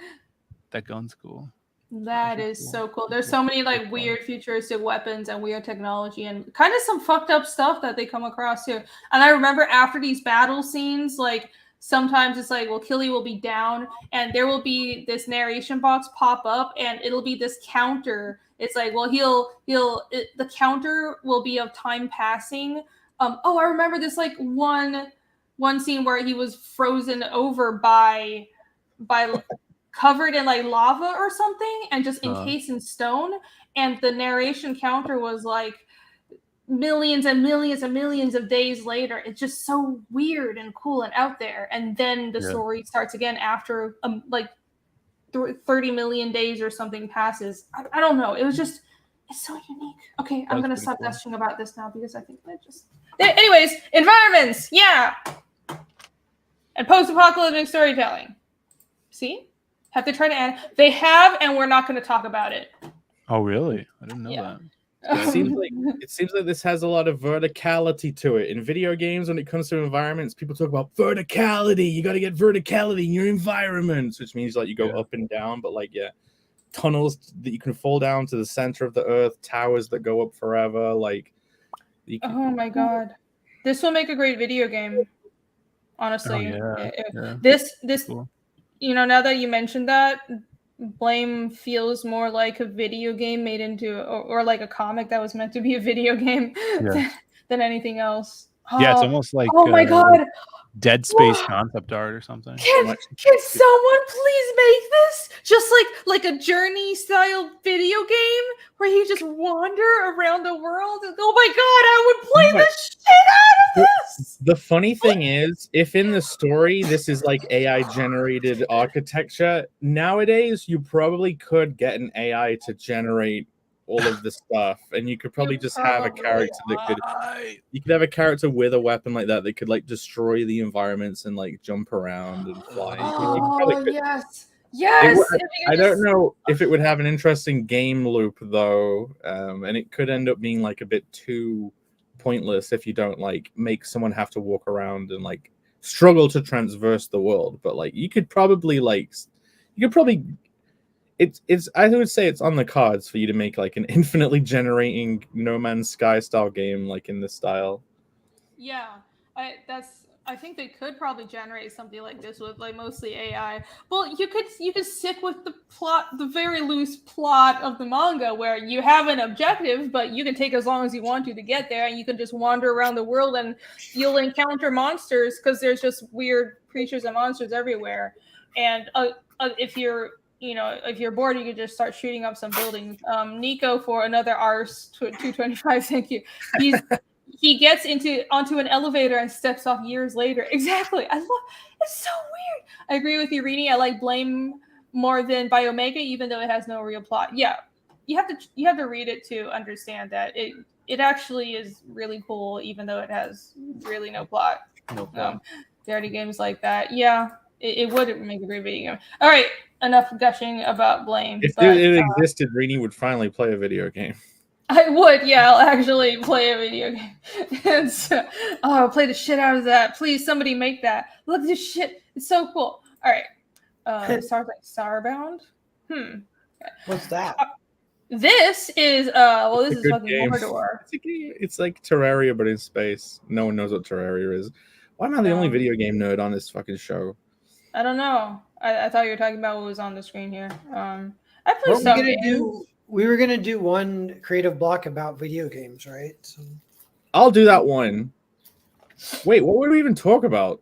That gun's cool. That That's is cool. so cool. That's There's so many like fun. weird futuristic weapons and weird technology and kind of some fucked up stuff that they come across too. And I remember after these battle scenes, like sometimes it's like, well, Killy will be down and there will be this narration box pop up and it'll be this counter. It's like, well, the counter will be of time passing. I remember this like one scene where he was frozen over by covered in like lava or something and just encased in stone, and the narration counter was like millions and millions and millions of days later. It's just so weird and cool and out there, and then the story starts again after like 30 million days or something passes. I don't know, it's so unique. Okay, I'm gonna stop gushing about this now because I think that just anyways, environments, yeah, and post-apocalyptic storytelling. See, have to try to add. They have, and we're not going to talk about it. Oh, really? I didn't know that. It seems like this has a lot of verticality to it. In video games, when it comes to environments, people talk about verticality. You got to get verticality in your environments, which means like you go up and down, but like tunnels that you can fall down to the center of the earth, towers that go up forever. Like, oh my god, this will make a great video game. Honestly, this cool. You know, now that you mentioned that, Blame feels more like a video game made into, or like a comic that was meant to be a video game than anything else. Yeah, it's almost like oh my god, Dead Space concept art or something. Can someone please make this just like a Journey style video game where you just wander around the world? Oh my god, I would play the shit out of this. The funny thing is, if in the story this is like AI generated architecture, nowadays you probably could get an AI to generate all of the stuff, and you could probably just have a character you could have a character with a weapon like that could like destroy the environments and like jump around and fly. Yes. I don't know if it would have an interesting game loop though, and it could end up being like a bit too pointless if you don't like make someone have to walk around and like struggle to traverse the world. But like you could probably it's I would say it's on the cards for you to make like an infinitely generating No Man's Sky style game like in this style. Yeah, I think they could probably generate something like this with like mostly AI. Well, you could stick with the plot, the very loose plot of the manga where you have an objective, but you can take as long as you want to get there, and you can just wander around the world and you'll encounter monsters because there's just weird creatures and monsters everywhere. And if you're bored, you could just start shooting up some buildings. Nico for another Rs 225. Thank you. He gets onto an elevator and steps off years later. Exactly. It's so weird. I agree with you, Rini. I like Blame more than Biomega, even though it has no real plot. Yeah, you have to read it to understand that it actually is really cool, even though it has really no plot. There are games like that. Yeah, it would make a great video game. All right, enough gushing about Blame. If it existed, Rini would finally play a video game. I would, yeah. I'll actually play a video game. And so, I'll play the shit out of that. Please, somebody make that. Look at this shit. It's so cool. All right. Starbound? What's that? This is this is fucking Mordor. It's like Terraria, but in space. No one knows what Terraria is. Why am I the only video game nerd on this fucking show? I don't know. I thought you were talking about what was on the screen here. I played some games. We were gonna do one creative block about video games, right? So I'll do that one. Wait, what would we even talk about?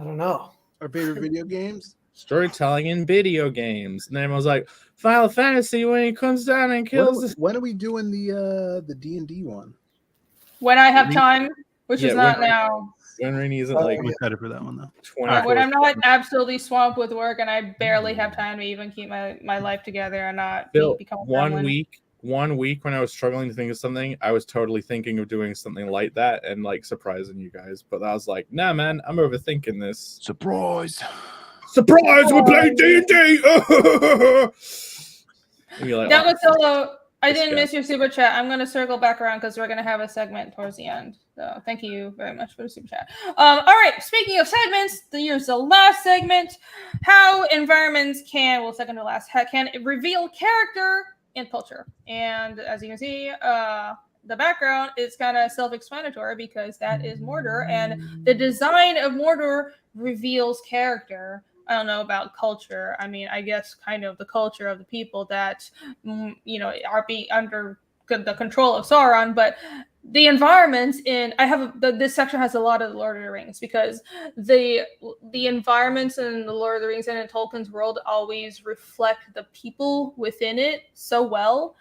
I don't know. Our favorite video games? Storytelling in video games. And then I was like, Final Fantasy when he comes down and kills. When are we doing the D&D one? When I have time, which is not now. When Rini isn't like I'm excited for that one though. When I'm not absolutely swamped with work and I barely have time to even keep my life together and not become a gremlin. One week when I was struggling to think of something, I was totally thinking of doing something like that and like surprising you guys. But I was like, nah, man, I'm overthinking this. Surprise! We're playing D&D. That was solo. I didn't miss your super chat. I'm going to circle back around because we're going to have a segment towards the end. So thank you very much for the super chat. All right. Speaking of segments, here's the last segment. How environments can, well, second to last, can reveal character and culture. And as you can see, the background is kind of self-explanatory because that is Mordor. And the design of Mordor reveals character. I don't know about culture. I mean, I guess kind of the culture of the people that, are being under the control of Sauron. But the environments this section has a lot of the Lord of the Rings because the environments in the Lord of the Rings and in Tolkien's world always reflect the people within it so well.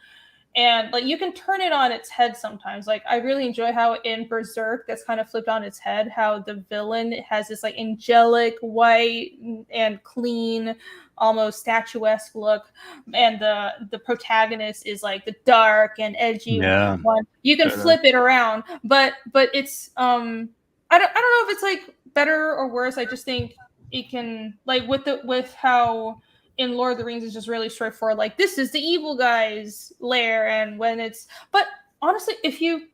And like you can turn it on its head sometimes. Like I really enjoy how in Berserk that's kind of flipped on its head, how the villain has this like angelic, white and clean, almost statuesque look, and the protagonist is like the dark and edgy one. You can flip it around, but it's I don't know if it's like better or worse. I just think it can like with how in Lord of the Rings is just really straightforward. Like this is the evil guy's lair, and but honestly, if you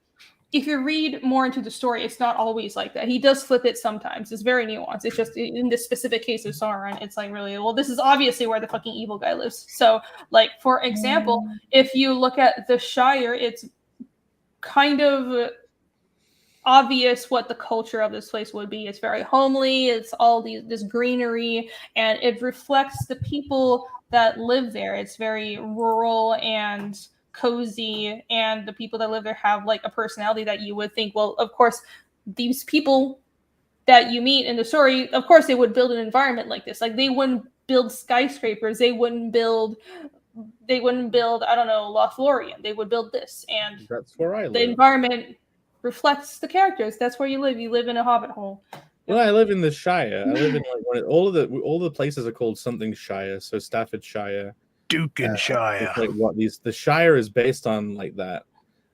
read more into the story, it's not always like that. He does flip it sometimes. It's very nuanced. It's just in this specific case of Sauron, it's like really, well, this is obviously where the fucking evil guy lives. So, like for example, if you look at the Shire, it's kind of obvious what the culture of this place would be. It's very homely. It's all this greenery, and it reflects the people that live there. It's very rural and cozy, and the people that live there have like a personality that you would think, well, of course, these people that you meet in the story, of course, they would build an environment like this. Like they wouldn't build skyscrapers. They wouldn't build, I don't know, Lothlorien. They would build this, and that's where I live. The environment reflects the characters. That's where you live. You live in a hobbit hole. Well, I live in the Shire. I live in like all the places are called something Shire. So Staffordshire, Dukenshire. like what the Shire is based on, like that.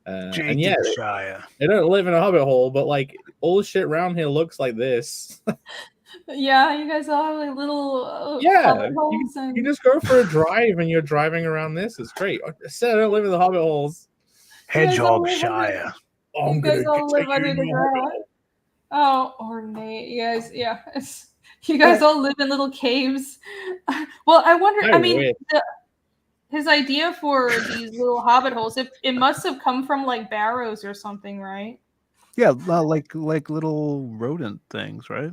And yeah, Shire. They don't live in a hobbit hole, but like all the shit around here looks like this. Yeah, you guys all have like little yeah. holes You just go for a drive and you're driving around this. It's great. I said I don't live in the hobbit holes. Hedgehog Shire. You guys all live under the ground. Oh, ornate. You guys, yeah. You guys all live in little caves. Well, I wonder, his idea for these little hobbit holes, it must have come from like barrows or something, right? Yeah, like little rodent things, right?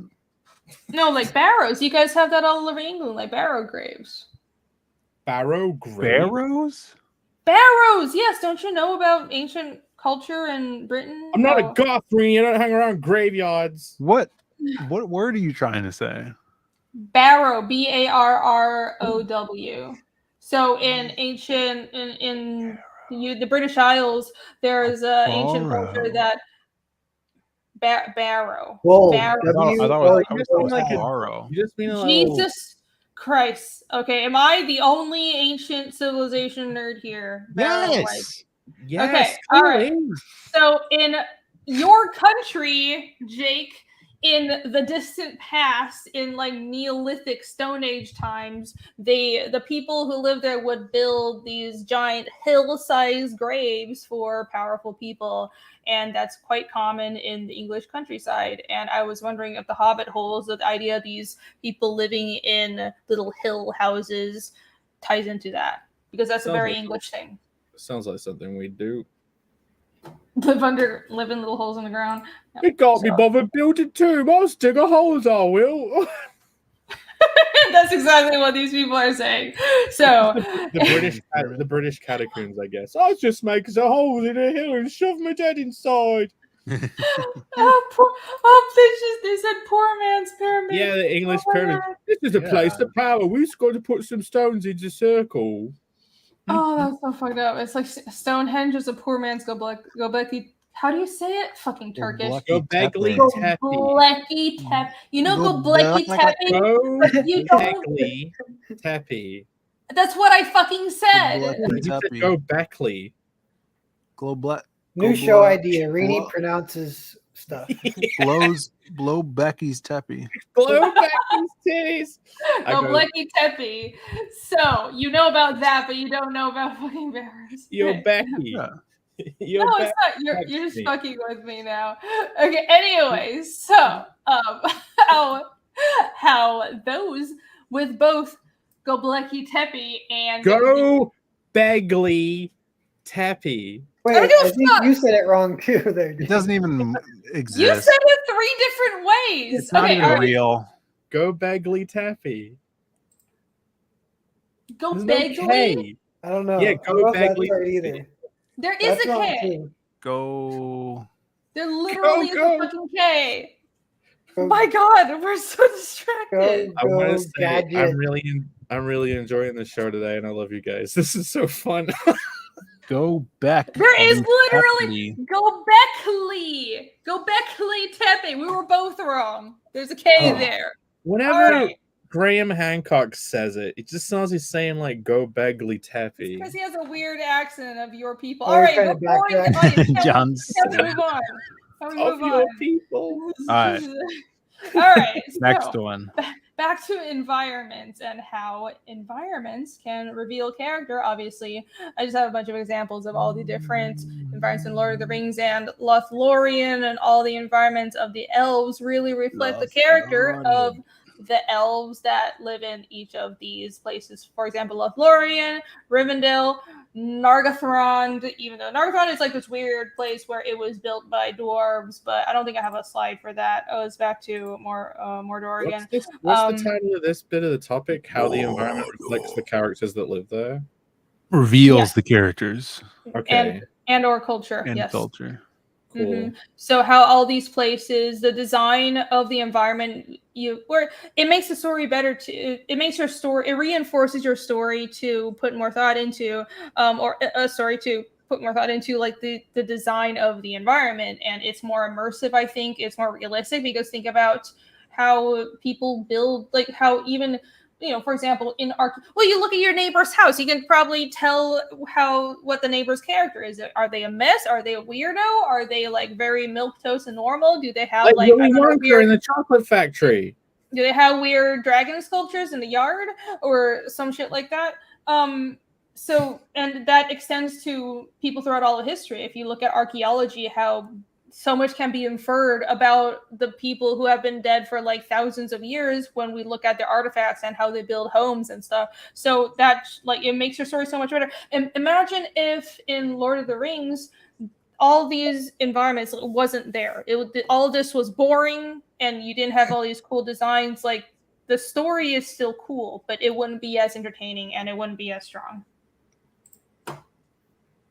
No, like barrows. You guys have that all over England, like barrow graves. Barrow graves? Barrows? Barrows, yes. Don't you know about ancient culture in Britain? I'm not a Gothrian. You don't hang around graveyards. What word are you trying to say? Barrow, Barrow. So in ancient in the British Isles, there is an ancient culture that Barrow. Whoa, Barrow. You just mean Jesus Christ. Okay, am I the only ancient civilization nerd here? Yes. Yes. Okay. All right. So in your country, Jake, in the distant past, in like Neolithic Stone Age times, the people who lived there would build these giant hill-sized graves for powerful people, and that's quite common in the English countryside. And I was wondering if the hobbit holes, the idea of these people living in little hill houses, ties into that, because that's a very English thing. Sounds like something we do. Live in little holes in the ground. Yeah, it can't be bothered building tomb. I'll stick a holes, I will. That's exactly what these people are saying. So the British catacombs, I guess. I'll just make a hole in a hill and shove my dead inside. They said poor man's pyramid. Yeah, the English pyramid. This is a place of power. We've just got to put some stones into circle. Oh, that's so fucked up. It's like Stonehenge is a poor man's Gobekli. How do you say it? Fucking Turkish. Gobekli Tepe. Gobekli Tepe. You know Gobekli Tepe? Gobekli Tepe. That's what I fucking said. You said Gobekli. New show idea. Rini pronounces stuff. Blow Becky's teppy. Blow back these titties. I Oh, go, Blicky Teppy. So you know about that, but you don't know about fucking bears. yo, Okay. Becky. Yeah. Yo, No, Becky. it's not. You're just me. fucking with me now. Okay. Anyways, so how those with both Goblecki Teppy and Go Begley Tappy. Wait, don't give a I think fuck. you said it wrong too. There, It doesn't even exist. You said it 3 different ways. It's not okay, even all right. real. Go Begley Tappy. Go There's no Begley. K. I don't know. Yeah, I don't know if that's Bagley. right either. There is That's a wrong K. too. Go. There literally is go. a fucking K. Go- My God, we're so distracted. Go, I want go, to say gadget. I'm really enjoying the show today, and I love you guys. This is so fun. Go back. There is Lee literally Tepley. Go Beckley. Go Beckley Tepe. We were both wrong. There's a K Oh. there. Whenever All right. Graham Hancock says it, it just sounds he's saying like "Go Begley Tappy." Because he has a weird accent of your people. Oh, All you're right, trying to before we backtrack. audience, John's. can we move on? Can we Of move your on? people. All right. All right. Next so, one. back to environments and how environments can reveal character. Obviously, I just have a bunch of examples of all the different environments in Lord of the Rings and Lothlorien, and all the environments of the elves really reflect the character of the elves that live in each of these places. For example, Lothlorien, Rivendell, Nargothrond, even though Nargothrond is like this weird place where it was built by dwarves, but I don't think I have a slide for that. Oh, it's back to Mordor again. What's the title of this bit of the topic? How the environment reflects the characters that live there. Reveals Yes. the characters Okay, And or culture. and Yes. culture. cool. Mhm. So how all these places, the design of the environment, where it makes the story better. It makes your story. It reinforces your story to put more thought into, to put more thought into like the design of the environment, and it's more immersive. I think it's more realistic because think about how people build, like how even. For example, you look at your neighbor's house, you can probably tell what the neighbor's character is. Are they a mess? Are they a weirdo? Are they like very milquetoast and normal? Do they have Like Willy Wonka in the chocolate factory. do they have weird dragon sculptures in the yard or some shit like that? So, and that extends to people throughout all of history. If you look at archaeology, how so much can be inferred about the people who have been dead for like thousands of years when we look at their artifacts and how they build homes and stuff. So that like it makes your story so much better. And imagine if in Lord of the Rings, all these environments wasn't there. All of this was boring, and you didn't have all these cool designs. Like the story is still cool, but it wouldn't be as entertaining and it wouldn't be as strong.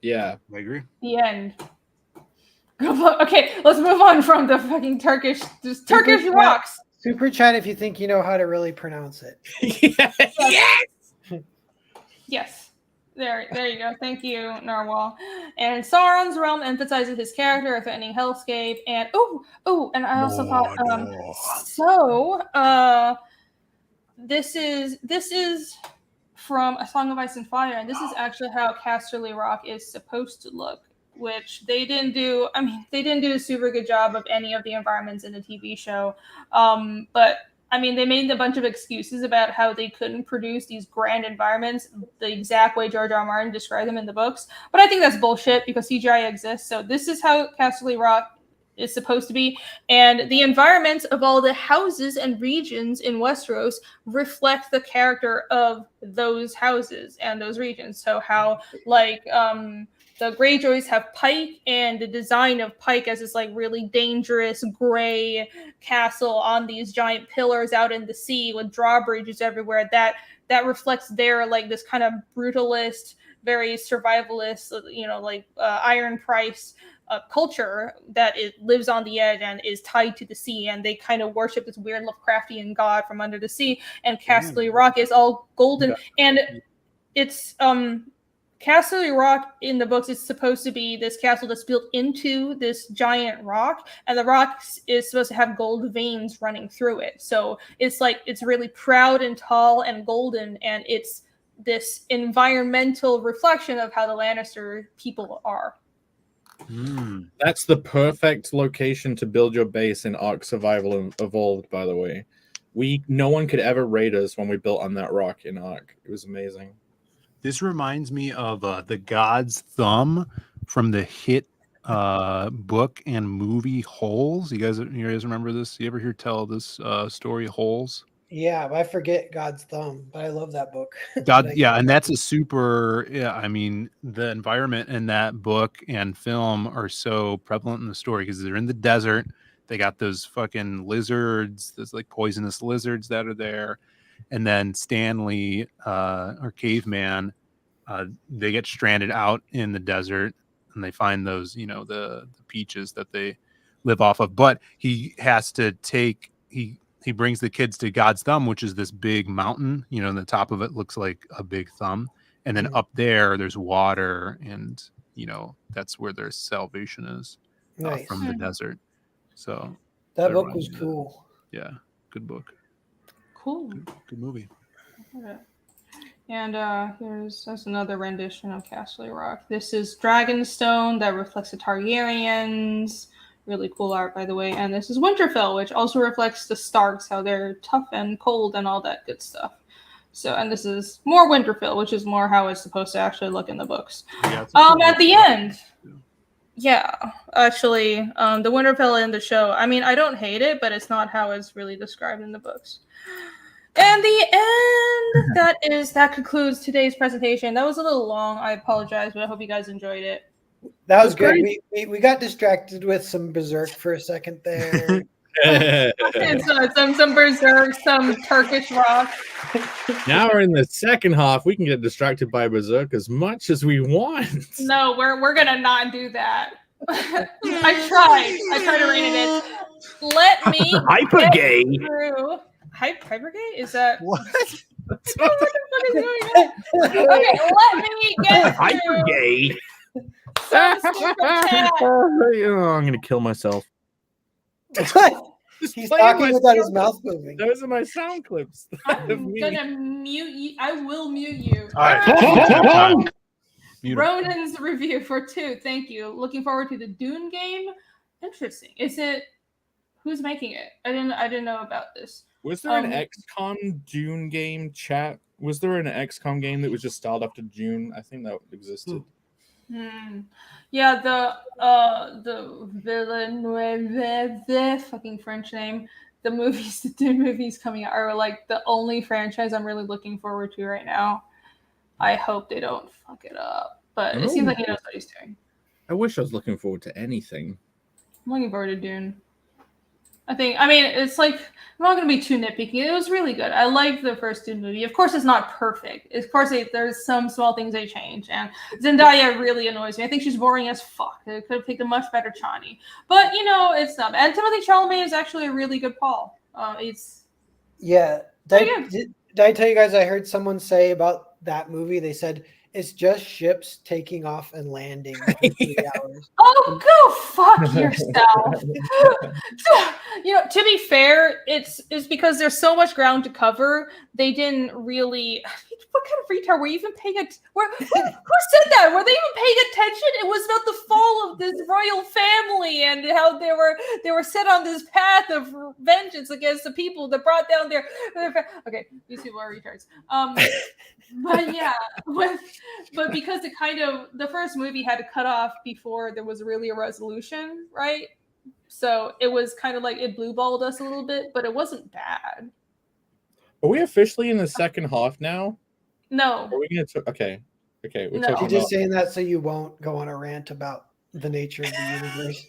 Yeah, I agree. The end. Okay, let's move on from the fucking Turkish rocks. Super chat if you think you know how to really pronounce it. yes. Yes. There you go. Thank you, Narwhal. And Sauron's realm emphasizes his character, a threatening hellscape, and and I also thought this is from A Song of Ice and Fire, and this is actually how Casterly Rock is supposed to look, which they didn't do. I mean, they didn't do a super good job of any of the environments in the TV show. But I mean, they made a bunch of excuses about how they couldn't produce these grand environments the exact way George R. R. Martin described them in the books. But I think that's bullshit because CGI exists. So this is how Casterly Rock is supposed to be. And the environments of all the houses and regions in Westeros reflect the character of those houses and those regions. So how like the Greyjoys have Pike, and the design of Pike as this like really dangerous gray castle on these giant pillars out in the sea with drawbridges everywhere. That reflects their like this kind of brutalist, very survivalist, Iron Price culture that it lives on the edge and is tied to the sea, and they kind of worship this weird Lovecraftian god from under the sea. And Casterly Rock is all golden, and it's Casterly Rock in the books is supposed to be this castle that's built into this giant rock, and the rock is supposed to have gold veins running through it. So it's like it's really proud and tall and golden, and it's this environmental reflection of how the Lannister people are. That's the perfect location to build your base in Ark Survival Evolved, by the way. No one could ever raid us when we built on that rock in Ark. It was amazing. This reminds me of the God's Thumb from the hit book and movie Holes. You guys remember this? You ever hear tell this story Holes? Yeah, I forget God's Thumb, but I love that book. And that's a super. Yeah, I mean, the environment in that book and film are so prevalent in the story because they're in the desert. They got those fucking lizards, those like poisonous lizards that are there, and then Stanley, or Caveman, they get stranded out in the desert, and they find those, the peaches that they live off of. But he has to take he brings the kids to God's Thumb, which is this big mountain, and the top of it looks like a big thumb. And then up there, there's water, and, that's where their salvation is from the desert. So that book was cool. Yeah, good book. Cool. Good movie. And that's another rendition of Castle Rock. This is Dragonstone that reflects the Targaryens. Really cool art, by the way. And this is Winterfell, which also reflects the Starks, how they're tough and cold and all that good stuff. So, and this is more Winterfell, which is more how it's supposed to actually look in the books. Yeah, at the end. Yeah, actually, the Winterfell in the show, I mean, I don't hate it, but it's not how it's really described in the books. And the end, that concludes today's presentation. That was a little long. I apologize, but I hope you guys enjoyed it. That was good. We got distracted with some Berserk for a second there. And so some Berserk, some Turkish rock. Now we're in the second half. We can get distracted by Berserk as much as we want. No, we're gonna not do that. I tried to read it. Let me hyper gay. Hyper gay? Is that what? What the fuck is going on? Okay, let me get hyper gay. Some super chat. I'm gonna kill myself. He's talking without his mouth moving. Those are my sound clips. I'm gonna mute you. I will mute you. All right. Ronan's review for 2. Thank you. Looking forward to the Dune game. Interesting. Is it? Who's making it? I didn't know about this. Was there an XCOM Dune game chat? Was there an XCOM game that was just styled after Dune? I think that existed. Yeah, the Villeneuve, fucking French name. The Dune movies coming out are like the only franchise I'm really looking forward to right now. I hope they don't fuck it up, but it seems like he knows what he's doing. I wish I was looking forward to anything. I'm looking forward to Dune. It's like, I'm not going to be too nitpicky. It was really good. I liked the first Dune movie. Of course, it's not perfect. Of course, there's some small things they change. And Zendaya really annoys me. I think she's boring as fuck. They could have picked a much better Chani. But, it's not. And Timothée Chalamet is actually a really good Paul. Yeah. Did I tell you guys I heard someone say about that movie? They said, it's just ships taking off and landing for 3 hours. Oh, go fuck yourself. To be fair, it's because there's so much ground to cover. They didn't really. What kind of retard were you even paying attention? Who said that? Were they even paying attention? It was about the fall of this royal family and how they were set on this path of vengeance against the people that brought down their. Okay, these people are retards. But yeah, but because the first movie had to cut off before there was really a resolution, right? So it was kind of like it blue balled us a little bit, but it wasn't bad. Are we officially in the second half now? No. Are we gonna? Okay. We're You're just saying that so you won't go on a rant about the nature of the universe.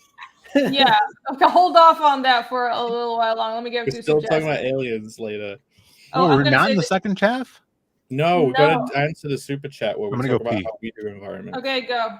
Yeah. Okay. Hold off on that for a little while long. Let me get. We're still talking about aliens later. We're not in the second half. No, we're gonna answer the super chat where we talk about pee. how we do environment. Okay, go.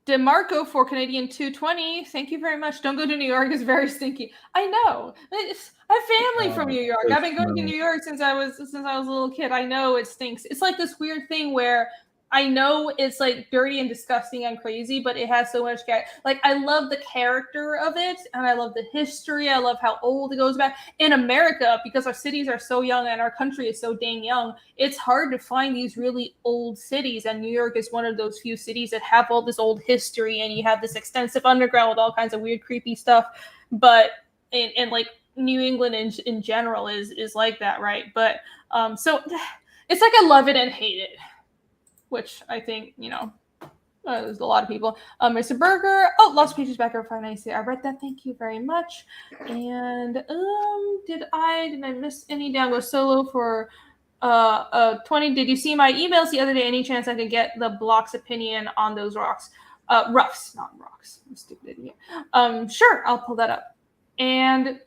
DeMarco for Canadian 220. Thank you very much. Don't go to New York. It's very stinky. I know. I have family from New York. I've been going to New York since I was a little kid. I know it stinks. It's like this weird thing where I know it's like dirty and disgusting and crazy, but it has so much like I love the character of it, and I love the history. I love how old it goes back. In America, because our cities are so young and our country is so dang young, it's hard to find these really old cities, and New York is one of those few cities that have all this old history, and you have this extensive underground with all kinds of weird, creepy stuff. But in like New England in general is like that, right? But so it's like I love it and hate it, which I think, there's a lot of people. Mr. Burger, Lost Pages back over 590. I read that. Thank you very much. And did I miss any down go solo for 20? Did you see my emails the other day? Any chance I could get the block's opinion on those rocks? Roughs, not rocks. I'm stupid idiot. Sure, I'll pull that up. And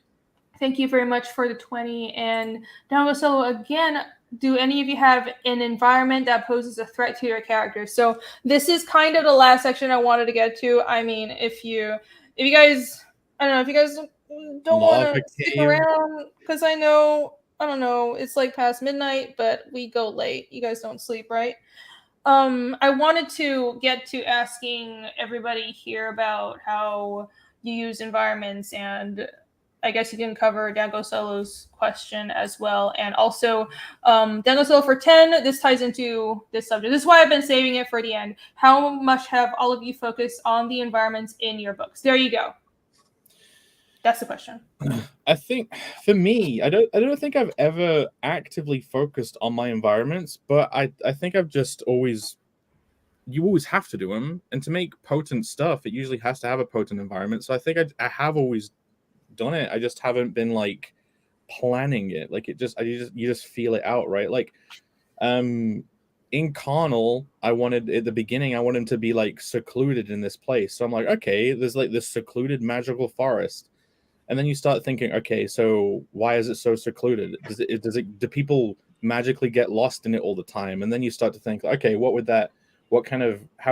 thank you very much for the 20. And down go solo again. Do any of you have an environment that poses a threat to your character? So this is kind of the last section I wanted to get to. I mean, if you guys, I don't know, if you guys don't want to stick around, because I don't know, it's like past midnight, but we go late. You guys don't sleep, right? I wanted to get to asking everybody here about how you use environments, and I guess you can cover Dango Solo's question as well. And also, Dango Solo for 10, this ties into this subject. This is why I've been saving it for the end. How much have all of you focused on the environments in your books? There you go. That's the question. I think for me, I don't think I've ever actively focused on my environments, but I think I've just you always have to do them. And to make potent stuff, it usually has to have a potent environment. So I think I have always done it. I just haven't been like planning it. Like you just feel it out, right? Like in Carnal, at the beginning I wanted him to be like secluded in this place. So I'm like, okay, there's like this secluded magical forest. And then you start thinking, okay, so why is it so secluded? Do people magically get lost in it all the time? And then you start to think, okay, how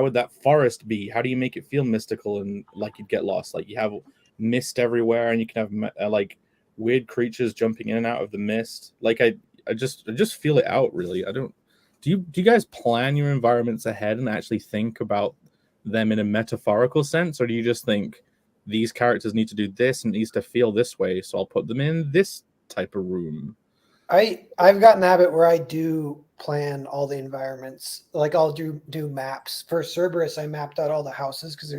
would that forest be? How do you make it feel mystical and like you'd get lost? Like you have mist everywhere, and you can have like weird creatures jumping in and out of the mist. Like I just feel it out, really. I don't. Do you guys plan your environments ahead and actually think about them in a metaphorical sense, or do you just think these characters need to do this and it needs to feel this way, so I'll put them in this type of room? I've gotten the habit where I do plan all the environments. Like I'll do maps. For Cerberus, I mapped out all the houses because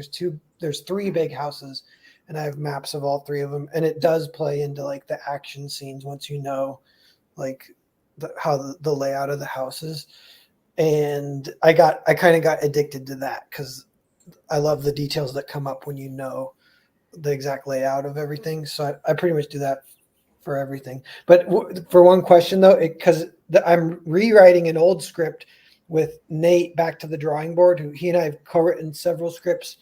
there's 3 big houses, and I have maps of all 3 of them. And it does play into like the action scenes once you know like how the layout of the houses. And I kind of got addicted to that because I love the details that come up when you know the exact layout of everything. So I pretty much do that for everything. But for one question though, because I'm rewriting an old script with Nate back to the drawing board, who he and I have co-written several scripts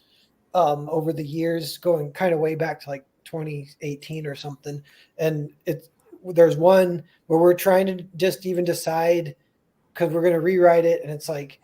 over the years, going kind of way back to like 2018 or something. And there's one where we're trying to just even decide, because we're going to rewrite it, and it's like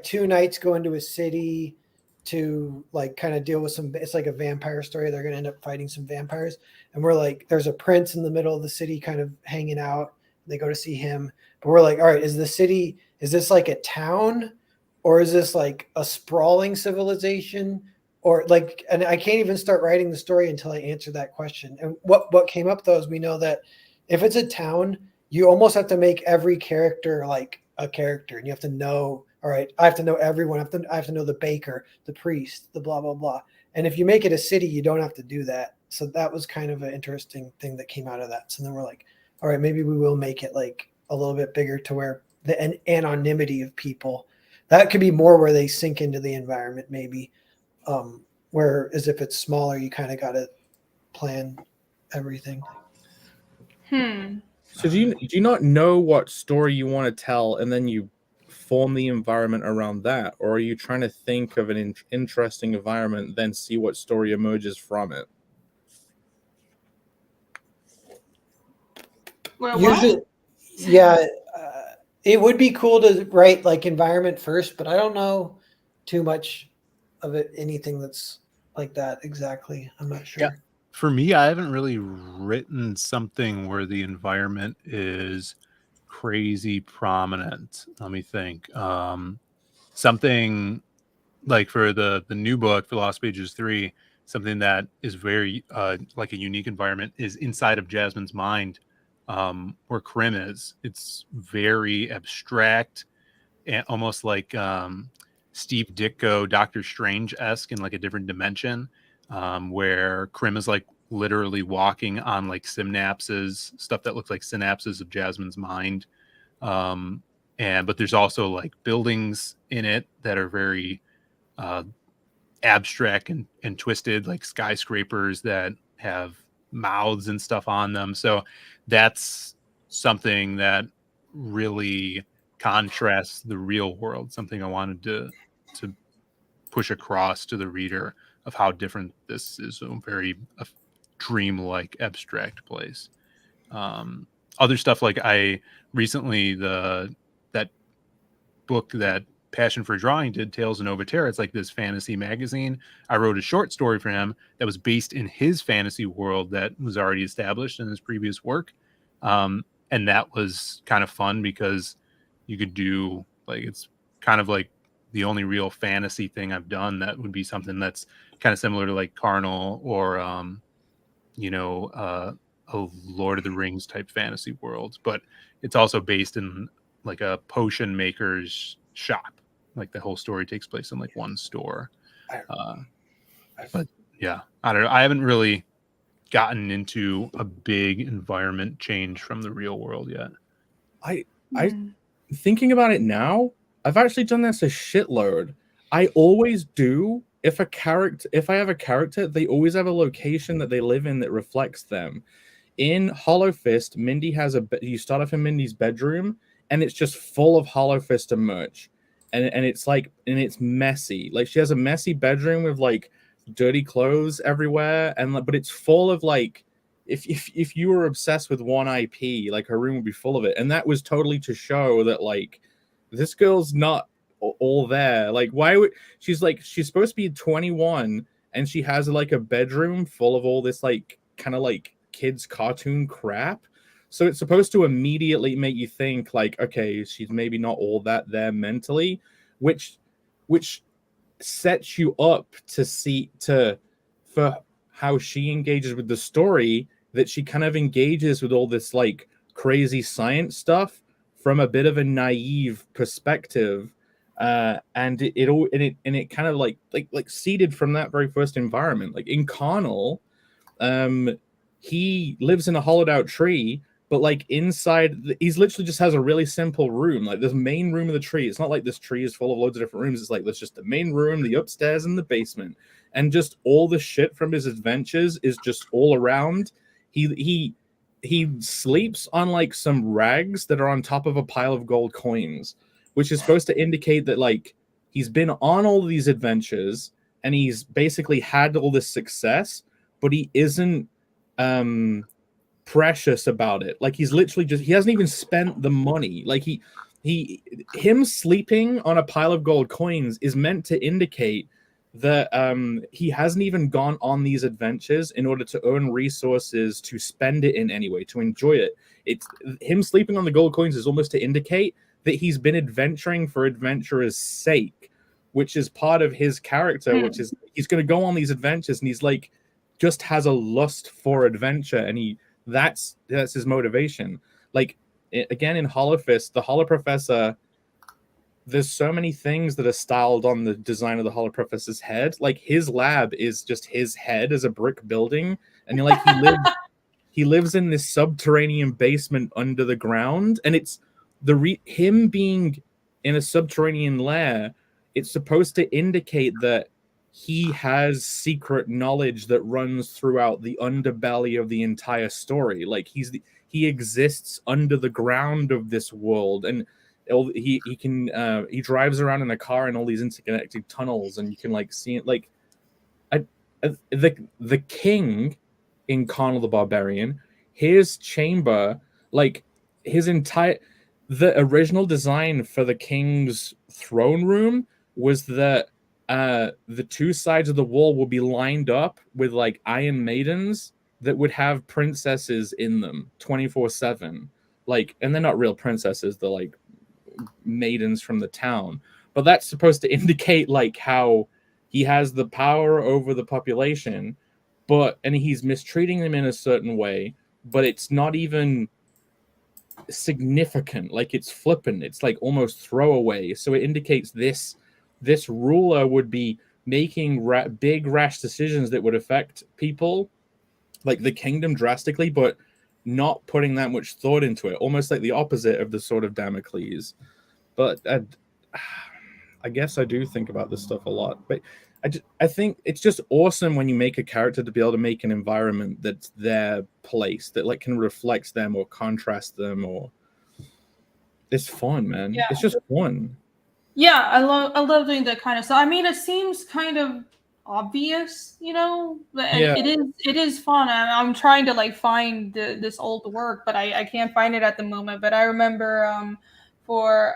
2 knights go into a city to like kind of deal with it's like a vampire story. They're going to end up fighting some vampires. And we're like, there's a prince in the middle of the city kind of hanging out. They go to see him. But we're like, all right, is this like a town, or is this like a sprawling civilization? Or like, and I can't even start writing the story until I answer that question. And what came up though is we know that if it's a town, you almost have to make every character like a character, and you have to know, all right, I have to know everyone. I have to know the baker, the priest, the blah, blah, blah. And if you make it a city, you don't have to do that. So that was kind of an interesting thing that came out of that. So then we're like, all right, maybe we will make it like a little bit bigger to where the anonymity of people, that could be more where they sink into the environment maybe. Whereas if it's smaller, you kind of got to plan everything. So do you not know what story you want to tell, and then you form the environment around that, or are you trying to think of an interesting environment, then see what story emerges from it? Well, usually, yeah, it would be cool to write like environment first, but I don't know too much of it, anything that's like that exactly. I'm not sure. Yeah. For me, I haven't really written something where the environment is crazy prominent. Let me think. Something like for the new book, for Lost Pages 3, something that is very like a unique environment is inside of Jasmine's mind, where Krim is. It's very abstract and almost like Steve Ditko, Doctor Strange-esque in like a different dimension, where Krim is like literally walking on like synapses, stuff that looks like synapses of Jasmine's mind. But there's also like buildings in it that are very abstract and twisted, like skyscrapers that have mouths and stuff on them. So that's something that really contrasts the real world, something I wanted to push across to the reader of how different this is, a very dreamlike abstract place. Other stuff, like I recently that book that Passion for Drawing did, Tales of Nova Terra. It's like this fantasy magazine. I wrote a short story for him that was based in his fantasy world that was already established in his previous work. And that was kind of fun because you could do like, it's kind of like the only real fantasy thing I've done that would be something that's kind of similar to like Carnal or, a Lord of the Rings type fantasy world, but it's also based in like a potion maker's shop. Like the whole story takes place in like one store. But yeah, I don't know. I haven't really gotten into a big environment change from the real world yet. I thinking about it now, I've actually done this a shitload. I always do. If I have a character, they always have a location that they live in that reflects them. In Hollow Fist, Mindy has you start off in Mindy's bedroom, and it's just full of Hollow Fist merch, and it's like, and it's messy. Like she has a messy bedroom with like dirty clothes everywhere, but it's full of like, if you were obsessed with one IP, like her room would be full of it, and that was totally to show that like this girl's not all there. Like why would she's supposed to be 21, and she has like a bedroom full of all this like kind of like kids cartoon crap. So it's supposed to immediately make you think like, okay, she's maybe not all that there mentally, which sets you up to see for how she engages with the story, that she kind of engages with all this like crazy science stuff from a bit of a naive perspective, and it kind of like seeded from that very first environment. Like in Carnal, he lives in a hollowed out tree, but like inside, he's literally just has a really simple room. Like this main room of the tree. It's not like this tree is full of loads of different rooms. It's like there's just the main room, the upstairs, and the basement, and just all the shit from his adventures is just all around. He sleeps on like some rags that are on top of a pile of gold coins, which is supposed to indicate that like he's been on all these adventures and he's basically had all this success, but he isn't precious about it. Like he's literally he hasn't even spent the money. Like him sleeping on a pile of gold coins is meant to indicate that he hasn't even gone on these adventures in order to earn resources to spend it in any way, to enjoy it. It's him sleeping on the gold coins is almost to indicate that he's been adventuring for adventurer's sake, which is part of his character, which is he's going to go on these adventures and he's like just has a lust for adventure, and that's his motivation. Like again in Hollow Fist, the Hollow Professor, there's so many things that are styled on the design of the Hollow Professor's head. Like his lab is just his head as a brick building, and you're like he lives in this subterranean basement under the ground, and it's him being in a subterranean lair. It's supposed to indicate that he has secret knowledge that runs throughout the underbelly of the entire story. Like he exists under the ground of this world, and he drives around in a car in all these interconnected tunnels, and you can like see it. Like the king in Carnal the Barbarian, his chamber, like the original design for the king's throne room was that the two sides of the wall will be lined up with like iron maidens that would have princesses in them 24/7. like, and they're not real princesses, they're like maidens from the town, but that's supposed to indicate like how he has the power over the population, and he's mistreating them in a certain way, but it's not even significant, like it's flippant, it's like almost throwaway. So it indicates this ruler would be making big rash decisions that would affect people, like the kingdom, drastically, but not putting that much thought into it, almost like the opposite of the Sword of Damocles. But I guess I do think about this stuff a lot, but I think it's just awesome when you make a character to be able to make an environment that's their place, that like can reflect them or contrast them, or it's fun, man. Yeah. It's just fun. Yeah, I love doing that kind of stuff. I mean, it seems kind of obvious, you know, but Yeah. it is fun. I'm trying to like find this old work, but I can't find it at the moment. But I remember for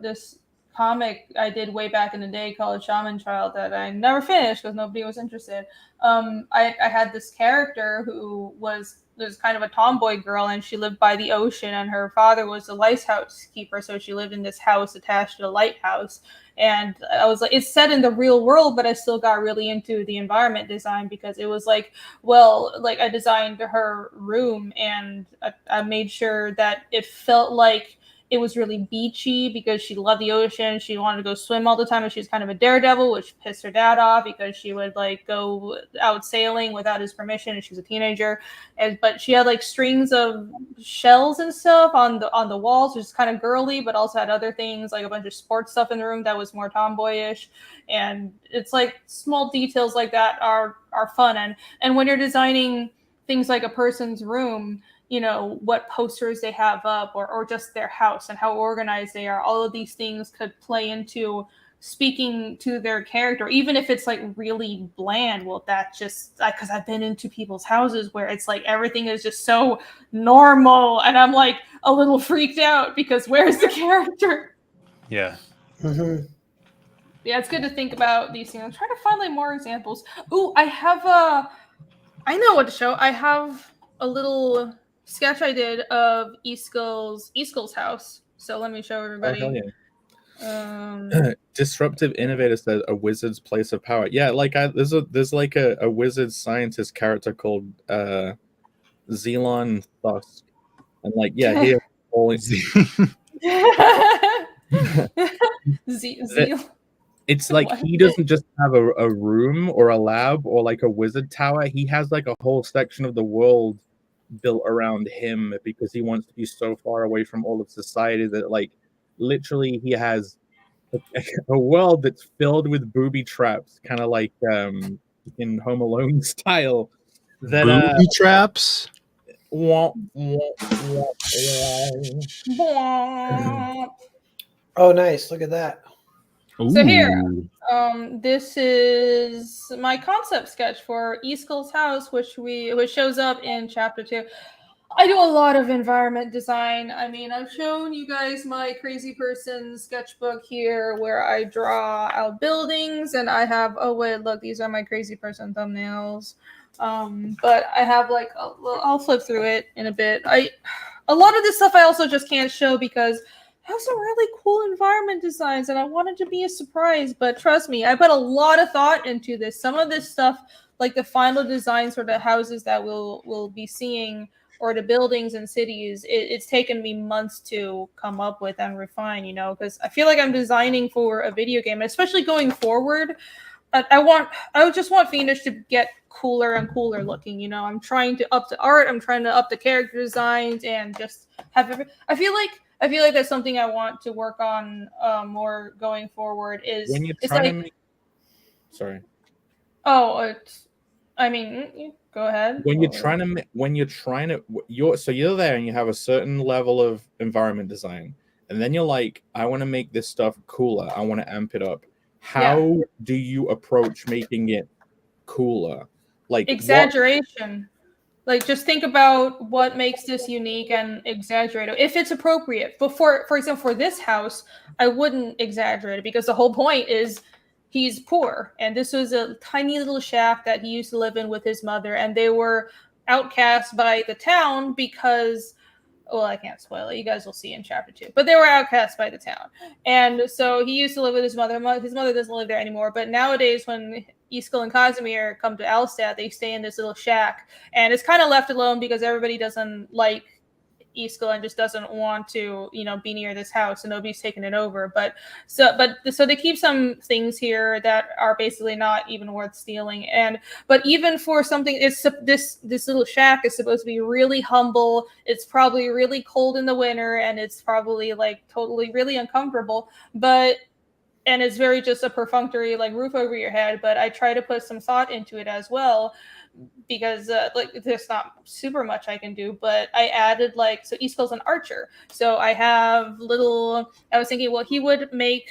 this comic I did way back in the day called Shaman Child that I never finished because nobody was interested. I had this character who was kind of a tomboy girl, and she lived by the ocean, and her father was a lighthouse keeper, so she lived in this house attached to a lighthouse. And I was like, it's set in the real world, but I still got really into the environment design because it was like, well, like I designed her room, and I made sure that it felt like it was really beachy because she loved the ocean. She wanted to go swim all the time, and she was kind of a daredevil, which pissed her dad off because she would like go out sailing without his permission, and she was a teenager. But she had like strings of shells and stuff on the walls, which is kind of girly, but also had other things like a bunch of sports stuff in the room that was more tomboyish. And it's like small details like that are fun. And when you're designing things like a person's room, you know, what posters they have up or just their house and how organized they are, all of these things could play into speaking to their character, even if it's like really bland. Well, that just because I've been into people's houses where it's like everything is just so normal, and I'm like a little freaked out because where's the character? Yeah. Mm-hmm. Yeah, it's good to think about these things. I'm trying to find like more examples. Ooh, I know what to show. I have a little sketch I did of Easkel's house. So let me show everybody. Oh, hell yeah. Disruptive innovator said a wizard's place of power. Yeah, like there's like a wizard scientist character called Zelon Thusk, and like he all it's like he doesn't just have a room or a lab or like a wizard tower. He has like a whole section of the world built around him because he wants to be so far away from all of society that like literally he has a world that's filled with booby traps, kind of like in Home Alone style. That Booby traps. Oh, nice! Look at that. So here, Ooh. this is my concept sketch for Easkel's house, which shows up in chapter 2. I do a lot of environment design. I mean, I've shown you guys my crazy person sketchbook here where I draw out buildings, and I have, oh wait, look, these are my crazy person thumbnails. But I have like, I'll flip through it in a bit. A lot of this stuff I also just can't show because I have some really cool environment designs and I wanted to be a surprise, but trust me, I put a lot of thought into this. Some of this stuff, like the final designs for the houses that we'll be seeing, or the buildings and cities, it's taken me months to come up with and refine, you know, because I feel like I'm designing for a video game, especially going forward. I just want Fiendish to get cooler and cooler looking, you know. I'm trying to up the art, I'm trying to up the character designs, and just have I feel like that's something I want to work on more going forward. Is when you're it's trying like, to make... Sorry. Oh, I mean, go ahead. When you're trying to, you're there and you have a certain level of environment design, and then you're like, I want to make this stuff cooler. I want to amp it up. How do you approach making it cooler? Like exaggeration. Like, just think about what makes this unique and exaggerate it if it's appropriate. But for example, for this house, I wouldn't exaggerate it because the whole point is he's poor, and this was a tiny little shack that he used to live in with his mother, and they were outcast by the town because well, I can't spoil it. You guys will see in chapter 2. But they were outcast by the town. And so he used to live with his mother. His mother doesn't live there anymore. But nowadays, when Iskil and Casimir come to Alstad, they stay in this little shack. And it's kind of left alone because everybody doesn't like Iskil and just doesn't want to, be near this house, and nobody's taken it over. So they keep some things here that are basically not even worth stealing. But even for something, this little shack is supposed to be really humble. It's probably really cold in the winter, and it's probably like totally really uncomfortable. And it's very just a perfunctory like roof over your head. But I try to put some thought into it as well, because there's not super much I can do, but I added so Iskil's an archer, so I have I was thinking, well, he would make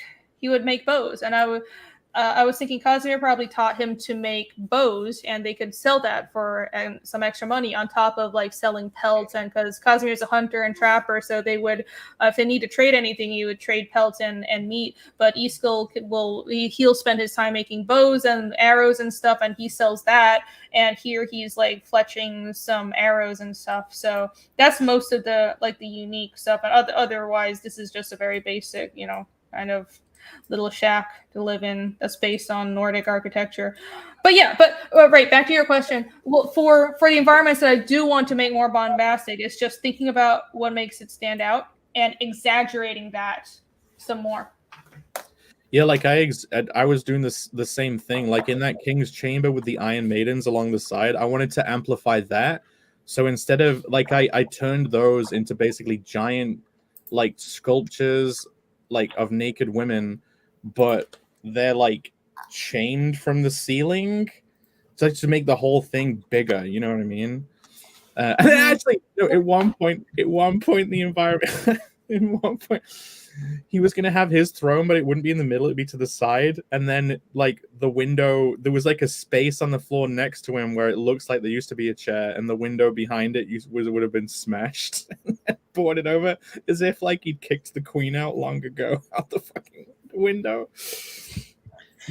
bows, and I was thinking Casimir probably taught him to make bows, and they could sell that for some extra money on top of selling pelts. And because Casimir's a hunter and trapper, so they would, if they need to trade anything, you would trade pelts and meat. But Iskil he'll spend his time making bows and arrows and stuff, and he sells that. And here he's fletching some arrows and stuff. So that's most of the the unique stuff. And otherwise, this is just a very basic, kind of little shack to live in that's based on Nordic architecture. But right, back to your question. Well, for the environments that I do want to make more bombastic, it's just thinking about what makes it stand out and exaggerating that some more. Yeah, I was doing the same thing. Like in that king's chamber with the Iron Maidens along the side, I wanted to amplify that. So instead of I turned those into basically giant sculptures of naked women, but they're chained from the ceiling, so to make the whole thing bigger. You know what I mean? And actually, at one point, the environment, at one point, he was gonna have his throne, but it wouldn't be in the middle; it'd be to the side. And then, the window, there was a space on the floor next to him where it looks like there used to be a chair, and the window behind it would have been smashed and boarded over, as if he'd kicked the queen out long ago out the fucking window.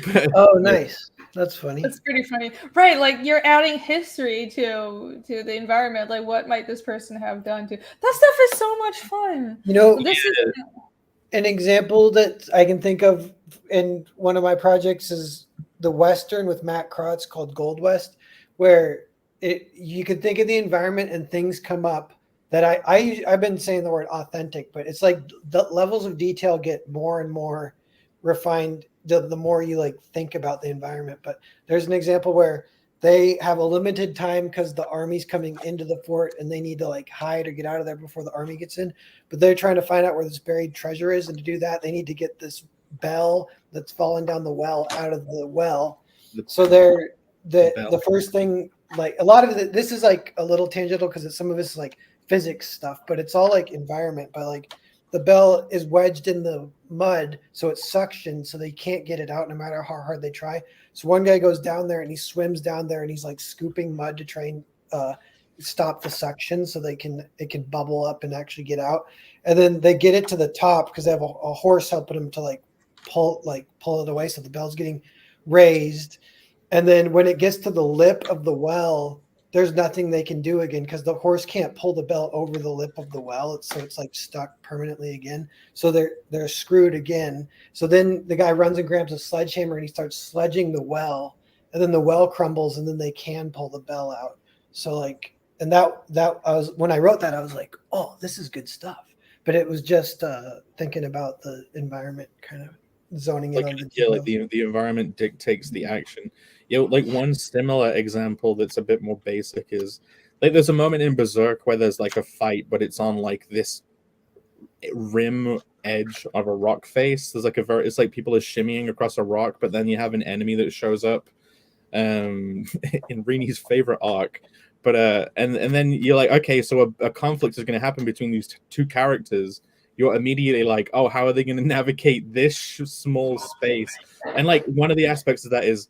But, oh, nice. That's funny. That's pretty funny, right? You're adding history to the environment. What might this person have done to that stuff? Is so much fun. This is an example that I can think of in one of my projects is the Western with Matt Krotz called Gold West, where you could think of the environment and things come up that I've been saying the word authentic, but it's the levels of detail get more and more refined the more you think about the environment. But there's an example where they have a limited time because the army's coming into the fort and they need to hide or get out of there before the army gets in. But they're trying to find out where this buried treasure is. And to do that, they need to get this bell that's fallen down the well out of the well. So the first thing, a lot of this is a little tangential because some of it's physics stuff, but it's all environment. But the bell is wedged in the mud, so it's suctioned, so they can't get it out no matter how hard they try. So one guy goes down there and he swims down there and he's scooping mud to try and stop the suction so it can bubble up and actually get out. And then they get it to the top because they have a horse helping them to pull it away, so the bell's getting raised. And then when it gets to the lip of the well, there's nothing they can do again because the horse can't pull the bell over the lip of the well. It's stuck permanently again. So they're screwed again. So then the guy runs and grabs a sledgehammer and he starts sledging the well, and then the well crumbles and then they can pull the bell out. So and that I was, when I wrote that, I was like, oh, this is good stuff. But it was just thinking about the environment, kind of zoning in on the environment dictates the action. One similar example that's a bit more basic is there's a moment in Berserk where there's a fight, but it's on this rim edge of a rock face. There's it's people are shimmying across a rock, but then you have an enemy that shows up in Rini's favorite arc. But and then you're okay, so a conflict is going to happen between these two characters. You're immediately oh, how are they going to navigate this small space? And one of the aspects of that is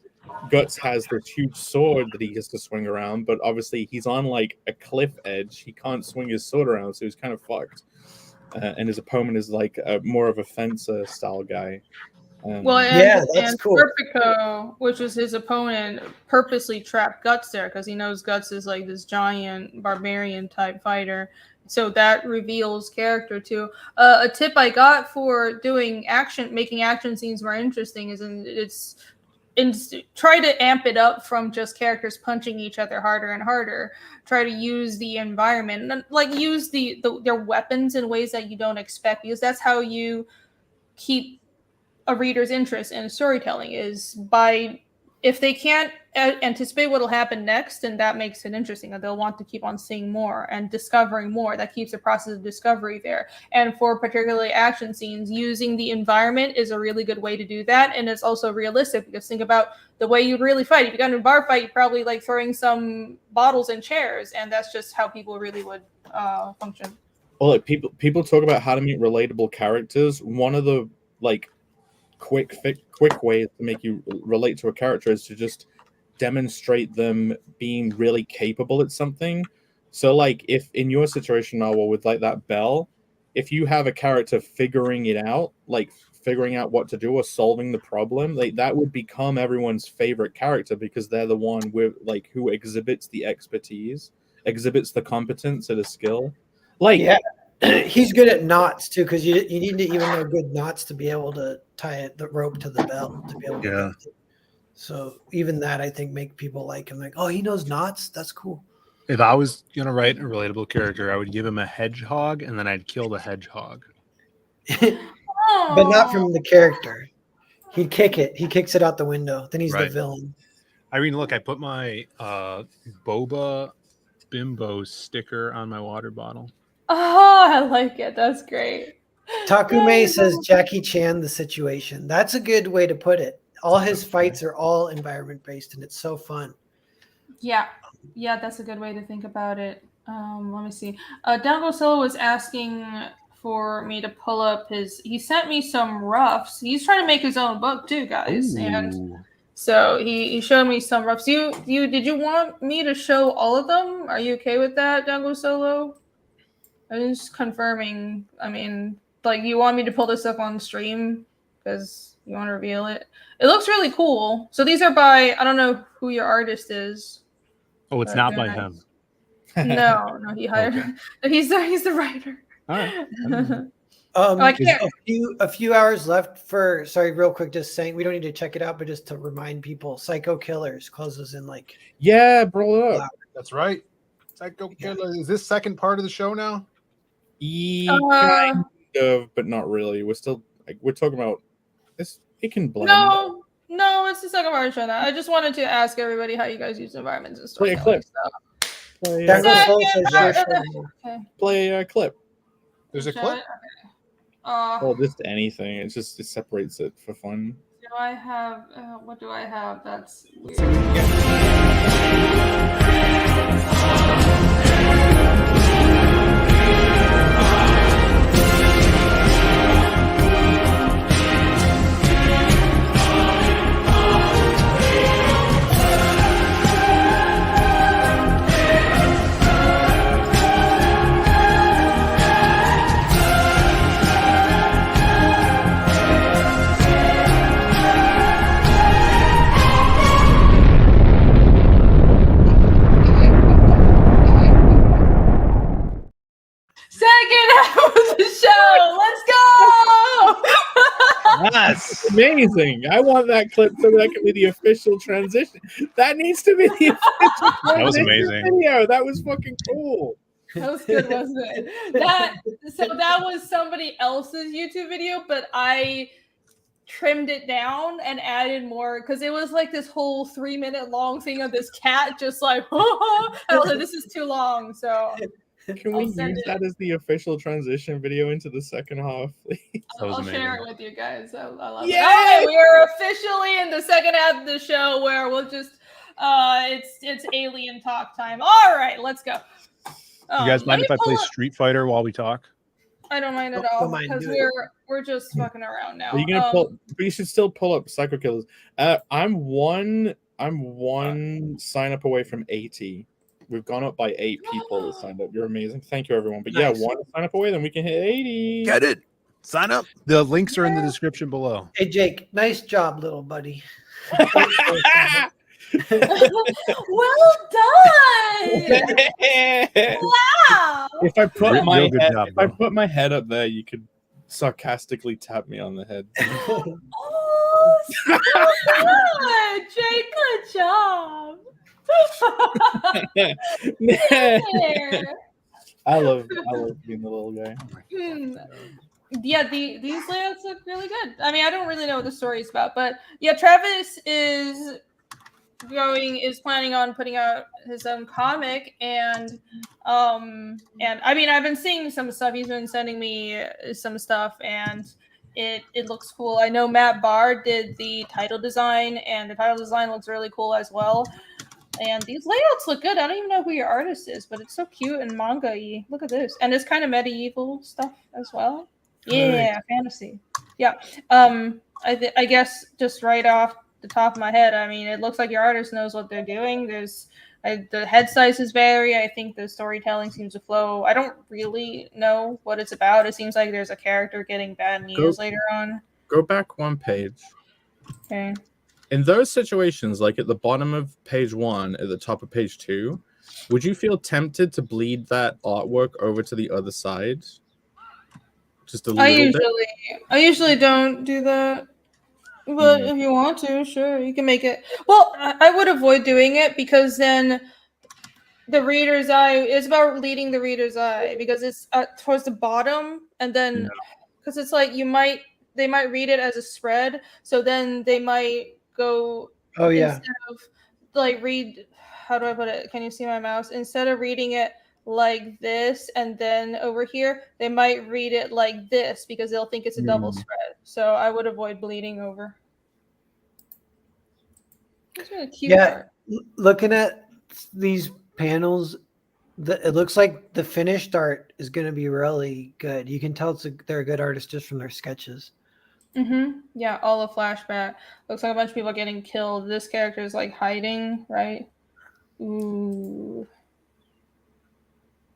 Guts has this huge sword that he has to swing around, but obviously he's on a cliff edge. He can't swing his sword around, so he's kind of fucked. And his opponent is more of a fencer style guy. That's cool. Serpico, which was his opponent, purposely trapped Guts there because he knows Guts is this giant barbarian type fighter, so that reveals character too. A tip I got for making action scenes more interesting is try to amp it up from just characters punching each other harder and harder. Try to use the environment and like use their weapons in ways that you don't expect, because that's how you keep a reader's interest in storytelling, is by if they can't anticipate what will happen next, then that makes it interesting. They'll want to keep on seeing more and discovering more. That keeps the process of discovery there. And for particularly action scenes, using the environment is a really good way to do that. And it's also realistic, because think about the way you'd really fight. If you got in a bar fight, you'd probably like throwing some bottles and chairs, and that's just how people really would function. Well, like, people talk about how to make relatable characters. One of the like quick ways to make you relate to a character is to just demonstrate them being really capable at something. So like if in your situation, Narwhal, with like that bell, if you have a character figuring it out, like figuring out what to do or solving the problem, like that would become everyone's favorite character, because they're the one with like who exhibits the expertise, exhibits the competence at a skill. Like yeah. He's good at knots too, because you need to even know good knots to be able to tie the rope to the belt to be able to lift it. So even that, I think, make people like him. Like, oh, he knows knots. That's cool. If I was gonna write a relatable character, I would give him a hedgehog, and then I'd kill the hedgehog. But not from the character. He'd kick it. He kicks it out the window. Then he's the villain. I mean, look, I put my Boba Bimbo sticker on my water bottle. Oh, I like it. That's great. Takume says Jackie Chan the situation. That's a good way to put it. All his fights are all environment based, and it's so fun. Yeah, that's a good way to think about it. Let me see. Dango Solo was asking for me to pull up he sent me some roughs. He's trying to make his own book too, guys. Ooh. And so he showed me some roughs. Did you want me to show all of them? Are you okay with that, Dango Solo? I'm just confirming. I mean, like, you want me to pull this up on stream because you want to reveal it? It looks really cool. So these are by, I don't know who your artist is. Oh, it's not by him. No, he hired him. He's the writer. All right. A few hours left for, sorry, real quick, just saying, we don't need to check it out, but just to remind people, Psycho Killers closes in like. Yeah, bro. That's right. Psycho Killers. Is this second part of the show now? Kind of, but not really. We're still we're talking about this. It can blend. No, it's the second part of the show now. I just wanted to ask everybody how you guys use environments and stuff. Play a clip. Play a clip. There's a clip. Oh, just anything. It separates it for fun. Do I have? What do I have? That's weird. Second half of the show. Let's go. That's amazing. I want that clip so that can be the official transition. That needs to be the official transition. That was amazing. Video. That was fucking cool. That was good, wasn't it? That was somebody else's YouTube video, but I trimmed it down and added more because it was like this whole 3-minute long thing of this cat just like, I was like, this is too long. So can we use that as the official transition video into the second half, please? I'll share it with you guys. I love it. Okay, we are officially in the second half of the show where we'll just it's alien talk time. All right, let's go. You guys mind if I play Street Fighter while we talk? I don't mind at all because we're just fucking around now. Are you gonna pull? But you should still pull up Psycho Killers. I'm one sign up away from 80. We've gone up by 8 people that signed up. You're amazing. Thank you, everyone. But nice. Yeah, one sign up away, then we can hit 80. Get it. Sign up. The links are in the description below. Hey, Jake, nice job, little buddy. Well done. Wow. If I put Real my good head, job, if I bro. put my head up there, you could sarcastically tap me on the head. Oh, so good, Jay. Good job. There. I love being the little guy. Hmm. Yeah, these layouts look really good. I mean, I don't really know what the story is about, but yeah, Travis is planning on putting out his own comic, and I mean, I've been seeing some stuff. He's been sending me some stuff, and it looks cool. I know Matt Barr did the title design, and the title design looks really cool as well. And these layouts look good. I don't even know who your artist is, but it's so cute and manga-y. Look at this. And it's kind of medieval stuff as well. Yeah, fantasy. Yeah. I guess just right off the top of my head, I mean, it looks like your artist knows what they're doing. The head sizes vary. I think the storytelling seems to flow. I don't really know what it's about. It seems like there's a character getting bad news later on. Go back one page. Okay. In those situations, like at the bottom of page 1, at the top of page 2, would you feel tempted to bleed that artwork over to the other side? Just a little bit? I usually don't do that. But if you want to, sure, you can make it. Well, I would avoid doing it because then the reader's eye is about leading the reader's eye because it's towards the bottom, and then because it's like they might read it as a spread, so then they might go instead of like read. How do I put it? Can you see my mouse? Instead of reading it like this and then over here, they might read it like this because they'll think it's a double spread. So I would avoid bleeding over. It's really cute art. Looking at these panels, it looks like the finished art is going to be really good. You can tell they're a good artist just from their sketches. Yeah, all the flashback. Looks like a bunch of people getting killed. This character is like hiding, right? Ooh.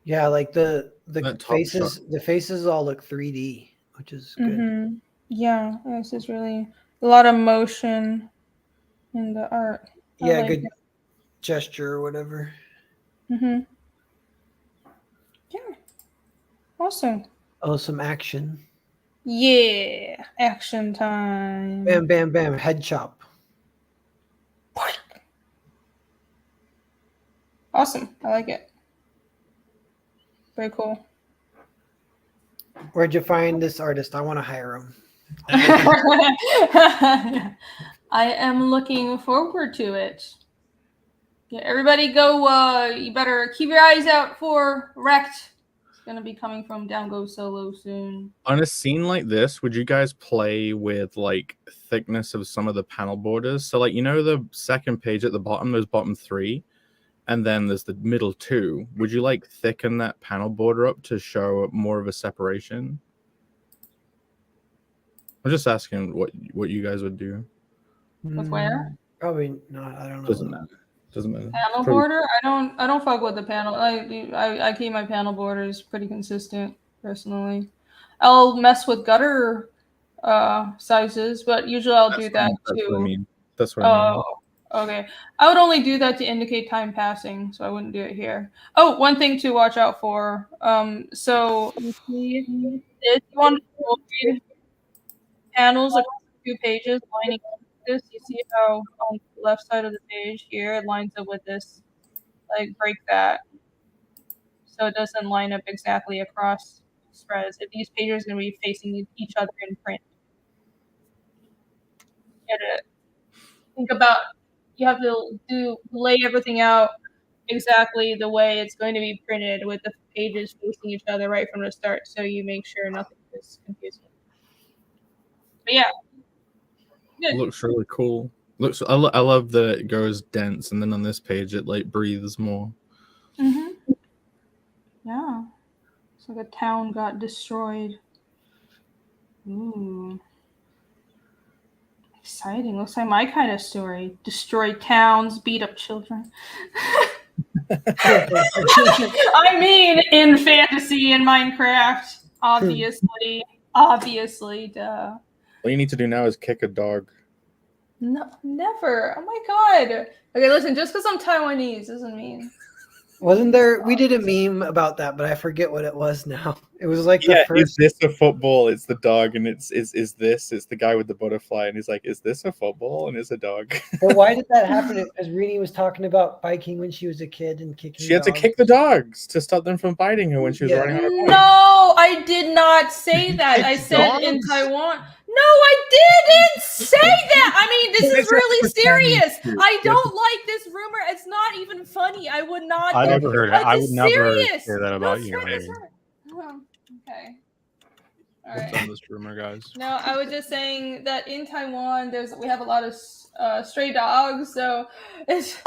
Yeah, like the faces all look 3D, which is good. Yeah, this is really a lot of motion in the art. Yeah, good gesture or whatever. Yeah. Awesome. Oh, some action. Yeah, action time. Bam, bam, bam. Head chop. Awesome. I like it. Very cool. Where'd you find this artist? I want to hire him. I am looking forward to it. Yeah, everybody go. You better keep your eyes out for Wrecked. It's going to be coming from Down Go Solo soon. On a scene like this, would you guys play with like thickness of some of the panel borders? So like, you know, the second page at the bottom, those bottom 3, and then there's the middle 2. Would you like thicken that panel border up to show more of a separation? I'm just asking what you guys would do. With where? Probably not. I don't know. Doesn't matter. Panel border? I don't fuck with the panel. I keep my panel borders pretty consistent personally. I'll mess with gutter sizes, but usually I'll do that too. That's what I mean. Okay. I would only do that to indicate time passing, so I wouldn't do it here. Oh, one thing to watch out for. So you see this one panels across 2 pages lining up with this. You see how on the left side of the page here it lines up with this, like break that. So it doesn't line up exactly across spreads. If these pages are gonna be facing each other in print. Get it? Think about you have to lay everything out exactly the way it's going to be printed with the pages facing each other right from the start, so you make sure nothing is confusing. But yeah, good. Looks really cool. I love that it goes dense, and then on this page it like breathes more. Yeah, it's like a town got destroyed. Ooh. Exciting. Looks like my kind of story. Destroy towns, beat up children. I mean, in fantasy and Minecraft, obviously. Obviously, duh. All you need to do now is kick a dog. No, never. Oh my god. Okay, listen, just because I'm Taiwanese doesn't mean Wasn't there? We did a meme about that, but I forget what it was now. It was like the Yeah, is first. this a football? It's the dog, and it's the guy with the butterfly, and he's like, is this a football? And it's a dog. But why did that happen? Because Rini was talking about biking when she was a kid and kicking. She had to dogs. kick the dogs to stop them from biting her when she was Yeah. riding on her bike. No, I did not say that. kick I said in dogs? Taiwan. No, I didn't say that. I mean, this is It's really just serious. pretend. I don't like this rumor. It's not even funny. I would not. I never heard it. Like, I it's would never serious. say that about No, you. it's Amy. well, okay. All What's right. on this rumor, guys? No, I was just saying that in Taiwan, we have a lot of stray dogs. So it's.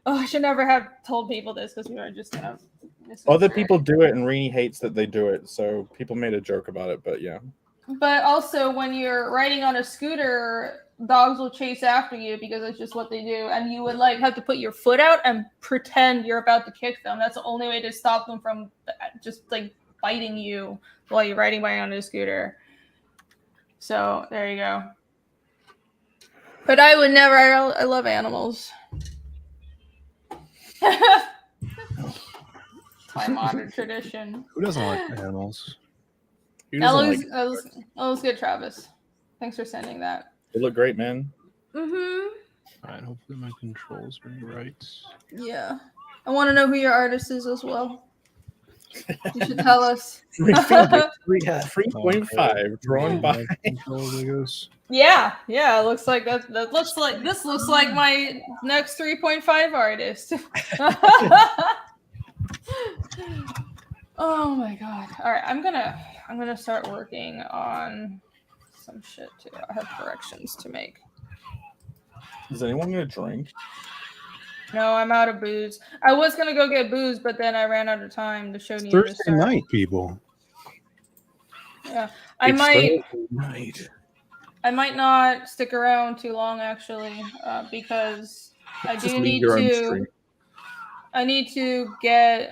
Oh, I should never have told people this because we were just gonna. Other people do it, and Rini hates that they do it, so people made a joke about it. But yeah. But also, when you're riding on a scooter, dogs will chase after you because it's just what they do, and you would like have to put your foot out and pretend you're about to kick them. That's the only way to stop them from just like biting you while you're riding by on a scooter. So there you go. But I would never. I love animals. My modern tradition. Who doesn't like animals? Who That doesn't looks good, Travis. Thanks for sending that. They look great, man. Mm-hmm. All right, hopefully my controls are right. Yeah. I want to know who your artist is as well. You should tell us. Yeah. 3.5 drawn by. Controls, I guess. Yeah. It looks like that looks like this looks like my next 3.5 artist. Oh my god. All right, I'm gonna start working on some shit too. I have corrections to make. Is anyone gonna drink? No, I'm out of booze. I was gonna go get booze, but then I ran out of time. The show needed to Thursday start. night, people. Yeah, It's Thursday night. I might not stick around too long actually, because I Just do leave need your own to. stream. I need to get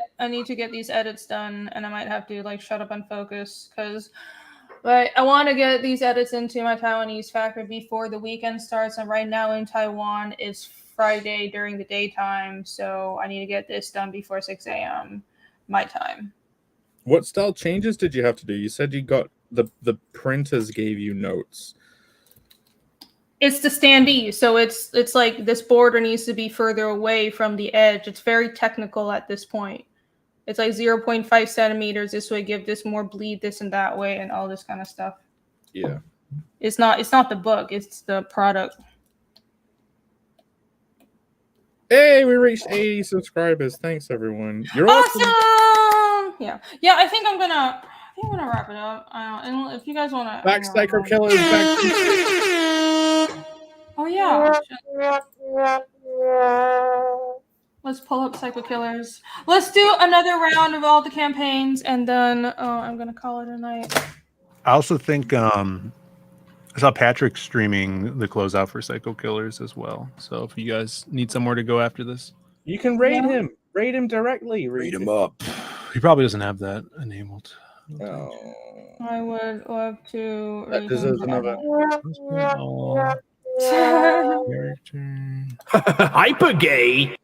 these edits done, and I might have to like shut up and focus because. But I want to get these edits into my Taiwanese factory before the weekend starts. And right now in Taiwan is Friday during the daytime, so I need to get this done before 6 a.m. my time. What style changes did you have to do? You said you got the printers gave you notes. It's the standee, so it's like this border needs to be further away from the edge. It's very technical at this point. It's like 0.5 centimeters this way, give this more bleed this and that way, and all this kind of stuff. Yeah. It's not the book, it's the product. Hey, we reached 80 subscribers. Thanks, everyone. You're Awesome! Yeah, I think I'm gonna wrap it up. And if you guys wanna back Psycho Killers. Back. Oh yeah. Let's pull up Psycho Killers. Let's do another round of all the campaigns, and then I'm gonna call it a night. I also think I saw Patrick streaming the closeout for Psycho Killers as well. So if you guys need somewhere to go after this, You can raid Yeah. him. Raid him directly. read him up. He probably doesn't have that enabled. Oh. I would love to. That deserves another. Oh, character. Hyper gay.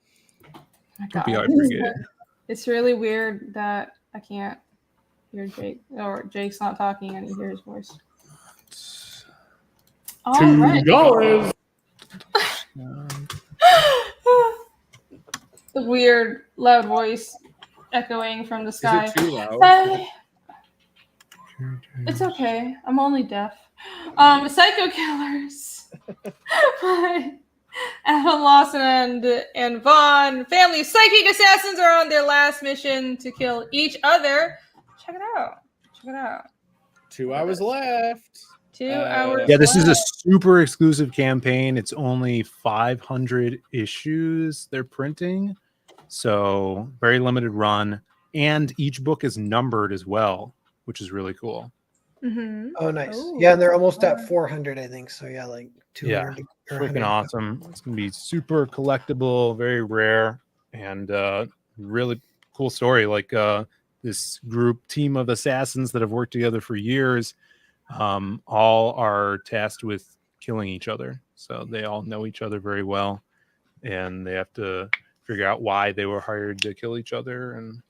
Don't be hyper gay. It's really weird that I can't hear Jake, or Jake's not talking and you hear his voice. All right. $2. The weird loud voice echoing from the Is sky. it too loud? Hey, it's okay. I'm only deaf. Psycho Killers. Adam Lawson and Vaughn, family of psychic assassins, are on their last mission to kill each other. Check it out. 2 hours left. 2 hours. Yeah, this is a left. super exclusive campaign. It's only 500 issues they're printing. So very limited run. And each book is numbered as well, which is really cool. Mhm. Oh, nice. Ooh. Yeah, and they're almost at 400, I think. So yeah, like 200. or Freaking 100. awesome. It's going to be super collectible, very rare, and really cool story. Like this team of assassins that have worked together for years, all are tasked with killing each other. So they all know each other very well, and they have to figure out why they were hired to kill each other and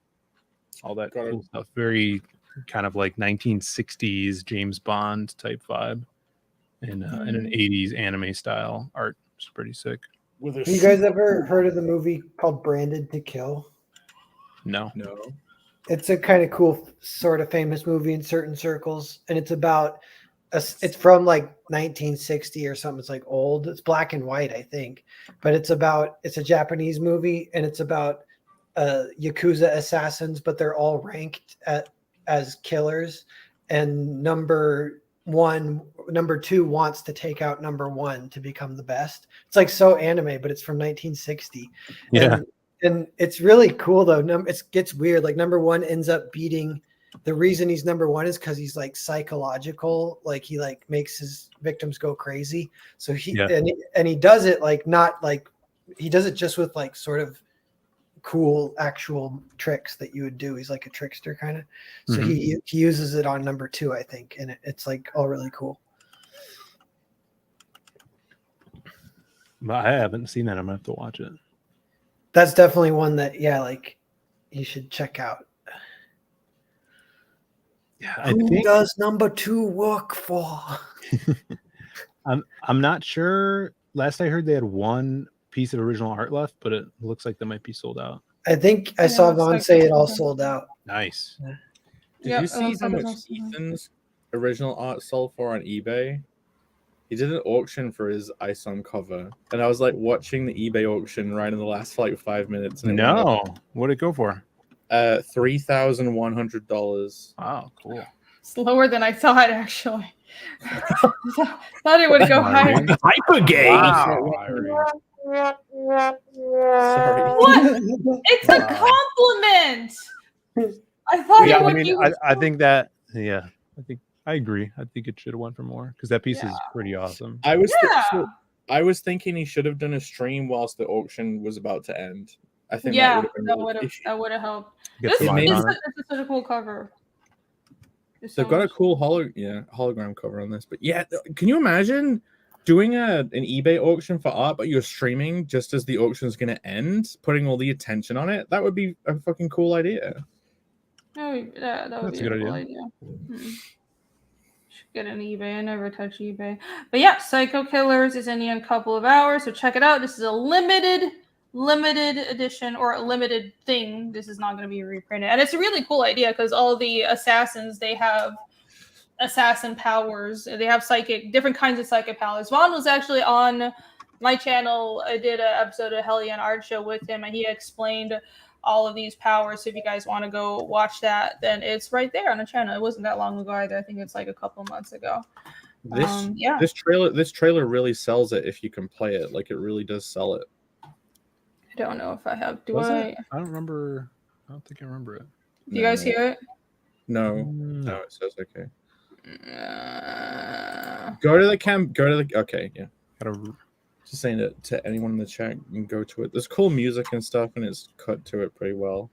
all that Got it. cool stuff. Very kind of like 1960s James Bond type vibe in an 80s anime style art. It's pretty sick. With a Have you guys ever heard of the movie called Branded to Kill? No. No. It's a kind of cool, sort of famous movie in certain circles, and it's about it's from like 1960 or something. It's like old. It's black and white, I think, but it's a Japanese movie, and it's about Yakuza assassins, but they're all ranked as killers, and number two wants to take out number one to become the best. It's like so anime, but it's from 1960. Yeah. And it's really cool though. It gets weird. Like number one ends up beating. The reason he's number one is because he's like psychological. Like he like makes his victims go crazy. So he does it like not like he does it just with like sort of cool actual tricks that you would do. He's like a trickster kind of. So he uses it on number two, I think, and it's like all really cool. But I haven't seen that. I'm gonna have to watch it. That's definitely one that like you should check out. Yeah, Who does number two work for? I'm not sure. Last I heard, they had one piece of original art left, but it looks like they might be sold out. I think I saw Vaughn say it all sold out. Nice. Did you see how much Ethan's original art sold for on eBay? He did an auction for his ISOM cover, and I was like watching the eBay auction right in the last like 5 minutes. And What did it go for? $3,100. Wow, cool. It's lower than I thought, actually. Thought it would go higher. Hyper gay. Wow, Sorry. What? It's a compliment. I thought it would be. I think that. Yeah, I agree. I think it should have went for more because that piece is pretty awesome. I was thinking he should have done a stream whilst the auction was about to end. I think that would have helped. Get This some is on it. such a cool cover. They've got a cool hologram cover on this, but yeah, can you imagine doing an eBay auction for art, but you're streaming just as the auction is going to end, putting all the attention on it? That would be a fucking cool idea. That would That's be a good cool idea. Should get an eBay. I never touch eBay, but yeah, Psycho Killers is ending in a couple of hours, so check it out. This is a limited edition or a limited thing. This is not going to be reprinted, and it's a really cool idea because all the assassins, they have assassin powers. They have different kinds of psychic powers. Vaughn was actually on my channel. I did an episode of Hellion Art Show with him, and he explained all of these powers. So if you guys want to go watch that, then it's right there on the channel. It wasn't that long ago either. I think it's like a couple months ago. This trailer really sells it if you can play it. Like it really does sell it. I don't know if I have. I don't remember. I don't think I remember it. Do you guys hear it? No, it says okay. Go to the okay, yeah. Just saying it to anyone in the chat and go to it. There's cool music and stuff, and it's cut to it pretty well.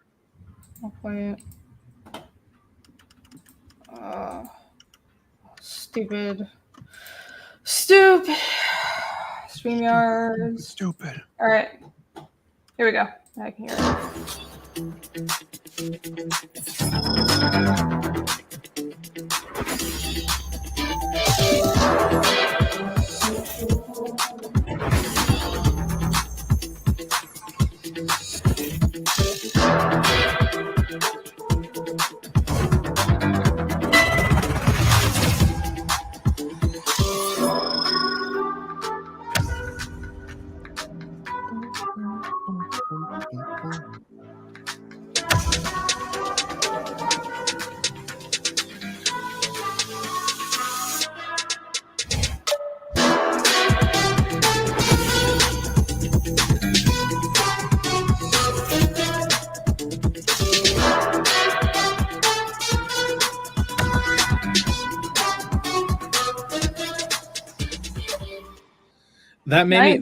I'll play it. Stupid. StreamYard. Stupid. All right. Here we go. I can hear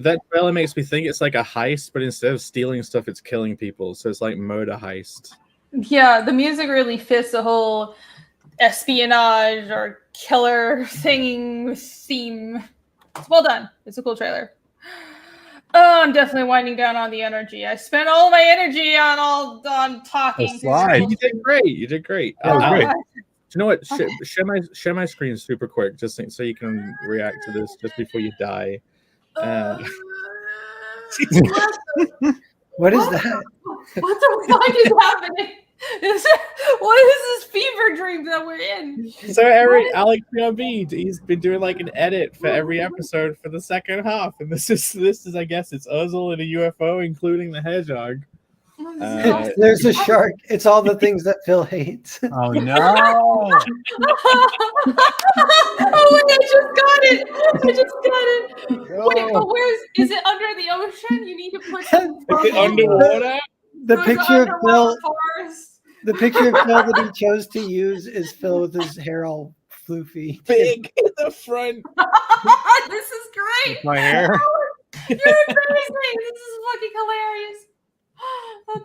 That trailer makes me think it's like a heist, but instead of stealing stuff, it's killing people. So it's like murder heist. Yeah, the music really fits the whole espionage or killer theme. It's well done. It's a cool trailer. Oh, I'm definitely winding down on the energy. I spent all my energy on talking. A slide. You did great. You did great. That was great. You know what? Share my screen super quick, just so you can react to this just before you die. What is that? What the fuck is happening? What is this fever dream that we're in? So Alex PRB, he's been doing like an edit for every episode for the second half, and this is I guess it's Uzzle and a UFO, including the hedgehog. There's a shark. It's all the things that Phil hates. Oh no! Oh wait, I just got it. Wait, but is it under the ocean? You need to put some Is it underwater? The picture of Phil. forest. The picture of Phil that he chose to use is Phil with his hair all floofy. Big in the front. This is great. My hair. You're amazing. This is fucking hilarious.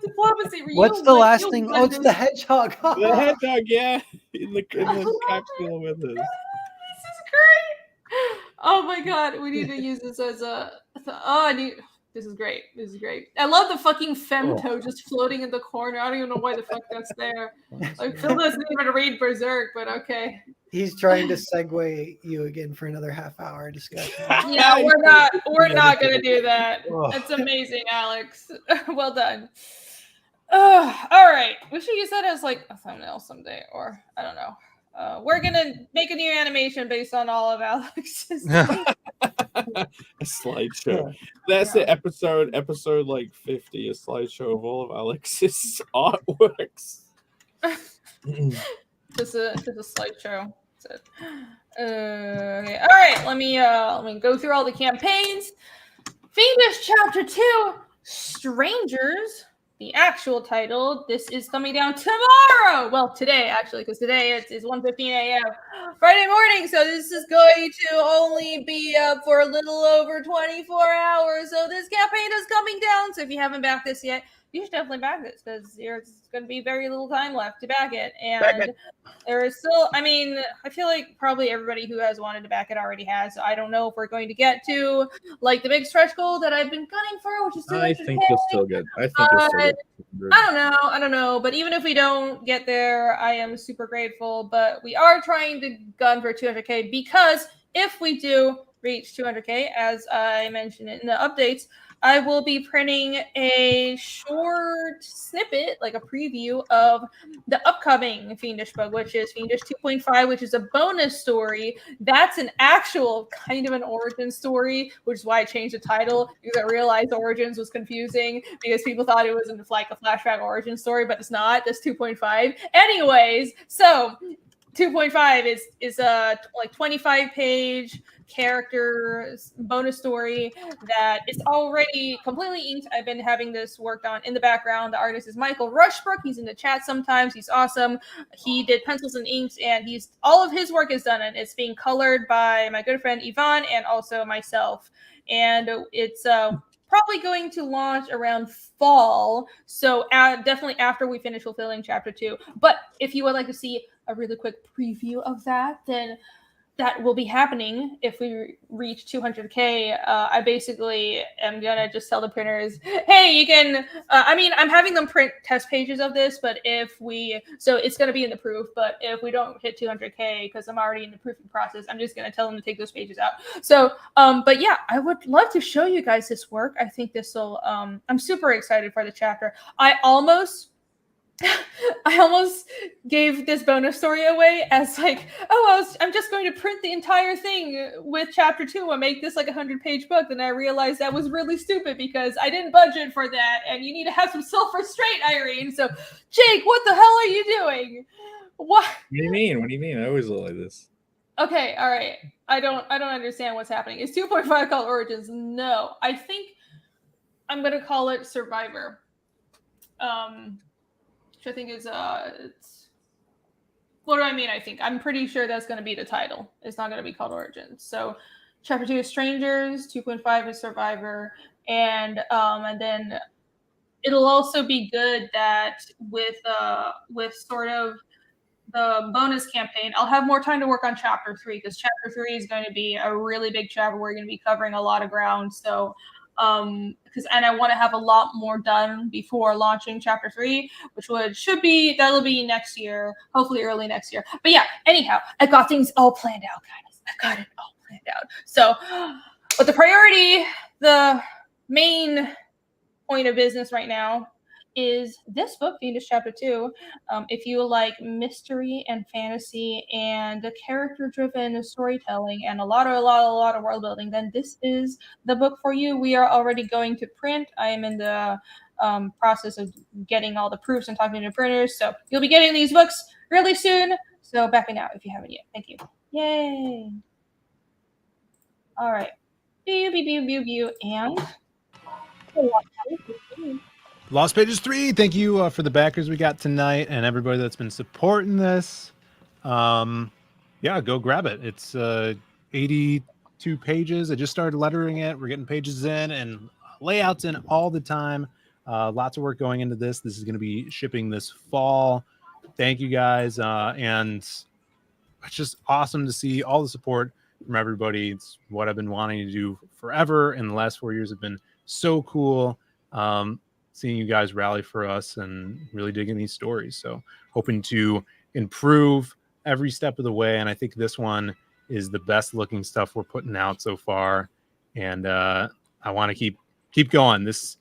Diplomacy. What's the last thing? Oh, it's the hedgehog. The hedgehog, yeah, in the capsule with us. This is great. Oh my god, we need to use this as a. This is great. This is great. I love the fucking femto just floating in the corner. I don't even know why the fuck that's there. Like Phil doesn't even read Berserk, but okay. He's trying to segue you again for another half-hour discussion. Yeah, we're not gonna do that. That's amazing, Alex. Well done. All right, we should use that as like a thumbnail someday, or I don't know. We're gonna make a new animation based on all of Alex's. A slideshow. That's the episode like 50, a slideshow of all of Alex's artworks. Just a slideshow. That's it. Okay. All right. Let me go through all the campaigns. Fiendish Chapter 2, Strangers. The actual title. This is coming down tomorrow. Well, today actually, because today it's 1:15 a.m. Friday morning. So this is going to only be up for a little over 24 hours. So this campaign is coming down. So if you haven't backed this yet, you should definitely back this because there's going to be very little time left to back it. And there is still, I mean, I feel like probably everybody who has wanted to back it already has. So I don't know if we're going to get to like the big stretch goal that I've been gunning for, which is 200K. I think you'll still get. I don't know. But even if we don't get there, I am super grateful. But we are trying to gun for 200K because if we do reach 200K, as I mentioned in the updates, I will be printing a short snippet, like a preview of the upcoming Fiendish book, which is Fiendish 2.5, which is a bonus story. That's an actual kind of an origin story, which is why I changed the title, because I realized Origins was confusing because people thought it was like a flashback origin story, but it's not. That's 2.5. Anyways, so 2.5 is a like 25-page character bonus story that is already completely inked. I've been having this worked on in the background. The artist is Michael Rushbrook. He's in the chat sometimes. He's awesome. He did pencils and inks, and all of his work is done, and it's being colored by my good friend Yvonne and also myself. And it's probably going to launch around fall, so definitely after we finish fulfilling Chapter 2. But if you would like to see a really quick preview of that, then that will be happening if we reach 200K. I basically am gonna just tell the printers, hey, you can, I'm having them print test pages of this, but so it's gonna be in the proof, but if we don't hit 200K, because I'm already in the proofing process, I'm just gonna tell them to take those pages out. So, but yeah, I would love to show you guys this work. I think this will, I'm super excited for the chapter. I almost gave this bonus story away as like, I'm just going to print the entire thing with Chapter 2 and make this like a 100-page book. Then I realized that was really stupid because I didn't budget for that, and you need to have some self-restraint, Irene. So, Jake, what the hell are you doing? What do you mean? What do you mean? I always look like this. Okay, all right. I don't understand what's happening. Is 2.5 called Origins? No. I think I'm gonna call it Survivor. Which I think is what do I mean? I think I'm pretty sure that's going to be the title. It's not going to be called Origins. So, Chapter 2 is Strangers, 2.5 is Survivor, and then it'll also be good that with sort of the bonus campaign, I'll have more time to work on Chapter 3 because Chapter 3 is going to be a really big chapter. We're going to be covering a lot of ground. So because I want to have a lot more done before launching chapter 3, which that'll be next year, hopefully early next year. But yeah, anyhow, I got things all planned out, guys. I got it all planned out. So, but the main point of business right now is this book, Fiendish Chapter 2. If you like mystery and fantasy and character-driven storytelling and a lot of world building, then this is the book for you. We are already going to print. I am in the process of getting all the proofs and talking to printers, so you'll be getting these books really soon. So back me now if you haven't yet. Thank you. Yay! All right. And Lost Pages 3. Thank you for the backers we got tonight and everybody that's been supporting this. Yeah, go grab it. It's 82 pages. I just started lettering it. We're getting pages in and layouts in all the time. Lots of work going into this. This is going to be shipping this fall. Thank you guys. And it's just awesome to see all the support from everybody. It's what I've been wanting to do forever, and the last 4 years have been so cool. Seeing you guys rally for us and really digging these stories. So hoping to improve every step of the way. And I think this one is the best looking stuff we're putting out so far. And I want to keep going. This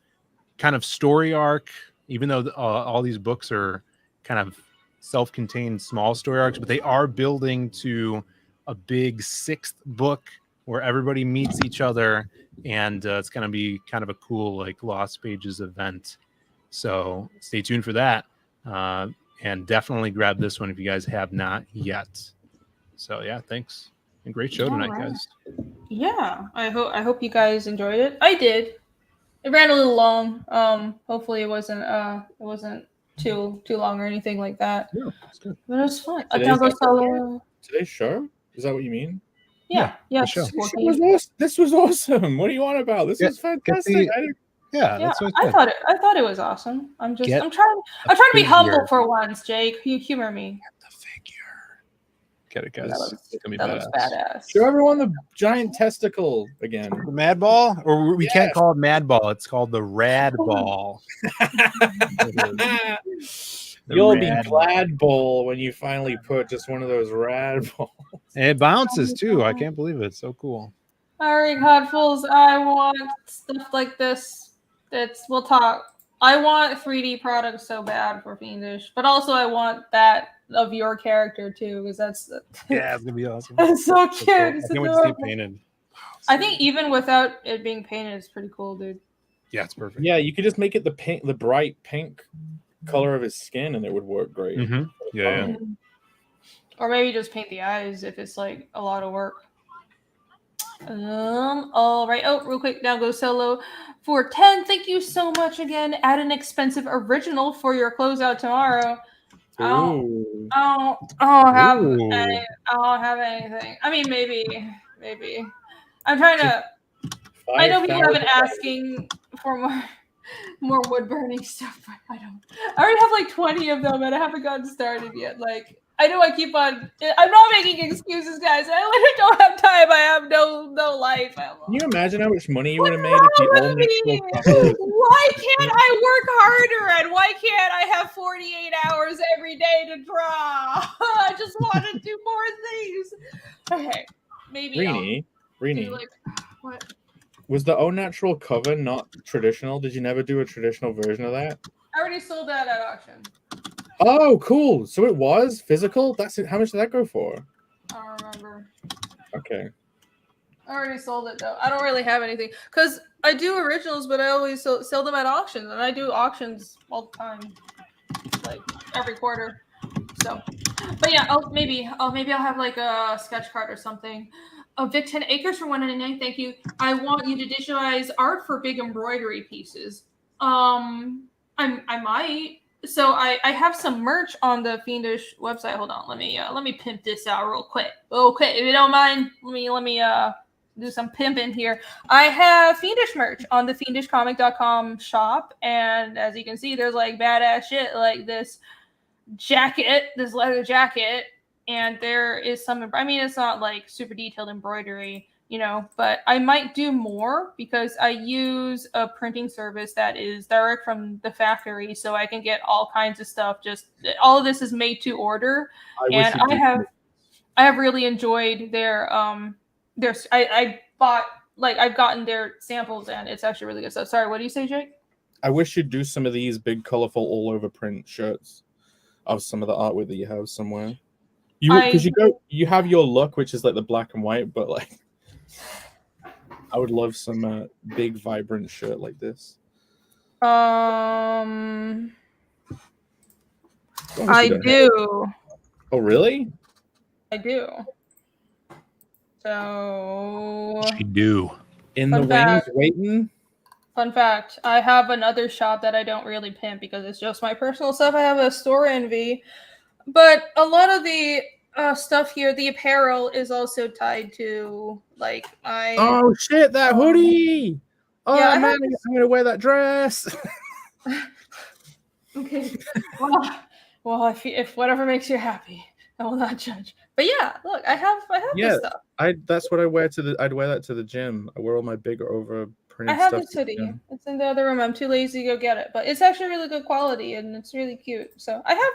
kind of story arc, even though all these books are kind of self-contained small story arcs, but they are building to a big 6th book where everybody meets each other, and it's going to be kind of a cool like Lost Pages event. So stay tuned for that, and definitely grab this one if you guys have not yet. So yeah, thanks, and great show tonight, guys. Yeah, I hope you guys enjoyed it. I did. It ran a little long. Hopefully it wasn't too long or anything like that. Yeah, it's good. But it was fun. Today's show? Is that what you mean? Yeah. This was awesome. What do you want about? This is fantastic. That's what I thought it was awesome. I'm trying to be humble for once, Jake. You humor me. Get the figure. Get it, guys. That looks badass. Show everyone the giant testicle again. The Mad Ball? Or we can't call it Mad Ball. It's called the Rad Ball. You'll be glad bowl when you finally put just one of those rad balls. And it bounces too. I can't believe it. It's so cool. All right, Godfuls, I want stuff like this. We'll talk. I want 3D products so bad for Fiendish, but also I want that of your character too, because that's yeah, it's gonna be awesome. That's so cute. Cool. I can't wait to see it painted. I think even without it being painted, it's pretty cool, dude. Yeah, it's perfect. Yeah, you could just make it the bright pink color of his skin, and it would work great. Mm-hmm. Yeah. Or maybe just paint the eyes if it's like a lot of work. All right. Oh, real quick, now go solo for 10. Thank you so much again. Add an expensive original for your closeout tomorrow. I don't have anything. I mean, maybe. I'm trying to. I know people have been asking for more wood burning stuff, but I don't. I already have like 20 of them, and I haven't gotten started yet. Like, I know I keep on. I'm not making excuses, guys. I literally don't have time. I have no life. Can you imagine how much money you would have made if you only Why can't I work harder? And why can't I have 48 hours every day to draw? I just want to do more things. Okay, maybe. Rini. Like, what? Was the Au Natural cover not traditional? Did you never do a traditional version of that? I already sold that at auction. Oh, cool. So it was physical? That's it. How much did that go for? I don't remember. Okay. I already sold it, though. I don't really have anything. Because I do originals, but I always sell them at auctions. And I do auctions all the time. Like, every quarter. So, but yeah, maybe I'll have like a sketch card or something. Vic 10 Acres for $1.99. Thank you. I want you to digitize art for big embroidery pieces. I might. So I have some merch on the Fiendish website. Hold on, let me pimp this out real quick. Okay, if you don't mind, let me do some pimping here. I have Fiendish merch on the fiendishcomic.com shop, and as you can see, there's like badass shit like this jacket, this leather jacket, and there is some. I mean, it's not like super detailed embroidery, but I might do more because I use a printing service that is direct from the factory, so I can get all kinds of stuff. Just all of this is made to order, and I have really enjoyed I bought I've gotten their samples, and it's actually really good stuff. Sorry, what do you say, Jake? I wish you'd do some of these big, colorful, all over print shirts of some of the artwork that you have somewhere. You have your look, which is like the black and white, but like I would love some big, vibrant shirt like this. I do. Oh, really? I do. So She do. In the wings, waiting. Fun fact, I have another shop that I don't really pimp because it's just my personal stuff. I have a store envy, but a lot of the stuff here, the apparel, is also tied to Oh shit, that hoodie! Oh yeah, man, I'm gonna wear that dress. Okay. Well, if whatever makes you happy, I will not judge. But yeah, look, I have this stuff. That's what I wear I'd wear that to the gym. I wear all my big over printed I have stuff this hoodie. It's in the other room. I'm too lazy to go get it, but it's actually really good quality and it's really cute. So I have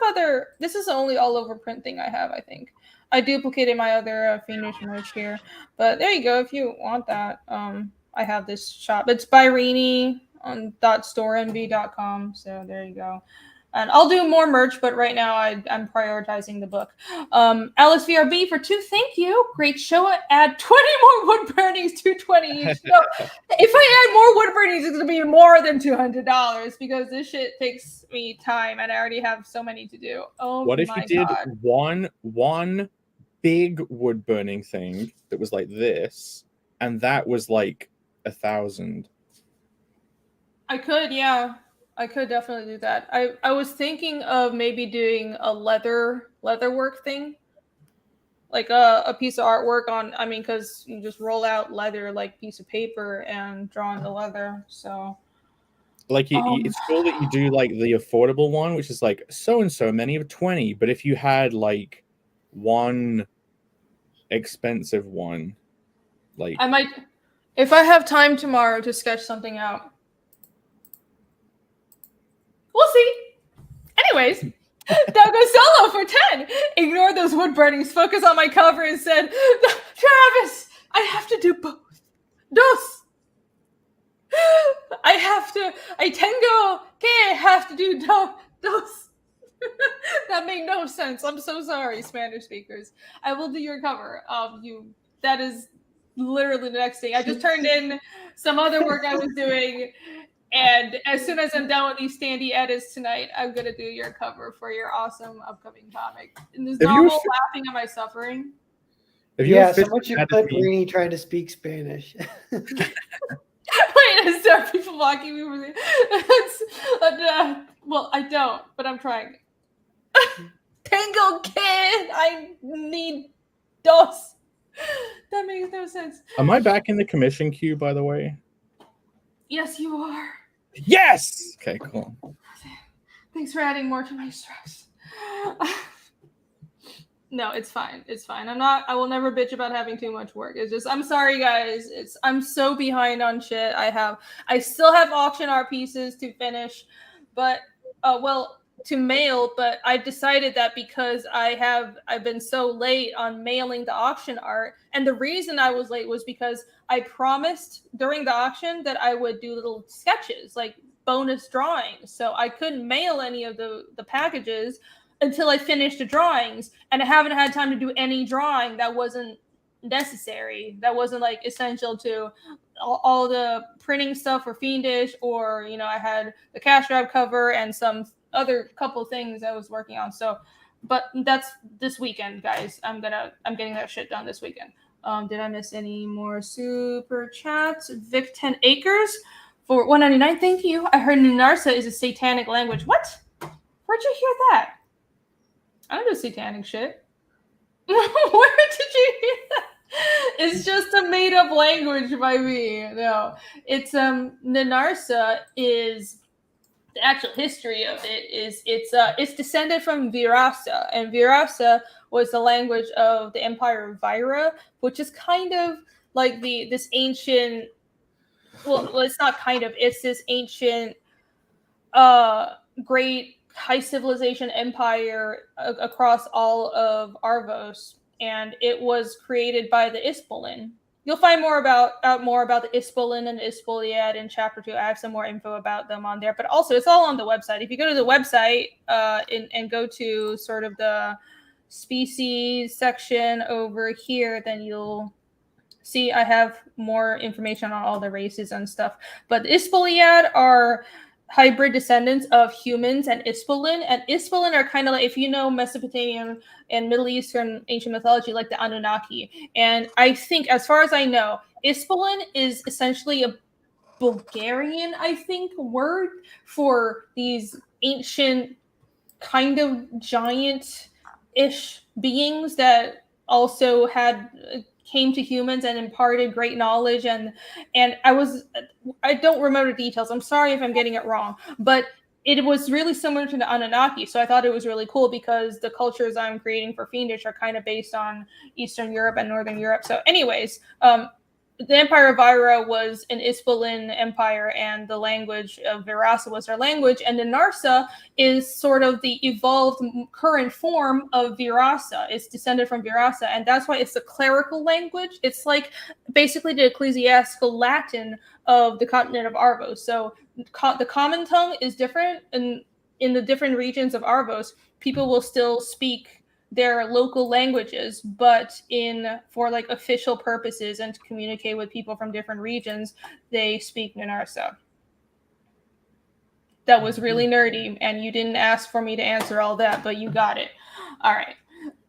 this is the only all over print thing I have, I think. I duplicated my other Fiendish merch here, but there you go. If you want that, I have this shop. It's Byrini on .storeenvy.com. So there you go. And I'll do more merch, but right now I'm prioritizing the book. Alice VRB for 2, thank you. Great show. Add 20 more wood burnings, 220 each. No, if I add more wood burnings, it's gonna be more than $200 because this shit takes me time, and I already have so many to do. Oh, what if you did one big wood burning thing that was like this, and that was like 1,000? I could, yeah. I could definitely do that. I was thinking of maybe doing a leather work thing, like a piece of artwork on. I mean, because you just roll out leather like piece of paper and draw on the leather. So, like it's cool that you do like the affordable one, which is like so and so many of 20. But if you had like one expensive one, like I might, if I have time tomorrow to sketch something out. We'll see. Anyways, Dogo Solo for 10. Ignore those wood burnings. Focus on my cover and said, Travis, I have to do both. Dos. I tengo que have to do dos. That made no sense. I'm so sorry, Spanish speakers. I will do your cover. That is literally the next thing. I just turned in some other work I was doing. And as soon as I'm done with these standy edits tonight, I'm going to do your cover for your awesome upcoming comic. And there's normal laughing at my suffering. Someone should clip Rini trying to speak Spanish. Wait, is there people mocking me for this? Well, I don't, but I'm trying. Tango kid, I need dos. That makes no sense. Am I back in the commission queue, by the way? Yes, you are. Yes! Okay, cool. Thanks for adding more to my stress. No, it's fine. It's fine. I will never bitch about having too much work. It's just, I'm sorry, guys. I'm so behind on shit. I still have auction art pieces to finish, but, to mail, but I've decided that because I've been so late on mailing the auction art, and the reason I was late was because I promised during the auction that I would do little sketches, like bonus drawings. So I couldn't mail any of the packages until I finished the drawings, and I haven't had time to do any drawing that wasn't necessary, that wasn't like essential to all the printing stuff for Fiendish, or I had the cash grab cover and some other couple things I was working on. So, but that's this weekend, guys. I'm getting that shit done this weekend. Did I miss any more super chats? Vic 10 Acres for $1.99. Thank you. I heard Ninarsa is a satanic language. What? Where'd you hear that? I don't do satanic shit. Where did you hear that? It's just a made-up language by me. No, it's Ninarsa is. The actual history of it is it's descended from Virasa, and Virasa was the language of the Empire of Vyra, which is kind of like this ancient. Well, it's not kind of. It's this ancient, great high civilization empire across all of Arvos, and it was created by the Ispolin. You'll find more about the Ispolin and the Ispoliad in chapter 2. I have some more info about them on there, but also it's all on the website. If you go to the website and go to sort of the species section over here, then you'll see I have more information on all the races and stuff. But the Ispoliad are hybrid descendants of humans and Ispolin are kind of like, if you know Mesopotamian and Middle Eastern ancient mythology, like the Anunnaki. And I think, as far as I know, Ispolin is essentially a Bulgarian, I think, word for these ancient kind of giant-ish beings that also came to humans and imparted great knowledge, and I don't remember the details. I'm sorry if I'm getting it wrong, but it was really similar to the Anunnaki. So I thought it was really cool because the cultures I'm creating for Fiendish are kind of based on Eastern Europe and Northern Europe. So anyways, the Empire of Ira was an Ispolin empire, and the language of Virasa was their language. And the Narsa is sort of the evolved current form of Virasa. It's descended from Virasa, and that's why it's a clerical language. It's like basically the ecclesiastical Latin of the continent of Arvos. So the common tongue is different, and in the different regions of Arvos, people will still speak their local languages, but for like official purposes and to communicate with people from different regions, they speak Nanarsa. That was really nerdy, and you didn't ask for me to answer all that, but you got it. All right,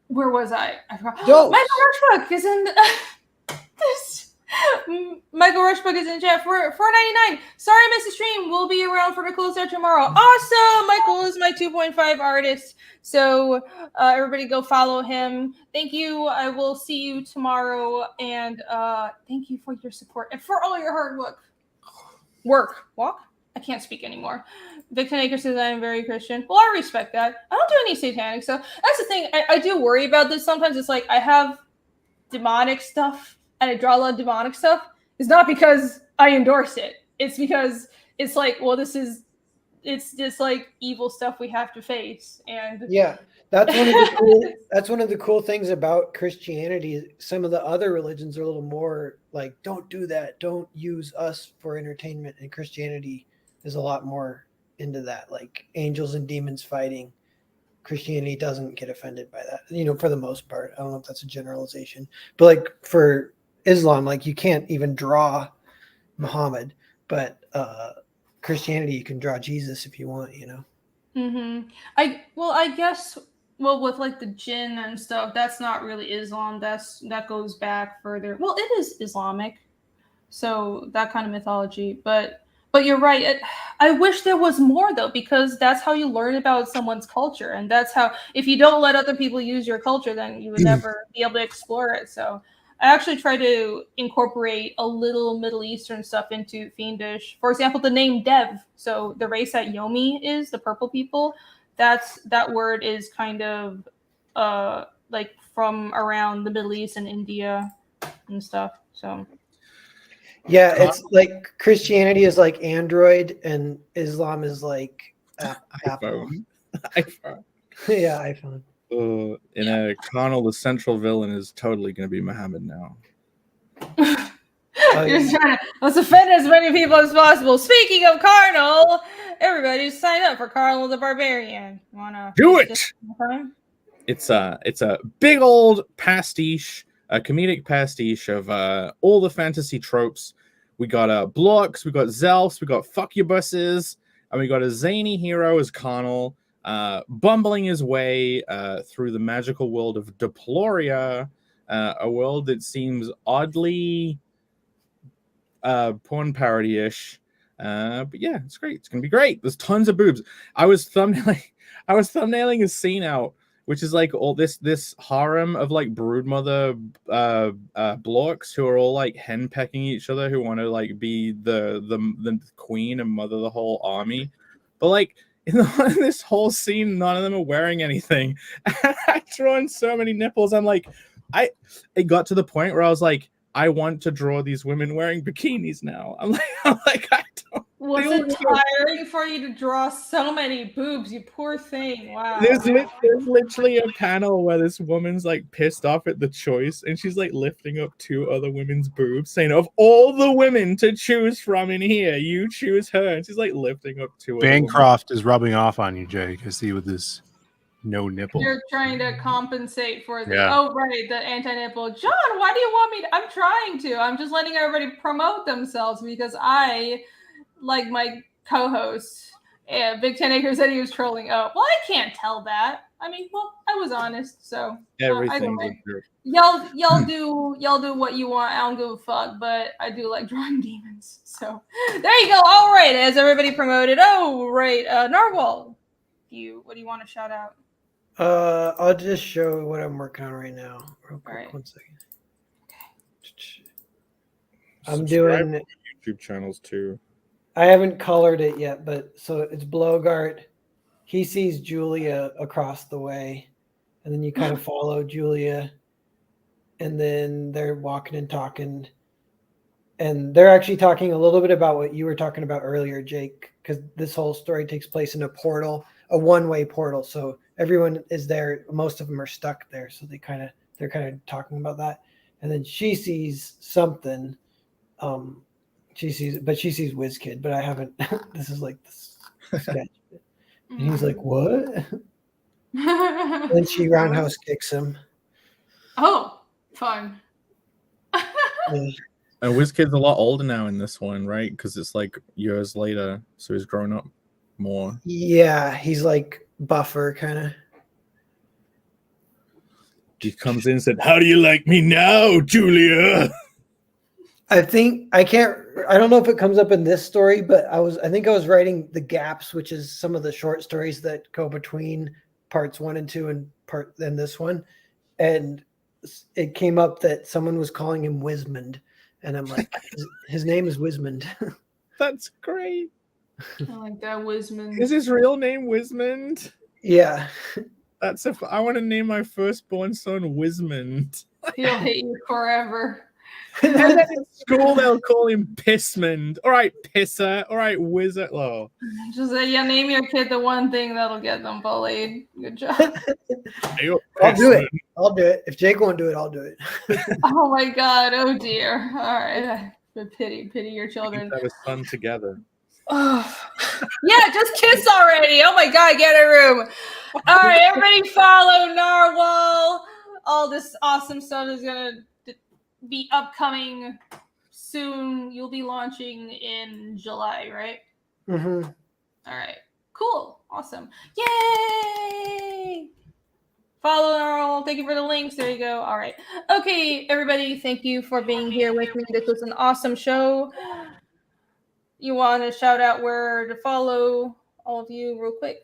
where was I? Michael Rushbook is in this. Michael Rushbook is in chat for $4.99. Sorry, I missed the stream. We'll be around for the close out tomorrow. Awesome. Michael is my 2.5 artist. So everybody go follow him. Thank you. I will see you tomorrow. And thank you for your support and for all your hard work. I can't speak anymore. Victor Aker says I am very Christian. Well, I respect that. I don't do any satanic stuff. That's the thing. I do worry about this. Sometimes it's like I have demonic stuff and I draw a lot of demonic stuff. It's not because I endorse it. It's because it's like, well, it's just like evil stuff we have to face. And yeah, that's one of the cool things about Christianity. Some of the other religions are a little more like, don't do that. Don't use us for entertainment. And Christianity is a lot more into that, like angels and demons fighting. Christianity doesn't get offended by that, for the most part. I don't know if that's a generalization, but like for Islam, like you can't even draw Muhammad, but Christianity, you can draw Jesus if you want, Mm-hmm. I guess with like the jinn and stuff, that's not really Islam. That goes back further. Well, it is Islamic, so that kind of mythology. But you're right. I wish there was more though, because that's how you learn about someone's culture, and that's how, if you don't let other people use your culture, then you would never be able to explore it. So I actually try to incorporate a little Middle Eastern stuff into Fiendish. For example, the name Dev. So the race that Yomi is, the purple people, that word is kind of like from around the Middle East and India and stuff. So yeah, it's like Christianity is like Android and Islam is like Apple. iPhone. Yeah, iPhone. In a Connell, the central villain is totally going to be Muhammad now. You're trying to let's offend as many people as possible. Speaking of Cardinal, everybody sign up for Cardinal the Barbarian. Wanna do it? It's a big old pastiche, a comedic pastiche of all the fantasy tropes. We got blocks, we got Zelfs, we got fuck your buses, and we got a zany hero as Connell, bumbling his way through the magical world of Deploria, a world that seems oddly porn parody-ish. But yeah, it's great. It's gonna be great. There's tons of boobs. I was thumbnailing a scene out, which is like all this harem of like broodmother blocks who are all like henpecking each other, who want to like be the queen and mother the whole army. But like in this whole scene, none of them are wearing anything. I drawn so many nipples. I'm like, it got to the point where I was like, I want to draw these women wearing bikinis now. I'm like, I don't. Was They all it tiring for you to draw so many boobs? You poor thing. Wow. There's literally a panel where this woman's like pissed off at the choice, and she's like lifting up 2 other women's boobs, saying, "Of all the women to choose from in here, you choose her." And she's like lifting up 2 other women. Bancroft is rubbing off on you, Jake. I see with this no nipple. You're trying to compensate for the Yeah. oh right, the anti-nipple. John, why do you want me to? I'm trying to. I'm just letting everybody promote themselves because I, like my co-host, Big 10 Acres, said he was trolling. Oh, well, I can't tell that. I mean, well, I was honest, so Everything's a joke. y'all do what you want. I don't give a fuck, but I do like drawing demons. So there you go. All right, as everybody promoted. Oh right, Narwhal. What do you want to shout out? I'll just show what I'm working on right now. Real quick, Right. 1 second. Okay. I'm Subscribe doing. to YouTube channels too. I haven't colored it yet, but so it's Blowgart. He sees Julia across the way, and then you kind of follow Julia, and then they're walking and talking, and they're actually talking a little bit about what you were talking about earlier, Jake, because this whole story takes place in a portal, a one-way portal. So everyone is there. Most of them are stuck there, so they're kind of talking about that, and then she sees something. She sees WizKid, but I haven't. This is like this sketch. And he's like, "What?" And then she roundhouse kicks him. Oh, fun. Yeah. And WizKid's a lot older now in this one, right? Because it's like years later, so he's grown up more. Yeah, he's like buffer kind of. He comes in and said, "How do you like me now, Julia?" I don't know if it comes up in this story, but I think I was writing The Gaps, which is some of the short stories that go between parts 1 and 2 and this one. And it came up that someone was calling him Wismond. And I'm like, his name is Wismond. That's great. I like that, Wisman. Is his real name Wismond? Yeah. I want to name my firstborn son Wismond. He'll hate you forever. And then in school they'll call him Pissmond. All right, Pisser. All right, Wizard. Oh. Just say, yeah, name your kid the one thing that'll get them bullied. Good job. Hey, I'll do it. I'll do it. If Jake won't do it, I'll do it. Oh my God. Oh dear. All right. Pity your children. Have a son together. Oh. Yeah, just kiss already. Oh my God, get a room. All right, everybody follow Narwhal. All this awesome stuff is going to be upcoming soon. You'll be launching in July, right? Mm-hmm. All right. Cool. Awesome. Yay! Follow Narwhal. Thank you for the links. There you go. All right. Okay, everybody. Thank you for being here with me. This was an awesome show. You want to shout out where to follow all of you real quick?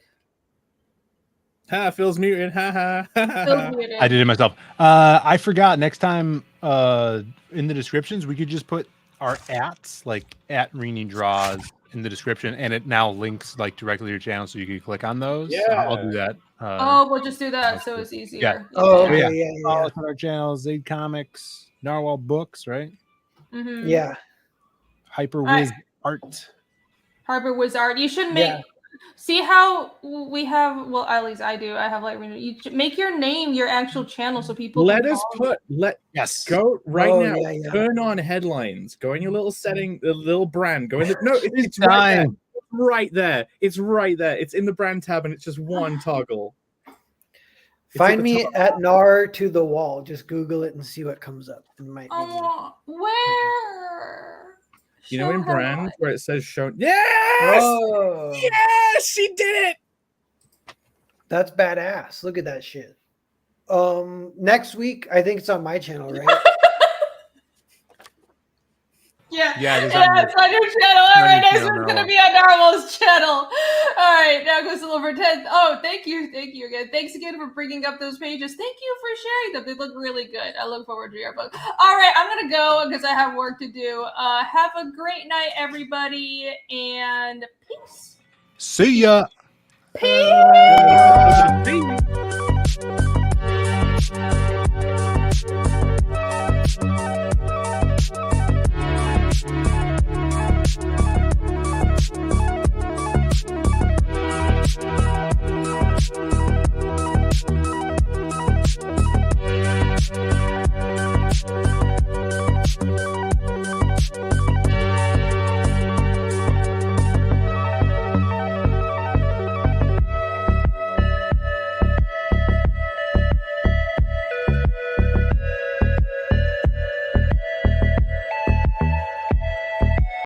Phil's muted. Ha Phil's muted. I did it myself. I forgot. Next time in the descriptions, we could just put our @, like @Rini Draws in the description, and it now links like directly to your channel, so you can click on those. Yeah. I'll do that. We'll just do that so it's easier. Yeah. Oh, Yeah. okay. Yeah. Follow us on our channels: Zaid Comics, Narwhal Books, right? Mm-hmm. Yeah. Hyper Wiz Art. Harper Wizard. You should make. Yeah. See how we have. Well, at least I do. I have like you make your name your actual channel so people. Let can us follow you. Yes. go right Oh, now. yeah. Turn on headlines. Go in your little setting, the little brand. Go in the no. It's right there. It's right there. It's in the brand tab, and it's just one toggle. It's Find at the me top. at Nar to the Wall. Just Google it and see what comes up. It might be me. Where? You know, in Show her brands what? where it says shown. Yes! Oh, Yes! She did it! that's badass. Look at that shit. Next week, I think it's on my channel, right? Yeah, Yeah, it is yeah, on your- it's on your channel. All on right, your next channel, one's gonna Narwhal. be on Narwhal's channel. All right, now goes to over 10. Oh, thank you again. Thanks again for bringing up those pages. Thank you for sharing them. They look really good. I look forward to your book. All right, I'm gonna go because I have work to do. Have a great night, everybody, and peace. See ya. Peace. See you.